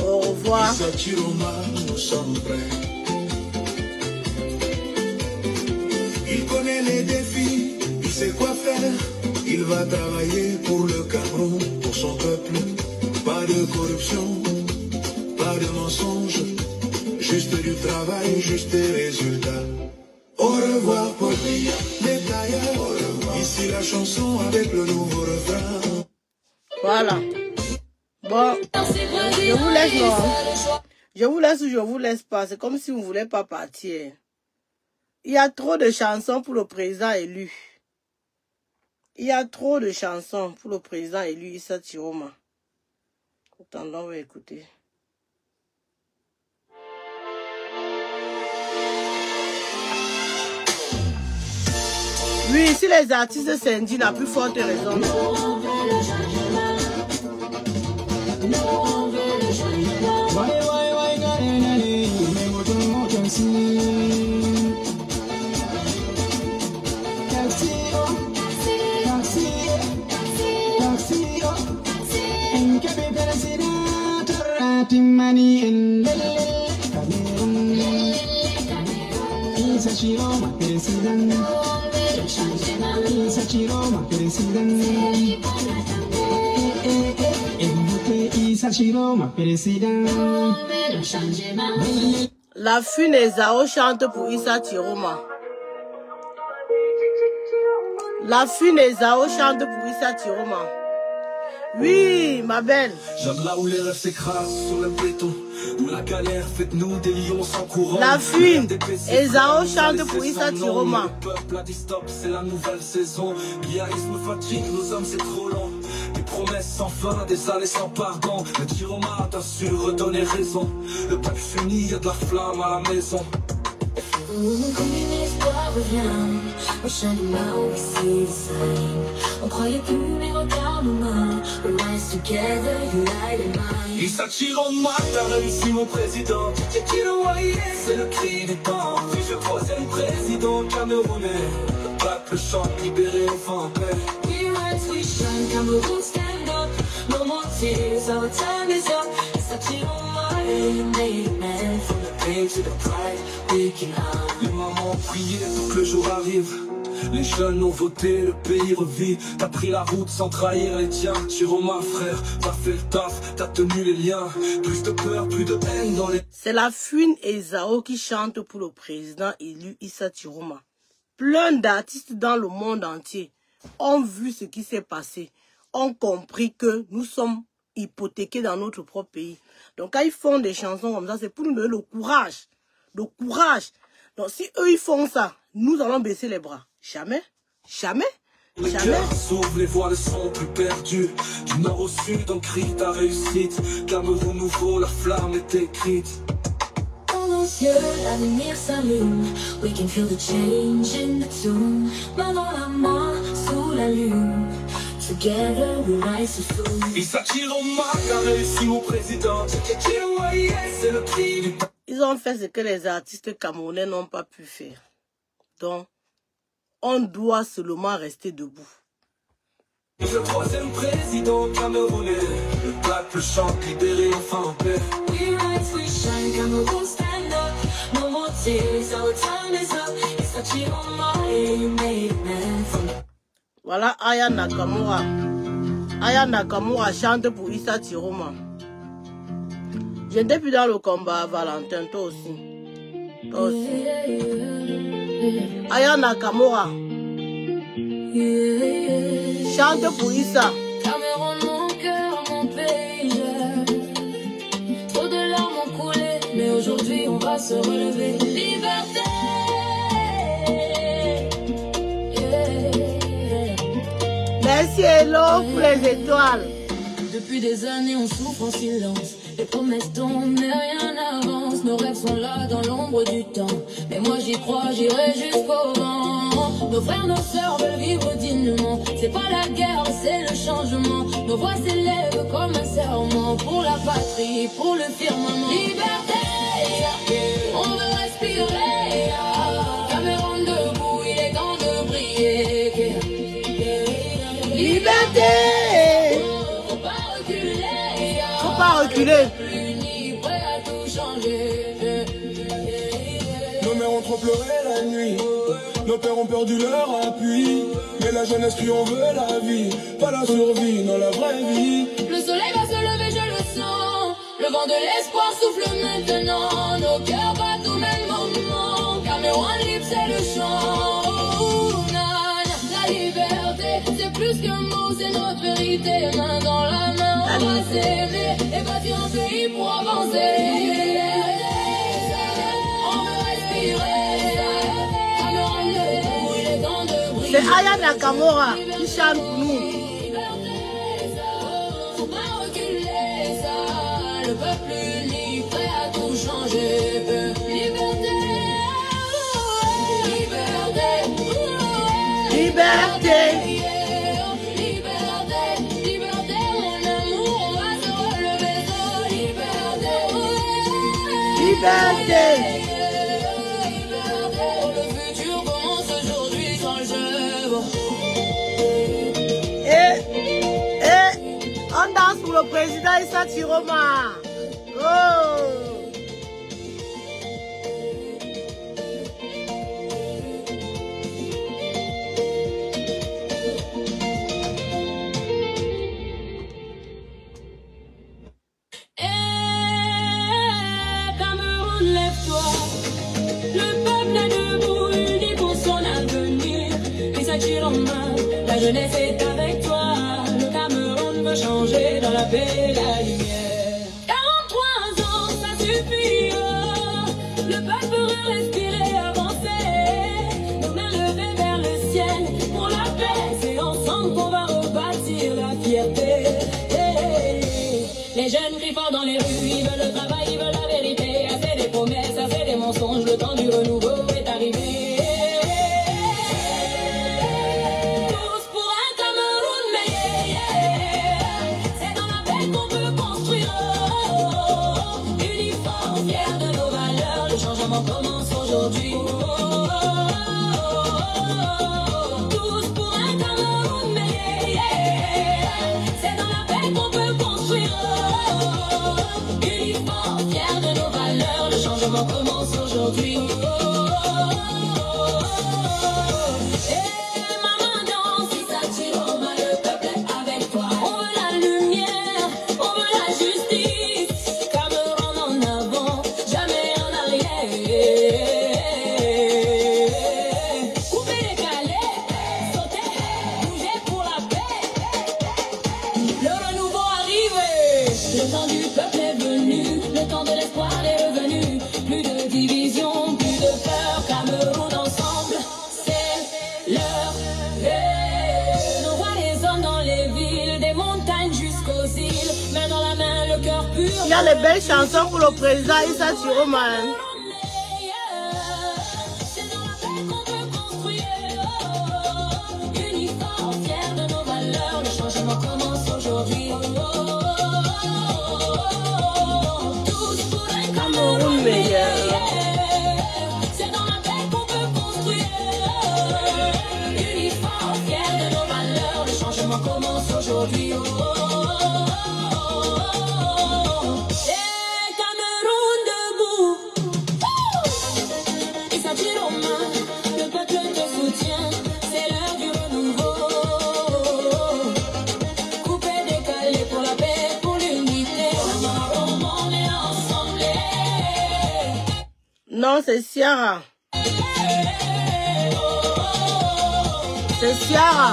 Au revoir. Issa Chiroma, nous sommes prêts. Il connaît les défis, il sait quoi faire. Il va travailler pour le Cameroun, pour son peuple. Pas de corruption, pas de mensonge, juste du travail, juste des résultats. Au revoir, Paul Biya, les taillards. Au revoir. Ici la chanson avec le nouveau refrain. Voilà. Bon, je vous laisse, non. Je vous laisse ou je vous laisse pas. C'est comme si vous ne voulez pas partir. Il y a trop de chansons pour le président élu. Il y a trop de chansons pour le président élu Issa Chiroma. Attendons, on va écouter. Oui, si les artistes s'indignent, à plus forte raison. Money in Cameroon. Issa Chiroma, president. Issa Chiroma, president. Issa Chiroma, president. La Fune et Zao chante pour Issa Chiroma. La Fune et Zao chante pour Issa Chiroma. Oui, ma belle. J'aime là où les rêves s'écrasent sur le béton, où la galère fait de nous des lions sans courant. La Fune et Zao chante pour Issa Chiroma. Le peuple a dit stop, c'est la nouvelle saison. L'IAïsme fatigue, nos hommes c'est trop long. Des promesses sans fin, des années sans pardon. Le Chiroma t'a su redonner raison. Le peuple s'unit, y a de la flamme à la maison. Comme une histoire revient, au chemin on see the sign. On croyait plus mais regarde-moi, we rise together, united mind. Issa Chiroma, t'as réussi mon président. C'est le cri du temps. Puis je troisième président camerounais. Le peuple chante libéré, enfin en paix. We rise, we shine, Cameroon stand up. No more tears, our time is up. Issa Chiroma, amen. From the pain to the pride, we can have. Les mamans ont prié pour que le jour arrive. Les jeunes ont voté, le pays revit. T'as pris la route sans trahir les tiens. Chiroma frère, t'as fait le taf, t'as tenu les liens. Plus de peur, plus de haine dans les... C'est la Fune et Zao qui chantent pour le président élu Issa Chiroma. Plein d'artistes dans le monde entier ont vu ce qui s'est passé, ont compris que nous sommes hypothéqués dans notre propre pays. Donc quand ils font des chansons comme ça, c'est pour nous donner le courage. Le courage. Donc si eux ils font ça, nous allons baisser les bras. Jamais, jamais, Les jamais. cœurs s'ouvrent, les voix ne sont plus perdues. Du nord au sud, on crie ta réussite. Cameroun nouveau, la flamme est écrite. Dans nos yeux, l'avenir s'allume. We can feel the change in the tune. Main dans la main, sous la lune. Together we rise to soon. Issa Chiroma, t'as réussi mon président. C'est le cri du... Ils ont fait ce que les artistes camerounais n'ont pas pu faire. Donc, on doit seulement rester debout. Le troisième président camerounais. Le peuple chante libéré, enfin en paix. We rise, we shine, Cameroon stand up. No more tears, our time is up. It's a Chiroma, amen. Voilà Aya Nakamura. Aya Nakamura chante pour Issa Chiroma. J'étais plus dans le combat, Valentin, toi aussi. Toi aussi. Aya Nakamura. Chante pour Issa. Cameroun, mon cœur, mon relever, on va se relever. Liberté. Merci Hello pour les étoiles. Depuis des années on souffre en silence. Les promesses tombent mais rien n'avance. Nos rêves sont là dans l'ombre du temps. Mais moi j'y crois, j'irai jusqu'au vent. Nos frères, nos sœurs veulent vivre dignement. C'est pas la guerre, c'est le changement. Nos voix s'élèvent comme un serment. Pour la patrie, pour le firmament. Liberté, on veut respirer. Cameroun debout, il est temps de briller. Liberté. Faut pas reculer. Faut pas reculer. Unis, prêts à tout changer. Nos mères ont trop pleuré la nuit. Nos pères ont perdu leur appui. Mais la jeunesse crie on veut la vie. Pas la survie, non la vraie vie. Le soleil va se lever, je le sens. Le vent de l'espoir souffle maintenant. Nos cœurs battent au même moment. Cameroun libre, c'est le chant. La liberté, c'est plus qu'un mot, c'est notre vérité. Main dans la main, on va s'aimer et bâtir un pays pour avancer. On veut respirer. Cameroun debout, il est temps de briller. C'est Aya Nakamura qui chante pour nous. Faut pas reculer, ça. Le peuple uni, prêt à tout changer. Liberté, liberté, Liberté. liberté, liberté, mon amour, on va se relever. Liberté, Liberté. le futur commence aujourd'hui sans le jeu. Et on danse pour le président Issa Chiroma. Oh. Cameroun, lève-toi. Le peuple est debout, uni pour son avenir. Issa Chiroma, la jeunesse est avec toi. Le Cameroun veut changer dans la paix et la lumière. 43 ans, ça suffit. Le peuple veut respirer, avancer. Nos mains levées vers le ciel. Pour la paix, c'est ensemble qu'on va rebâtir la fierté. Les jeunes crient fort dans les rues, ils veulent le travail, ils veulent la vérité. Assez des promesses, assez des mensonges, le temps du renouveau est arrivé. Tous pour un Cameroun meilleur. C'est dans la paix qu'on peut construire. Uniforme, fiers de nos valeurs, le changement commence aujourd'hui. Tous pour un Cameroun meilleur. C'est dans la paix qu'on peut construire. Uniforme, fiers de nos valeurs, le changement commence aujourd'hui. Et maman danse, Issa Chiroma, le peuple est avec toi. On veut la lumière, on veut la justice. Cameroun en avant, jamais en arrière. Couper les galets, sauter, bouger pour la paix. Le renouveau arrive. Le temps du peuple est venu, le temps de l'espoir est revenu. Plus de division, plus de peur, Cameroun ensemble, c'est l'heure. Nos voix résonnent dans les villes, des montagnes jusqu'aux îles. Main dans la main, le cœur pur. Il y a les belles chansons pour le président Issa Chiroma. C'est dans la paix qu'on peut construire. Uniforme, fiers de nos valeurs, le changement commence aujourd'hui. Tous pour un Cameroun meilleur. C'est dans la paix qu'on peut construire. Uniforme, fiers de nos valeurs, le changement commence aujourd'hui. Et Cameroun debout. Issa Chiroma, le peuple te soutient, c'est l'heure du renouveau. Coupé, décalé pour la paix, pour l'unité. On est ensemble. Non, c'est Ciara. C'est Ciara.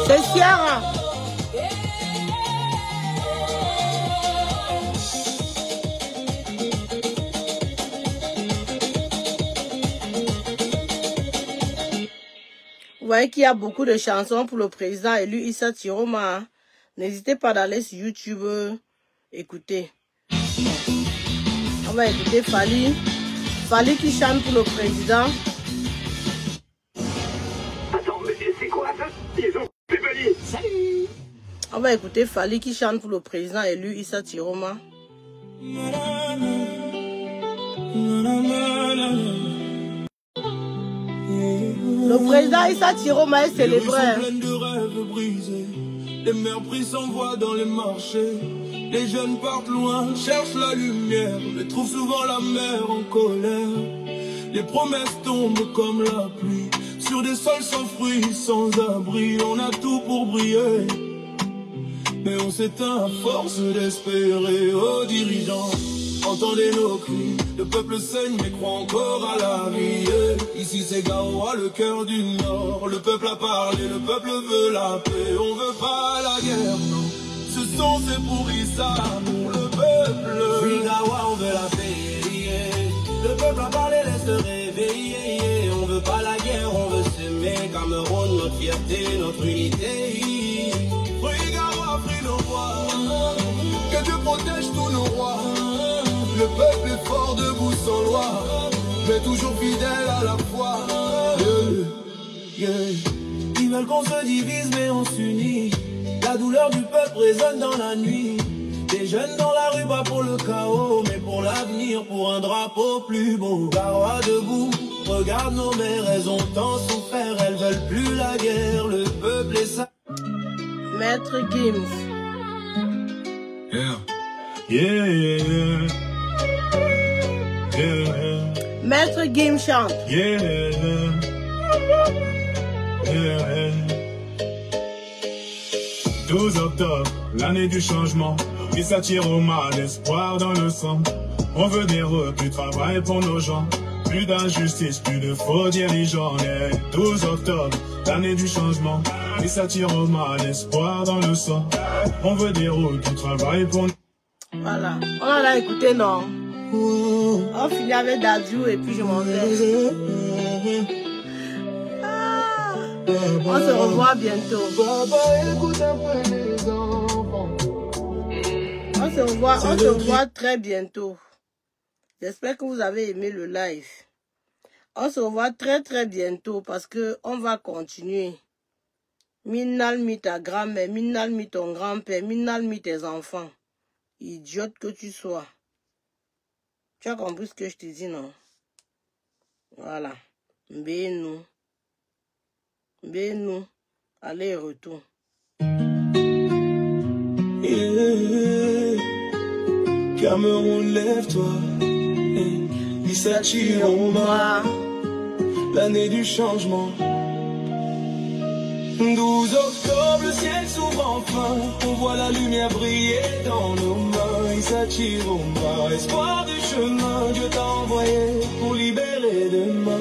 C'est Ciara. Vous voyez qu'il y a beaucoup de chansons pour le président élu Issa Chiroma. N'hésitez pas d'aller sur YouTube écouter. On va écouter Fally. Fally qui chante pour le président. Attends, mais c'est quoi ça? Ils ont fait Fally. Salut. On va écouter Fally qui chante pour le président élu Issa Chiroma. Le président Issa Chiroma est célébré. Les mères prix s'envoient dans les marchés. Les jeunes partent loin, cherchent la lumière, mais trouvent souvent la mer en colère. Les promesses tombent comme la pluie, sur des sols sans fruits, sans abri. On a tout pour briller, mais on s'éteint à force d'espérer. Aux dirigeants, entendez nos cris. Le peuple saigne mais croit encore à la vie. Ici c'est Garoua, le cœur du Nord. Le peuple a parlé, le peuple veut la paix. On veut pas la guerre, non. Ce son c'est pour Issa, pour le peuple. Oui Garoua, on veut la paix, yeah. Le peuple a parlé, laisse te réveiller, yeah. On veut pas la guerre, on veut s'aimer. Cameroun, notre fierté, notre unité. Oui Garoua, prie nos voix. Que Dieu protège tous nos rois. Le peuple est fort, debout sans loi, mais toujours fidèle à la foi. Ils veulent qu'on se divise mais on s'unit. La douleur du peuple résonne dans la nuit. Des jeunes dans la rue, pas pour le chaos, mais pour l'avenir, pour un drapeau plus beau. Garoua debout, regarde nos mères, elles ont tant souffert, elles veulent plus la guerre. Le peuple est ça. Maître Gims. Yeah, yeah, yeah, yeah. Yeah. Maître Gims chante. Yeah. Yeah. 12 octobre, l'année du changement. Issa Chiroma, l'espoir dans le sang. On veut des routes, du travail pour nos gens. Plus d'injustice, plus de faux dirigeants. Yeah. 12 octobre, l'année du changement. Issa Chiroma, l'espoir dans le sang. On veut des routes, du travail pour nous. Voilà. On en a écouté, non? On finit avec Dadju et puis je m'en vais. Ah, on se revoit bientôt. On se revoit très bientôt. J'espère que vous avez aimé le live. On se revoit très bientôt parce que on va continuer. Minal mi ta grand-mère, minal mi ton grand-père, minal mi tes enfants. Idiote que tu sois. Tu as compris ce que je te dis, non? Voilà. Bénou. Bénou. Allez et retour. Yeah. Cameroun, lève-toi. Issa Chiroma, l'année du changement. 12 octobre, le ciel s'ouvre enfin. On voit la lumière briller dans nos mains. Issa Chiroma, espoir du chemin. Dieu t'a envoyé pour libérer demain.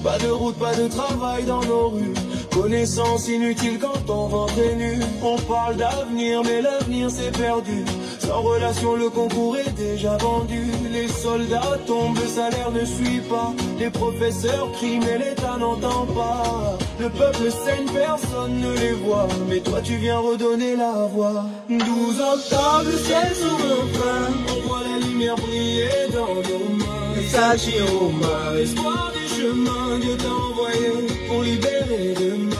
Pas de route, pas de travail dans nos rues. Connaissance inutile quand on ventre est nu. On parle d'avenir, mais l'avenir c'est perdu. Sans relation, le concours est déjà vendu. Les soldats tombent, le salaire ne suit pas. Les professeurs crient, mais l'État n'entend pas. Le peuple saigne, personne ne les voit. Mais toi tu viens redonner la voix. 12 octobre, le ciel s'ouvre enfin. On voit la lumière briller dans nos mains. Issa Chiroma, espoir du chemin. Dieu t'a envoyé pour libérer demain.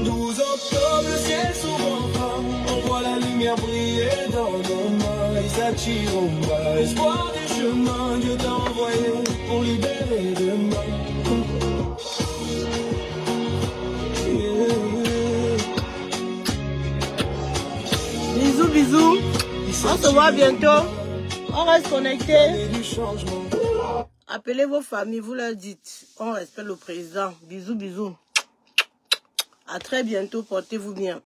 12 octobre, le ciel s'ouvre enfin. On voit la lumière briller dans nos mains. Issa Chiroma, espoir du chemin. Dieu t'a envoyé pour libérer demain. Bisous, bisous. On se voit bientôt. On reste connecté. Appelez vos familles, vous leur dites. On respecte le président. Bisous, bisous. À très bientôt. Portez-vous bien.